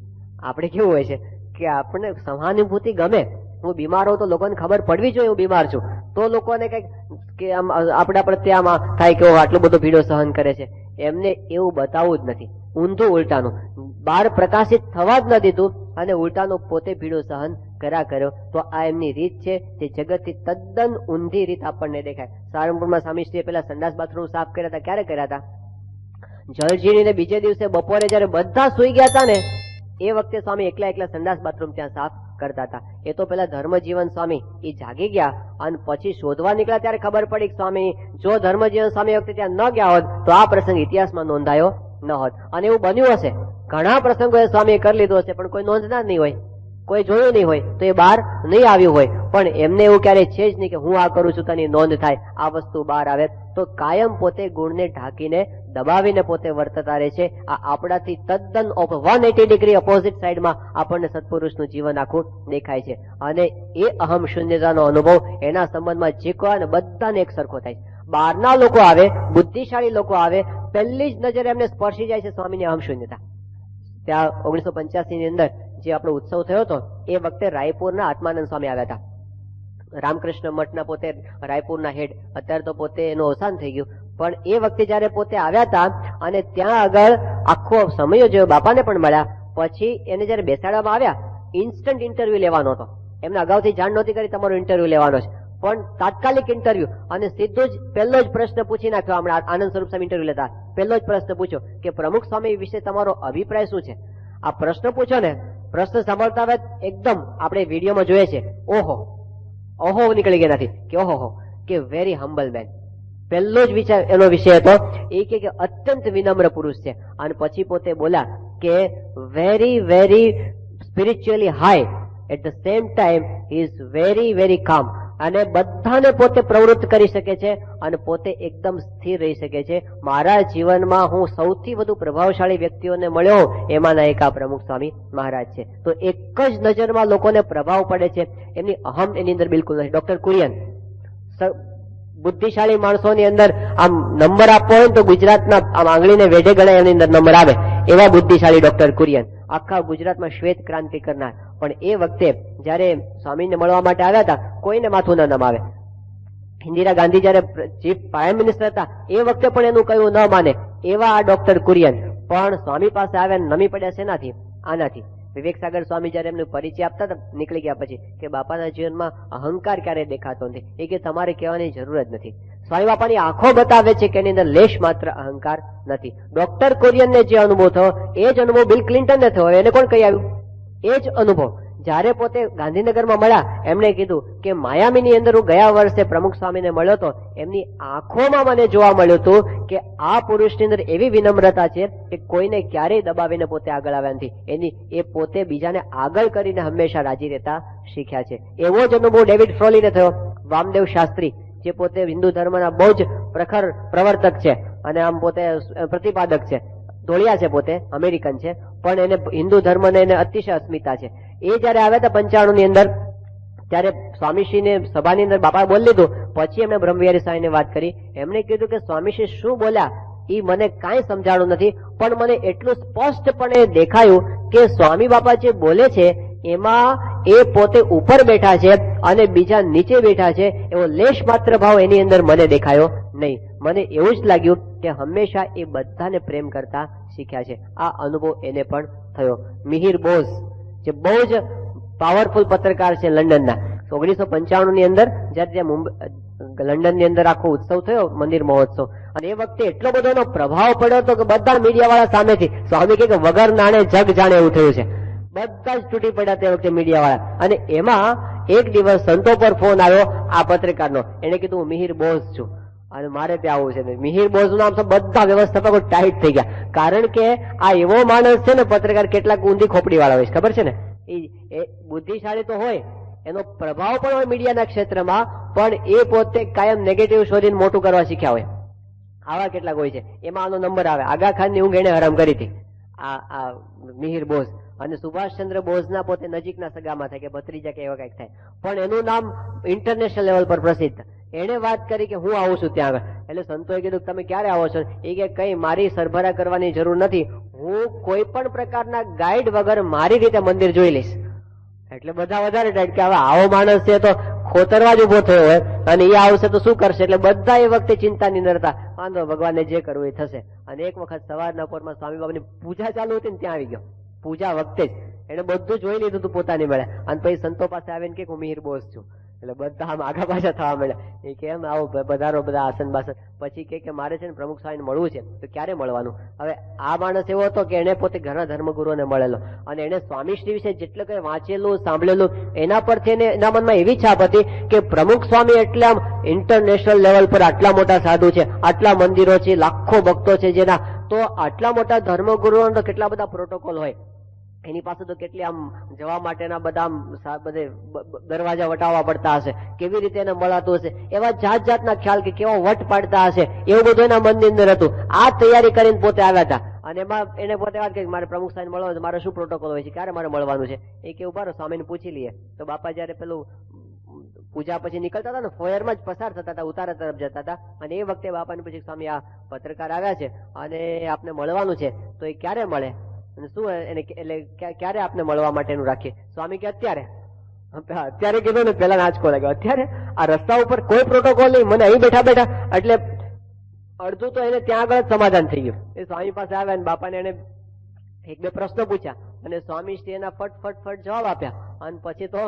આપણે કેવું હોય છે કે આપણને સહાનુભૂતિ ગમે, હું બીમાર હોઉં તો લોકોને ખબર પડવી જોઈએ હું બીમાર છું, તો લોકોને કઈક કે આમ આપણા પ્રત્યે આમાં થાય કે આટલું બધું ભીડો સહન કરે છે. એમને એવું બતાવવું જ નથી, ઊંધું ઉલટાનું બહાર પ્રકાશિત થવા જ ન દીધું અને ઉલટાનું પોતે ભીડો સહન કર્યો. તો આ એમની રીત છે જે જગતથી તદ્દન ઊંધી રીત આપણને દેખાય. સારંગપુરમાં સ્વામીશ્રીએ પેલા સંડાસ બાથરૂમ સાફ કર્યા હતા. ક્યારે કર્યા હતા? જળજીણીને બીજે દિવસે બપોરે જયારે બધા સુઈ ગયા હતા ને એ વખતે સ્વામી એકલા સંડાસ બાથરૂમ ત્યાં સાફ કરતા હતા. એ તો પેલા ધર્મજીવન સ્વામી એ જાગી ગયા અને પછી શોધવા નીકળ્યા ત્યારે ખબર પડી કે સ્વામી જો ધર્મજીવન સ્વામી વખતે ત્યાં ન ગયા હોત તો આ પ્રસંગ ઇતિહાસમાં નોંધાયો ન હોત. અને એવું બન્યું હશે, ઘણા પ્રસંગો સ્વામીએ કરી લીધો હશે પણ કોઈ નોંધનાર નહીં હોય, કોઈ જોયું નહીં હોય, તો એ બહાર નહીં આવ્યું હોય. પણ એમને એવું ક્યારેય છે જ નહીં કે હું આ કરું છું તેની નોંધ થાય, આ વસ્તુ બહાર આવે. તો કાયમ પોતે ગુણને ઢાંકીને દબાવીને પોતે વર્તતા રહે છે. આ આપણાથી તદ્દન 180 ડિગ્રી ઓપોઝિટ સાઈડમાં આપણને સત્પુરુષનું જીવન આખું દેખાય છે. અને એ અહમ શૂન્યતાનો અનુભવ એના સંબંધમાં જે કોઈ ને બધાને એક સરખો થાય છે. બહારના લોકો આવે, બુદ્ધિશાળી લોકો આવે, પહેલી જ નજરે એમને સ્પર્શી જાય છે સ્વામીની અહમ શૂન્યતા. ત્યાં 1985 ની અંદર જે આપણો ઉત્સવ થયો હતો એ વખતે રાયપુરના આત્માનંદ સ્વામી આવ્યા હતા. રામકૃષ્ણ મઠના પોતે રાયપુરના હેડ, અત્યારે તો પોતે એનું અવસાન થઈ ગયું. પણ એ વખતે જયારે પોતે આવ્યા હતા અને ત્યાં આગળ આખો સમય જોયો, બાપાને પણ મળ્યા. પછી એને જયારે બેસાડવામાં આવ્યા, ઇન્સ્ટન્ટ ઇન્ટરવ્યુ લેવાનો હતો. એમને અગાઉથી જાણ નહોતી કરી તમારો ઇન્ટરવ્યુ લેવાનો છે, પણ તાત્કાલિક ઇન્ટરવ્યુ. અને સીધો જ પહેલો જ પ્રશ્ન પૂછી નાખ્યો. હમણાં આનંદ સ્વરૂપ સ્વામી ઇન્ટરવ્યુ લેતા પહેલો જ પ્રશ્ન પૂછ્યો કે પ્રમુખ સ્વામી વિશે તમારો અભિપ્રાય શું છે? આ પ્રશ્ન પૂછો ને, પ્રશ્ન સાંભળતા હવે એકદમ આપણે વિડીયોમાં જોઈએ છે, ઓહો નીકળી ગયા નથી કે ઓહો કે વેરી હમ્બલ મેન. પહેલો જ વિચાર એનો વિષય હતો એ કે અત્યંત વિનમ્ર પુરુષ છે. અને પછી પોતે બોલ્યા કે very very spiritually high, at the same time he is very very calm. અને બધાને પોતે પ્રવૃત્ત કરી શકે છે અને પોતે એકદમ સ્થિર રહી શકે છે. મારા જીવનમાં હું સૌથી વધુ પ્રભાવશાળી વ્યક્તિઓને મળ્યો એમાંના એક આ પ્રમુખ સ્વામી મહારાજ છે. તો એક જ નજરમાં લોકોને પ્રભાવ પડે છે. એમની અહમ એની અંદર બિલકુલ નથી. ડોક્ટર કુરિયન, બુદ્ધિશાળી માણસોની અંદર આમ નંબર આપવો હોય તો ગુજરાતના આમ આંગળીને વેઢે ગળે એની અંદર નંબર આવે એવા બુદ્ધિશાળી ડોક્ટર કુરિયન, આખા ગુજરાતમાં શ્વેત ક્રાંતિ કરનાર. પણ એ વખતે જયારે સ્વામીને મળવા માટે આવ્યા હતા કોઈને માથું ન નમાવે. ઇન્દિરા ગાંધી જયારે ચીફ પ્રાઇમ મિનિસ્ટર હતા એ વખતે પણ એનું કયું ન માને એવા આ ડોક્ટર કુરિયન પણ સ્વામી પાસે આવ્યા નમી પડ્યા છે. એનાથી આનાથી વિવેક સાગર સ્વામી જયારે એમનો પરિચય આપતા હતા નીકળી ગયા પછી કે બાપાના જીવનમાં અહંકાર ક્યારેય દેખાતો નથી. એ કે તમારે કહેવાની જરૂર જ નથી. સ્વામી બાપાની આંખો બતાવે છે કે એની અંદર લેશ માત્ર અહંકાર નથી. ડોક્ટર કુરિયનને જે અનુભવ થયો એ જ અનુભવ બિલ ક્લિન્ટનને થયો. એને કોણ કહી આવ્યું? એ જ અનુભવ જયારે પોતે ગાંધીનગરમાં મળ્યા એમણે કીધું કે માયામીની અંદર હું ગયા વર્ષે પ્રમુખ સ્વામીને મળ્યો હતો, એમની આંખોમાં મને જોવા મળ્યું હતું કે આ પુરુષની અંદર એવી વિનમ્રતા છે કે કોઈને ક્યારેય દબાવીને પોતે આગળ આવ્યા નથી. એની એ પોતે બીજાને આગળ કરીને હંમેશા રાજી રહેતા શીખ્યા છે. એવો જ અનુભવ ડેવિડ ફ્રોલીને થયો. વામદેવ શાસ્ત્રી જે પોતે હિન્દુ ધર્મના બહુ જ પ્રખર પ્રવર્તક છે અને આમ પોતે પ્રતિપાદક છે, ધોળિયા છે, પોતે અમેરિકન છે, પણ એને હિન્દુ ધર્મને એને અતિશય અસ્મિતા છે. એ જયારે આવ્યા હતા 95 ની અંદર ત્યારે સ્વામીશ્રીને સભાની અંદર બાપા બોલી લીધું. પછી એમણે બ્રહ્મવિહારી સ્વામીને વાત કરી. એમણે કીધું કે સ્વામીશ્રી શું બોલ્યા એ મને કાંઈ સમજાણું નથી, પણ મને એટલું સ્પષ્ટપણે દેખાયું કે સ્વામી બાપા જે બોલે છે એમાં એ પોતે ઉપર બેઠા છે અને બીજા નીચે બેઠા છે એવો લેશ માત્ર ભાવ એની અંદર મને દેખાયો નહીં. મને એવું જ લાગ્યું કે હંમેશા એ બધાને પ્રેમ કરતા શીખ્યા છે. આ અનુભવ એને પણ થયો. મિહિર બોઝ જે બહુ જ પાવરફુલ પત્રકાર છે લંડનના, 1995 ની અંદર જયારે લંડન ની અંદર આખો ઉત્સવ થયો મંદિર મહોત્સવ, અને એ વખતે એટલો બધો એનો પ્રભાવ પડ્યો હતો કે બધા મીડિયા વાળા સામેથી સ્વામી કે વગર નાણે જગ જાણે એવું થયું છે. બધા જ તૂટી પડ્યા તે વખતે મીડિયા વાળા. અને એમાં એક દિવસ સંતો પર ફોન આવ્યો આ પત્રકારનો. એને કીધું હું મિહિર બોઝ છું અને મારે ત્યાં આવું છે. મિહિર બોઝ નું નામ તો બધા વ્યવસ્થાપકો ટાઈટ થઈ ગયા. કારણ કે આ એવો માણસ છે ને પત્રકાર કેટલાક ઊંધી ખોપડી વાળા હોય છે, ખબર છે ને. એ બુદ્ધિશાળી તો હોય, એનો પ્રભાવ પણ હોય મીડિયાના ક્ષેત્રમાં, પણ એ પોતે કાયમ નેગેટિવ શોધીને મોટું કરવા શીખ્યા હોય. આવા કેટલાક હોય છે. એમાં આનો નંબર આવે. આગા ખાનની ઊંઘ એને હરામ કરી હતી, આ મિહિર બોઝ. અને સુભાષચંદ્ર બોઝના પોતે નજીકના સગામાં થાય કે ભત્રીજા કે એવા કઈક થાય, પણ એનું નામ ઇન્ટરનેશનલ લેવલ પર પ્રસિદ્ધ. એને વાત કરી કે હું આવું છું ત્યાં આગળ. એટલે સંતોએ કીધું તમે ક્યારે આવો છો? એ કે કઈ મારી સરભરા કરવાની જરૂર નથી, હું કોઈ પણ પ્રકારના ગાઈડ વગર મારી રીતે મંદિર જોઈ લઈશ. એટલે બધા વધારે ટાઈટ કે હવે આવો માણસ છે તો ખોતરવા જ ઉભો થયો હોય અને એ આવશે તો શું કરશે. એટલે બધા એ વખતે ચિંતા ની નડતા, વાંધો ભગવાનને જે કરવું એ થશે. અને એક વખત સવારના પોરમાં સ્વામી બાબાની પૂજા ચાલુ હતી ને ત્યાં આવી ગયો. પૂજા વખતે જ એને બધું જોઈ લીધું હતું પોતાની મેળે. અને પછી સંતો પાસે આવીને કે હું મિહિર બોઝ છું. એટલે બધા આમ આગા પાછા થવા મળ્યા. એ કેમ આવો પધારો બધા આસન બાસન. પછી કે મારે છે ને પ્રમુખ સ્વામીને મળવું છે. તો ક્યારે મળવાનું? હવે આ માણસ એવો હતો કે એને પોતે ઘણા ધર્મગુરુઓને મળેલો અને એને સ્વામીશ્રી વિશે જેટલું કઈ વાંચેલું સાંભળેલું એના પરથી એના મનમાં એવી છાપ હતી કે પ્રમુખ સ્વામી એટલે આમ ઇન્ટરનેશનલ લેવલ પર આટલા મોટા સાધુ છે, આટલા મંદિરો છે, લાખો ભક્તો છે જેના, તો આટલા મોટા ધર્મગુરુઓ તો કેટલા બધા પ્રોટોકોલ હોય. એની પાસે તો કેટલી આમ જવા માટેના બધા બધે દરવાજા વટાવવા પડતા હશે, કેવી રીતે એને મળાતું હશે, એવા જાત જાતના ખ્યાલ કે કેવો વટ પાડતા હશે, એવું બધું એના મનની અંદર હતું. આ તૈયારી કરીને પોતે આવ્યા હતા. અને એમાં એને પોતે વાત કરી મારે પ્રમુખ સાહેબ મળવાનું છે, મારે શું પ્રોટોકોલ હોય છે, ક્યારે મારે મળવાનું છે. એ કે ઉભા રહો સ્વામીને પૂછી લઈએ. તો બાપા જયારે પેલું પૂજા પછી નીકળતા હતા ને, ફોયરમાં જ પસાર થતા હતા, ઉતારા તરફ જતા હતા. અને એ વખતે બાપાને પૂછ્યું સ્વામી આ પત્રકાર આવ્યા છે અને આપને મળવાનું છે, તો એ ક્યારે મળે અને શું એને એટલે ક્યારે આપને મળવા માટેનું રાખીએ? સ્વામી કે અત્યારે. અત્યારે કીધું ને પેલા આંચકો લાગ્યો. અત્યારે આ રસ્તા ઉપર કોઈ પ્રોટોકોલ નહીં, મને અહીં બેઠા બેઠા. એટલે અડધું તો એને ત્યાં આગળ જ સમાધાન થઈ ગયું. એ સ્વામી પાસે આવ્યા અને બાપાને એને એક બે પ્રશ્નો પૂછ્યા અને સ્વામી શ્રી એના ફટ જવાબ આપ્યા. અને પછી તો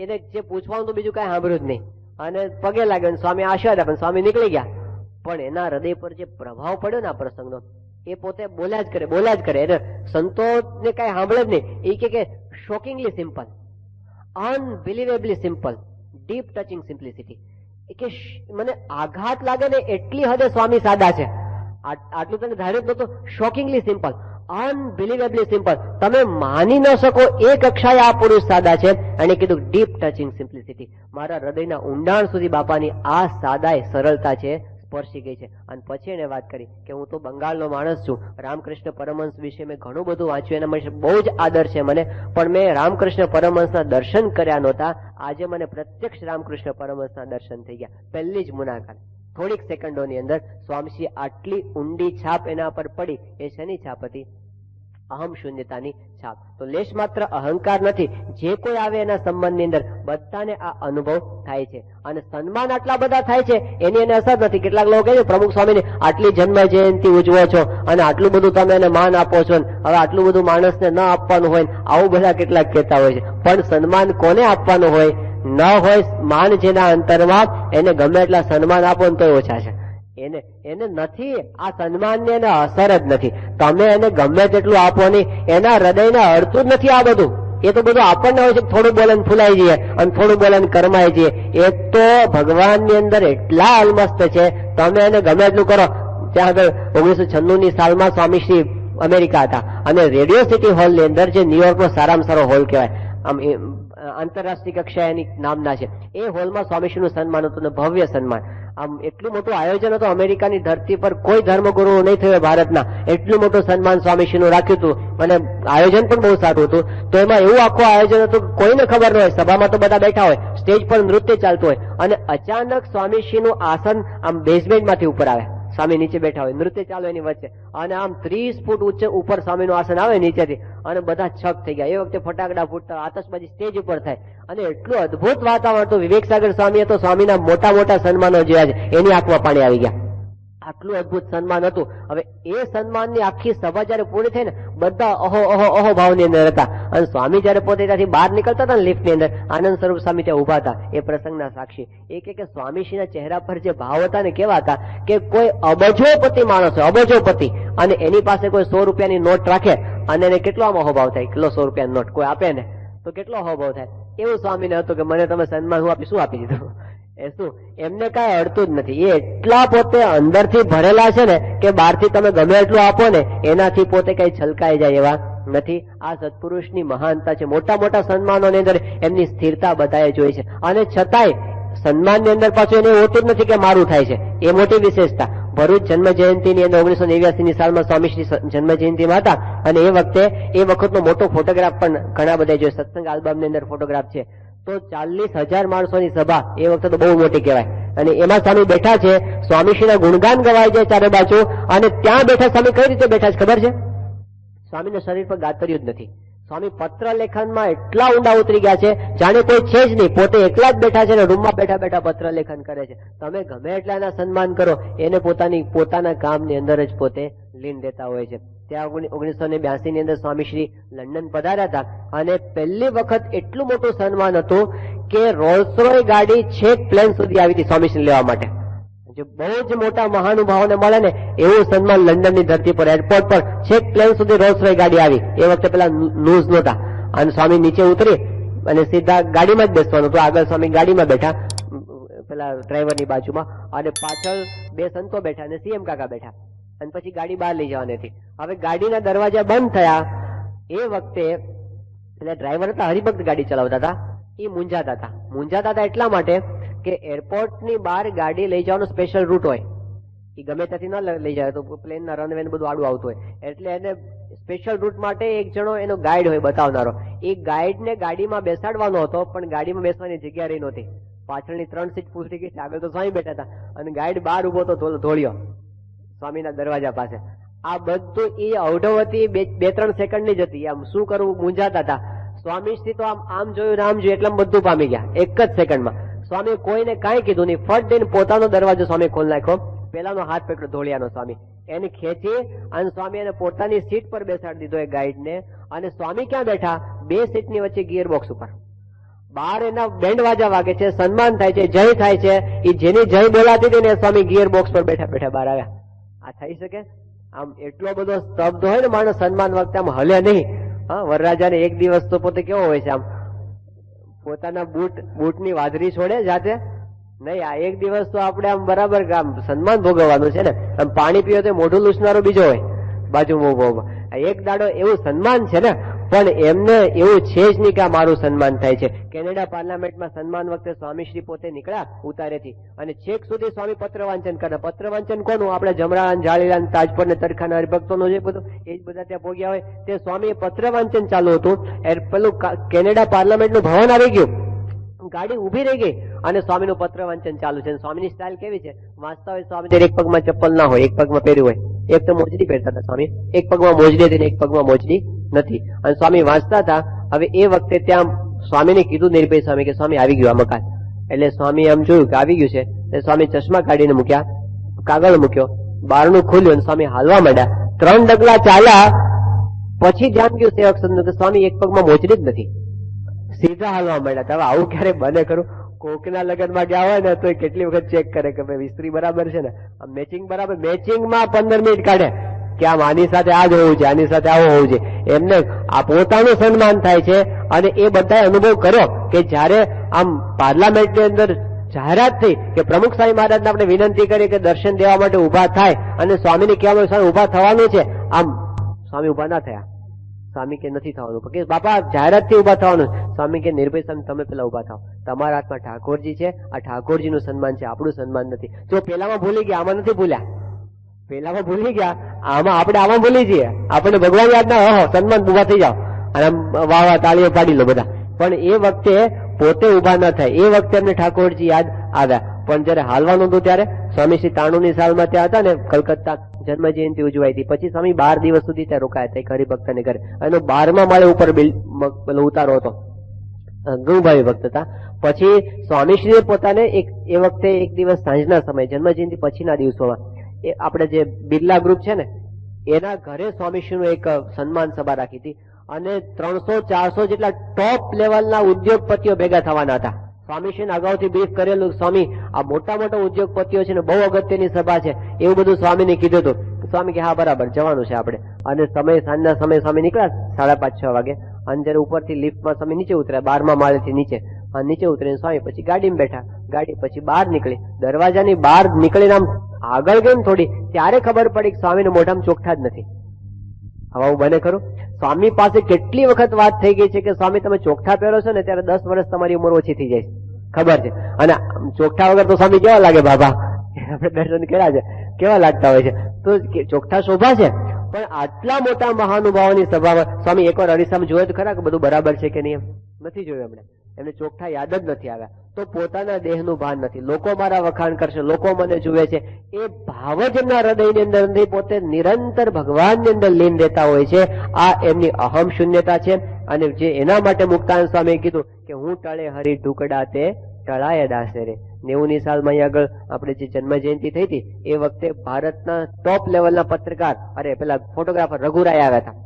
એને જે પૂછવાનું તો બીજું કઈ સાંભળ્યું જ નહીં અને પગે લાગ્યો અને સ્વામી આશીર્વાદ આપ્યા. સ્વામી નીકળી ગયા. પણ એના હૃદય પર જે પ્રભાવ પડ્યો ને આ પ્રસંગનો, એ પોતે બોલ્યા જ કરે. એટલે સંતો ને કઈ સાંભળે જ નહીં. એ કે shockingly simple, unbelievably simple, deep touching simplicity. કે મને આઘાત લાગે ને એટલી હદે સ્વામી સાદા છે. આટલું તને ધાર્યું જ નહોતું. શોકિંગલી સિમ્પલ, અનબિલિવેબલી સિમ્પલ, તમે માની ન શકો એ કક્ષાએ આ પુરુષ સાદા છે. અને કીધું ડીપ ટચિંગ સિમ્પ્લિસિટી. મારા હૃદયના ઊંડાણ સુધી બાપાની આ સાદા સરળતા છે સ્પર્શી ગઈ છે. અને પછી એને વાત કરી કે હું તો બંગાળનો માણસ છું, રામકૃષ્ણ પરમહંસ વિશે મેં ઘણું બધું વાંચ્યું, એના મને બહુ જ આદર છે મને, પણ મેં રામકૃષ્ણ પરમહંસના દર્શન કર્યા નહોતા. આજે મને પ્રત્યક્ષ રામકૃષ્ણ પરમહંસના દર્શન થઈ ગયા પહેલી જ મુલાકાત. થોડીક સેકન્ડોની અંદર સ્વામીજી આટલી ઊંડી છાપ એના પર પડી. એ શેની છાપ હતી? અહમ શૂન્યતાની છાપ. તો લેશ માત્ર અહંકાર નથી, જે કોઈ આવે એના સંબંધની અંદર બધાને આ અનુભવ થાય છે. અને સન્માન આટલા બધા થાય છે એની એને અસર નથી. કેટલાક લોકો કહે છે પ્રમુખ સ્વામીની આટલી જન્મ જયંતિ ઉજવો છો અને આટલું બધું તમે એને માન આપો છો, હવે આટલું બધું માણસને ન આપવાનું હોય, આવું બધા કેટલાક કહેતા હોય છે. પણ સન્માન કોને આપવાનું હોય? ન હોય માન જેના અંતરમાં, એને ગમે એટલા સન્માન આપો ને તો ઓછા છે. એને નથી, આ સન્માનની એને અસર જ નથી. તમે એને ગમે તેટલું આપો નહીં, એના હૃદયને અડતું જ નથી આ બધું. એ તો બધું આપણને હોય છે, થોડું બોલે ફૂલાઈ જઈએ અને થોડું બોલે કરમાઈ જઈએ. એ તો ભગવાનની અંદર એટલા અલમસ્ત છે, તમે એને ગમે એટલું કરો. ત્યાં આગળ 1996 સાલમાં સ્વામીશ્રી અમેરિકા હતા અને રેડિયો સિટી હોલની અંદર, જે ન્યુયોર્કનો સારામાં સારો હોલ કહેવાય, આમ આંતરરાષ્ટ્રીય કક્ષાએ એની નામના છે, એ હોલમાં સ્વામીશ્રીનું સન્માન હતું, ભવ્ય સન્માન. આમ એટલું મોટું આયોજન હતું, અમેરિકાની ધરતી પર કોઈ ધર્મગુરુ નહીં થયો ભારતના, એટલું મોટું સન્માન સ્વામીશ્રીનું રાખ્યું હતું અને આયોજન પણ બહુ સારું હતું. તો એમાં એવું આખું આયોજન હતું, કોઈને ખબર ન હોય, સભામાં તો બધા બેઠા હોય, સ્ટેજ પર નૃત્ય ચાલતું હોય અને અચાનક સ્વામીશ્રીનું આસન આમ બેઝમેન્ટમાંથી ઉપર આવે, સ્વામી નીચે બેઠા હોય, નૃત્ય ચાલુ એની વચ્ચે, અને આમ 30 ફૂટ ઉપર સ્વામીનું આસન આવે નીચેથી, અને બધા છક થઈ ગયા. એ વખતે ફટાકડા ફૂટતા, આતશબાજી સ્ટેજ ઉપર થાય અને એટલું અદભુત વાતાવરણ હતું. વિવેક સાગર સ્વામીએ તો સ્વામીના મોટા મોટા સન્માનો જોયા છે, એની આંખમાં પાણી આવી ગયા. આટલું અદભુત સન્માન હતું. હવે એ સન્માનની આખી સભા જયારે પૂરી થઈ ને, બધા અહો ભાવની અંદર હતા. અને સ્વામી જયારે પોતે ત્યાંથી બહાર નીકળતા હતા ને લિફ્ટની અંદર, આનંદ સ્વરૂપ સ્વામી ત્યાં ઉભા હતા, એ પ્રસંગના સાક્ષી. એ કે સ્વામીશ્રીના ચહેરા પર જે ભાવ હતા ને, કેવા હતા કે કોઈ અબજોપતિ માણસ હોય, અબજોપતિ, અને એની પાસે કોઈ 100 રૂપિયાની નોટ રાખે અને એને કેટલો આમ અહોભાવ થાય, કેટલો 100 રૂપિયાની નોટ કોઈ આપે ને તો કેટલો અહોભાવ થાય. એવું સ્વામીને હતું કે મને તમે સન્માન હું આપી, શું આપી દીધું? એ શું, એમને કઈ અડતું જ નથી. એ એટલા પોતે અંદરથી ભરેલા છે ને કે બહારથી તમે ગમે એટલું આપો ને, એનાથી પોતે કઈ છલકાઈ જાય એવા નથી. આ સત્પુરુષની મહાનતા છે. મોટા મોટા સન્માનોની અંદર એમની સ્થિરતા બધાએ જોઈ છે. અને છતાંય સન્માનની અંદર પાછું એને હોતું જ નથી કે મારું થાય છે, એ મોટી વિશેષતા. ભરૂચ જન્મ જયંતિની અંદર 1989 સાલમાં સ્વામીશ્રી જન્મ જયંતિમાં હતા અને એ વખતનો મોટો ફોટોગ્રાફ પણ ઘણા બધા જો સત્સંગ આલ્બમની અંદર ફોટોગ્રાફ છે. તો 40,000 માણસોની સભા એ વખતે તો બહુ મોટી કહેવાય અને એમાં સ્વામી બેઠા છે. સ્વામીશ્રીના ગુણગાન ગવાય છે ચારે બાજુ અને ત્યાં બેઠા સ્વામી કઈ રીતે બેઠા છે ખબર છે? સ્વામીના શરીર પર ગાતર્યું જ નથી. સ્વામી પત્ર લેખનમાં એટલા ઊંડા ઉતરી ગયા છે જાણે કોઈ છે જ નહીં. પોતે એકલા જ બેઠા છે અને રૂમમાં બેઠા બેઠા પત્ર લેખન કરે છે. તમે ગમે એટલા એના સન્માન કરો એને પોતાના કામની અંદર જ પોતે લીન દેતા હોય છે. ત્યાં 1982 ની અંદર સ્વામીશ્રી લંડન પધાર્યા હતા અને પહેલી વખત એટલું મોટું સન્માન હતું કે રોલ્સ રોય ગાડી છેક પ્લેન સુધી આવી હતી સ્વામીશ્રી લેવા માટે. જે બહુ જ મોટા મહાનુભાવોને મળે ને એવું સન્માન લંડનની ધરતી પર એરપોર્ટ પર છેક પ્લેન સુધી રોલ્સ રોય ગાડી આવી. એ વખતે પેલા ન્યૂઝ નહોતા અને સ્વામી નીચે ઉતરી અને સીધા ગાડીમાં જ બેસવાનું હતું. આગળ સ્વામી ગાડીમાં બેઠા પેલા ડ્રાઈવરની બાજુમાં અને પાછળ બે સંતો બેઠા અને સીએમ કાકા બેઠા અને પછી ગાડી બહાર લઈ જવાની હતી. હવે ગાડીના દરવાજા બંધ થયા એ વખતે એટલે ડ્રાઈવર હતા હરિભક્ત ગાડી ચલાવતા હતા એ મૂંઝાતા હતા એટલા માટે કે એરપોર્ટની બહાર ગાડી લઈ જવાનો સ્પેશિયલ રૂટ હોય. એ ગમે ત્યાંથી ન લઈ જાય તો પ્લેનના રનવે ને બધું આડું આવતું હોય એટલે એને સ્પેશિયલ રૂટ માટે એક જણો એનો ગાઈડ હોય બતાવનારો. એ ગાઈડને ગાડીમાં બેસાડવાનો હતો પણ ગાડીમાં બેસવાની જગ્યા રહી નહોતી. પાછળની 3 સીટ ફૂલ થઈ ગઈ, આગળ તો સ્વામી બેઠા હતા અને ગાઈડ બહાર ઉભો તો ધોળ્યો સ્વામીના દરવાજા પાસે. આ બધું એ અવઢવતી 2-3 સેકન્ડની જ હતી. આમ શું કરવું મૂંઝાતા હતા. સ્વામીશ્રી તો આમ જોયું ને આમ જોયું એટલે બધું પામી ગયા એક જ સેકન્ડમાં. સ્વામી કોઈને કાંઈ કીધું નહીં, ફટ દઈને પોતાનો દરવાજો સ્વામી ખોલી નાખ્યો. પેલાનો હાથ પકડ્યો ધોળિયાનો સ્વામી, એને ખેંચી અને સ્વામી એને પોતાની સીટ પર બેસાડી દીધો એ ગાઈડને. અને સ્વામી ક્યાં બેઠા? 2 સીટની વચ્ચે ગિયર બોક્સ ઉપર. બહાર એના બેન્ડ વાજા વાગે છે, સન્માન થાય છે, જય થાય છે. એ જેની જય બોલાતી હતી ને સ્વામી ગિયર બોક્સ પર બેઠા બેઠા બહાર આવ્યા. આ થઈ શકે? આમ એટલો બધો સ્તબ્ધ હોય ને માણસ સન્માન વખતે આમ હલે નહીં. હા, વરરાજાને એક દિવસ તો પોતે કેવો હોય છે, આમ પોતાના બૂટની વાદરી છોડે જાતે નહીં. આ એક દિવસ તો આપણે આમ બરાબર આમ સન્માન ભોગવવાનું છે ને. આમ પાણી પીવો તો મોઢું લૂછનારો બીજો હોય બાજુમાં. એક દાડો એવું સન્માન છે ને પણ એમને એવું છે જ નહીં કે આ મારું સન્માન થાય છે. કેનેડા પાર્લામેન્ટમાં સન્માન વખતે સ્વામીશ્રી પોતે નીકળ્યા ઉતારેથી અને છેક સુધી સ્વામી પત્ર વાંચન કરે. પત્ર વાંચન કોનું? આપણે જમરાન, જાળીલાલ, તાજપુર ને તરખાના હરિભક્તોનું જે બધું એ જ બધા ત્યાં ભોગ્યા હોય તે સ્વામી પત્ર વાંચન ચાલુ હતું. પેલું કેનેડા પાર્લામેન્ટનું ભવન આવી ગયું, ગાડી ઉભી રહી ગઈ અને સ્વામીનું પત્ર વાંચન ચાલુ છે. સ્વામીની સ્ટાઇલ કેવી છે? વાંચતા હોય સ્વામી એક પગમાં ચપ્પલ ના હોય, એક પગમાં પહેર્યું હોય. એક તો મોજડી પહેરતા હતા સ્વામી, એક પગમાં મોજડી હતી ને એક પગમાં મોજડી નથી અને સ્વામી વાંચતા હતા. હવે એ વખતે ત્યાં સ્વામીને કીધું નિર્ભય સ્વામી કે સ્વામી આવી ગયું આ મકાન. એટલે સ્વામી આમ જોયું કે આવી ગયું છે એટલે સ્વામી ચશ્મા કાઢીને મૂક્યા, કાગળ મૂક્યો, બારણું ખોલ્યું અને સ્વામી હાલવા માંડ્યા. 3 ડગલા ચાલ્યા પછી ધ્યાન ગયું સેવક સંતનું કે સ્વામી એક પગમાં મોજડી જ નથી, સીધા હાલવા માંડ્યા. હવે આવું ક્યારે બને ખરું? કોકના લગ્નમાં ગયા હોય ને તો કેટલી વખત ચેક કરે કે ભાઈ વિસ્ત્રી બરાબર છે ને, મેચિંગ બરાબર. મેચિંગમાં 15 મિનિટ કાઢે કે આમ આની સાથે આ જ હોવું છે, આની સાથે આવું હોવું છે. એમને આ પોતાનું સન્માન થાય છે અને એ બધાએ અનુભવ કર્યો કે જયારે આમ પાર્લામેન્ટની અંદર જાહેરાત થઈ કે પ્રમુખ સ્વામી મહારાજને આપણે વિનંતી કરી કે દર્શન દેવા માટે ઉભા થાય અને સ્વામીને કહેવામાં સ્વામી ઉભા થવાનું છે. આમ સ્વામી ઉભા ના થયા. સ્વામી કે નથી થવાનું, કે બાપા જાહેરાત થી ઉભા થવાનું. સ્વામી કે નિર્ભય સ્વામી તમે પેલા ઉભા થાવ, તમારા હાથમાં ઠાકોરજી છે, આ ઠાકોરજીનું સન્માન છે, આપણું સન્માન નથી. જો પેલામાં ભૂલી ગયા, આમાં નથી ભૂલ્યા. પેલામાં ભૂલી ગયા, આમાં ભૂલી જઈએ. આપણે ભગવાન યાદ ના હો સન્માન ઉભા થઈ જાઓ અને વાહ વાહ તાળીઓ પાડી લો બધા. પણ એ વખતે પોતે ઉભા ના થાય. એ વખતે એમને ઠાકોરજી યાદ આવ્યા. પણ જયારે હાલવાનું હતું ત્યારે સ્વામીશ્રી 93ની સાલમાં ત્યાં હતા ને કલકત્તા જન્મ જયંતિ ઉજવાઈ હતી. પછી સ્વામી 12 દિવસ સુધી ત્યાં રોકાયા હતા એક હરિભક્તને ઘરે. એનો 12મા માળે ઉપર પેલો ઉતારો હતો, ગુરુભાઈ ભક્ત હતા. પછી સ્વામીશ્રીએ પોતાને એ વખતે એક દિવસ સાંજના સમયે જન્મ જયંતિ પછીના દિવસોમાં એ આપણે જે બિરલા ગ્રુપ છે ને એના ઘરે સ્વામીશ્રીનું એક સન્માન સભા રાખી હતી અને 300-400 જેટલા ટોપ લેવલના ઉદ્યોગપતિઓ ભેગા થવાના હતા. સ્વામીશ્રીને અગાઉથી બ્રીફ કરેલું, સ્વામી આ મોટા મોટા ઉદ્યોગપતિઓ છે ને બહુ અગત્યની સભા છે એવું બધું સ્વામીને કીધું હતું. સ્વામી કે હા બરાબર જવાનું છે આપણે. અને સાંજના સમય સ્વામી નીકળ્યા 5:30-6 વાગે અને જયારે ઉપરથી લિફ્ટમાં સ્વામી નીચે ઉતર્યા 12મા માળેથી નીચે ઉતરીને સ્વામી પછી ગાડીમાં બેઠા. ગાડી પછી બહાર નીકળી, દરવાજાની બહાર નીકળીને આમ આગળ ગઈ થોડી ત્યારે ખબર પડી કે સ્વામીને મોઢામાં ચોખ્ઠા જ નથી. હવે આવું બને ખરું? સ્વામી પાસે કેટલી વખત વાત થઈ ગઈ છે કે સ્વામી તમે ચોખ્ઠા પહેરો છો ને ત્યારે 10 વર્ષ તમારી ઉંમર ઓછી થઈ જાય ખબર છે. અને ચોખ્ઠા વગર તો સ્વામી કેવા લાગે બાબા? આપણે દર્શન કર્યા છે. કેવા લાગતા હોય છે. તો ચોખ્ઠા શોભા છે, પણ આટલા મોટા મહાનુભાવોની સભામાં સ્વામી એકવાર અરીસામાં જોયે તો ખરા કે બધું બરાબર છે કે નહીં? નથી જોયું એમને ચોખ્ઠા યાદ જ નથી આવ્યા. તો પોતાના દેહનું ભાન નથી. લોકો મારા વખાણ કરશે, લોકો મને જુએ છે, એ ભાવ જ એમના હૃદયની અંદર નથી. પોતે નિરંતર ભગવાનની અંદર લીન રહેતા હોય છે. આ એમની અહમ શૂન્યતા છે. અને જે એના માટે મુક્તાનંદ સ્વામીએ કીધું કે હું ટળે હરી ઢુકડા તે ટળાય દાસે રે. 90ની સાલમાં અહીં આગળ આપણે જે જન્મ જયંતિ થઈ હતી એ વખતે ભારતના ટોપ લેવલના પત્રકાર પેલા ફોટોગ્રાફર રઘુરાય આવ્યા હતા.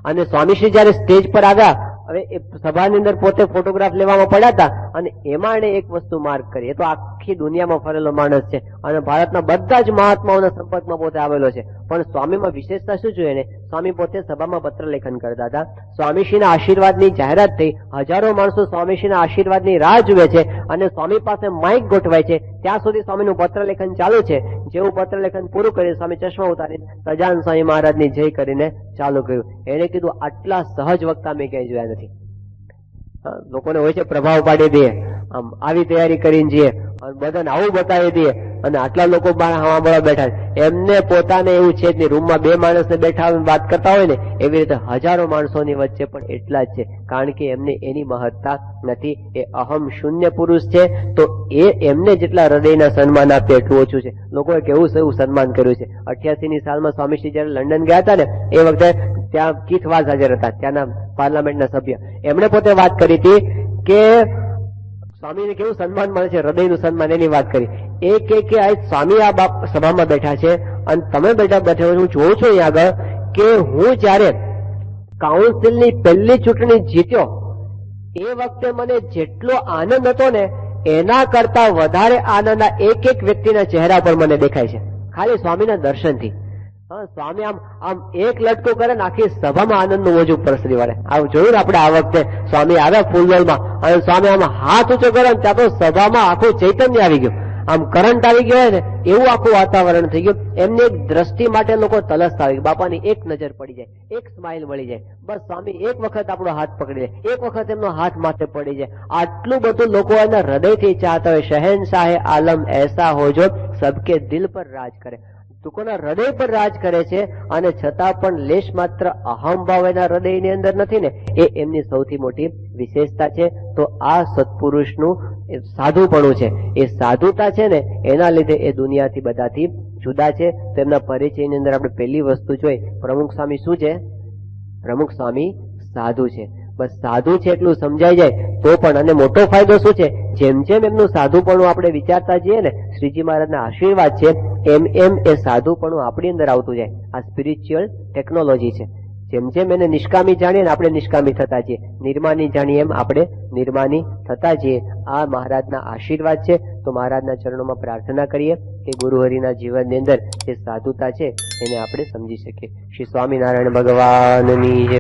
અને સ્વામીશ્રી જયારે સ્ટેજ પર આવ્યા, હવે એ સભાની અંદર પોતે ફોટોગ્રાફ લેવામાં પડ્યા હતા, અને એમાં એને એક વસ્તુ માર્ક કરી. એ તો આખી દુનિયામાં ફરેલો માણસ છે અને ભારતના બધા જ મહાત્માઓના સંપર્કમાં પોતે આવેલો છે. પણ સ્વામીમાં વિશેષતા શું જોઈએ ને? સ્વામી પોતે સભામાં પત્ર લેખન કરતા હતા. સ્વામીશ્રીના આશીર્વાદની જાહેરાત થઈ, હજારો માણસો સ્વામીશ્રીના આશીર્વાદની રાહ જુએ છે અને સ્વામી પાસે માઇક ગોઠવાય છે ત્યાં સુધી સ્વામીનું પત્ર લેખન ચાલુ છે. જેવું પત્ર લેખન પૂરું કર્યું, સ્વામી ચશ્મા ઉતારીને સજાન સ્વામી મહારાજની જય કરીને ચાલુ કર્યું. એને કીધું આટલા સહજ વક્તા મેં ક્યાંય જોયા નથી. લોકોને હોય છે પ્રભાવ પાડી દઈએ, આમ આવી તૈયારી કરીને જઈએ, બધાને આવું બતાવી દઈએ, અને આટલા લોકો સાંભળવા બેઠા. એમને પોતાને એવું છે જ નહીં. રૂમમાં 2 માણસને બેઠા વાત કરતા હોય ને એવી રીતે હજારો માણસોની વચ્ચે પણ એટલા જ છે. કારણ કે એમને એની મહત્તા નથી. એ અહમ શૂન્ય પુરુષ છે. તો એમને જેટલા હૃદયના સન્માન આપે એટલું ઓછું છે. લોકોએ કેવું સન્માન કર્યું છે. 88ની સાલમાં સ્વામીશ્રી જયારે લંડન ગયા હતા ને એ વખતે ત્યાં કીથ વાઝ હાજર હતા, ત્યાંના પાર્લામેન્ટના સભ્ય. એમણે પોતે વાત કરી હતી કે સ્વામીને કેવું સન્માન મળે છે, હૃદયનું સન્માન, એની વાત કરી. એ કે આ સ્વામી આ સભામાં બેઠા છે અને તમે બેઠા હું જોઉં છું અહીં આગળ કે હું જયારે કાઉન્સિલની પહેલી ચૂંટણી જીત્યો એ વખતે મને જેટલો આનંદ હતો ને એના કરતા વધારે આનંદ આ એક વ્યક્તિના ચહેરા પર મને દેખાય છે, ખાલી સ્વામીના દર્શનથી. સ્વામી આમ એક લટકો કરે ને આખી સભામાં આનંદનું મોજું પરસરી વળે. જોયું ને આપણે આ વખતે સ્વામી આવ્યા ફૂલદલમાં અને સ્વામી આમ હાથ ઊંચો કરે ને ત્યાં તો સભામાં આખું ચૈતન્ય આવી ગયું, આમ કરંટ આવી ગયો હોય ને એવું આખું વાતાવરણ થઈ ગયું. એમની એક દ્રષ્ટિ માટે લોકો તલસતા હોય, બાપાની એક નજર પડી જાય, એક સ્માઇલ મળી જાય, બસ સ્વામી એક વખત આપણો હાથ પકડી લે, એક વખત એમનો હાથ માથે પડી જાય. આટલું બધું લોકો એના હૃદયથી ચાહતા હોય. શહેનશાહે આલમ એસા હો જો સબકે દિલ પર રાજ કરે. લોકોના હૃદય પર રાજ કરે છે અને છતાં પણ લેશ માત્ર અહમ ભાવ એના હૃદયની અંદર નથી ને, એ એમની સૌથી મોટી વિશેષતા છે. તો આ સત્પુરુષનું સાધુપણું છે. એ સાધુતા છે ને એના લીધે એ દુનિયાથી બધાથી જુદા છે. તેમના પરિચયની અંદર આપણે પહેલી વસ્તુ જોઈ, પ્રમુખ સ્વામી શું છે? પ્રમુખ સ્વામી સાધુ છે. બસ સાધુ છે એટલું સમજાઈ જાય તો પણ. અને મોટો ફાયદો શું છે? જેમ જેમ એમનું સાધુપણું આપણે વિચારતા જઈએ ને, શ્રીજી મહારાજના આશીર્વાદ છે, એમ એ સાધુપણું આપણી અંદર આવતું જાય. આ સ્પિરિચ્યુઅલ ટેકનોલોજી છે. જેમ જેમ એને નિષ્કામી જાણીએ ને આપણે નિષ્કામી થતા જઈએ, નિર્માની જાણીએ એમ આપણે નિર્માની થતા જઈએ. આ મહારાજના આશીર્વાદ છે. તો મહારાજના ચરણોમાં પ્રાર્થના કરીએ કે ગુરુહરિના જીવનની અંદર જે સાધુતા છે એને આપણે સમજી શકીએ. શ્રી સ્વામિનારાયણ ભગવાનની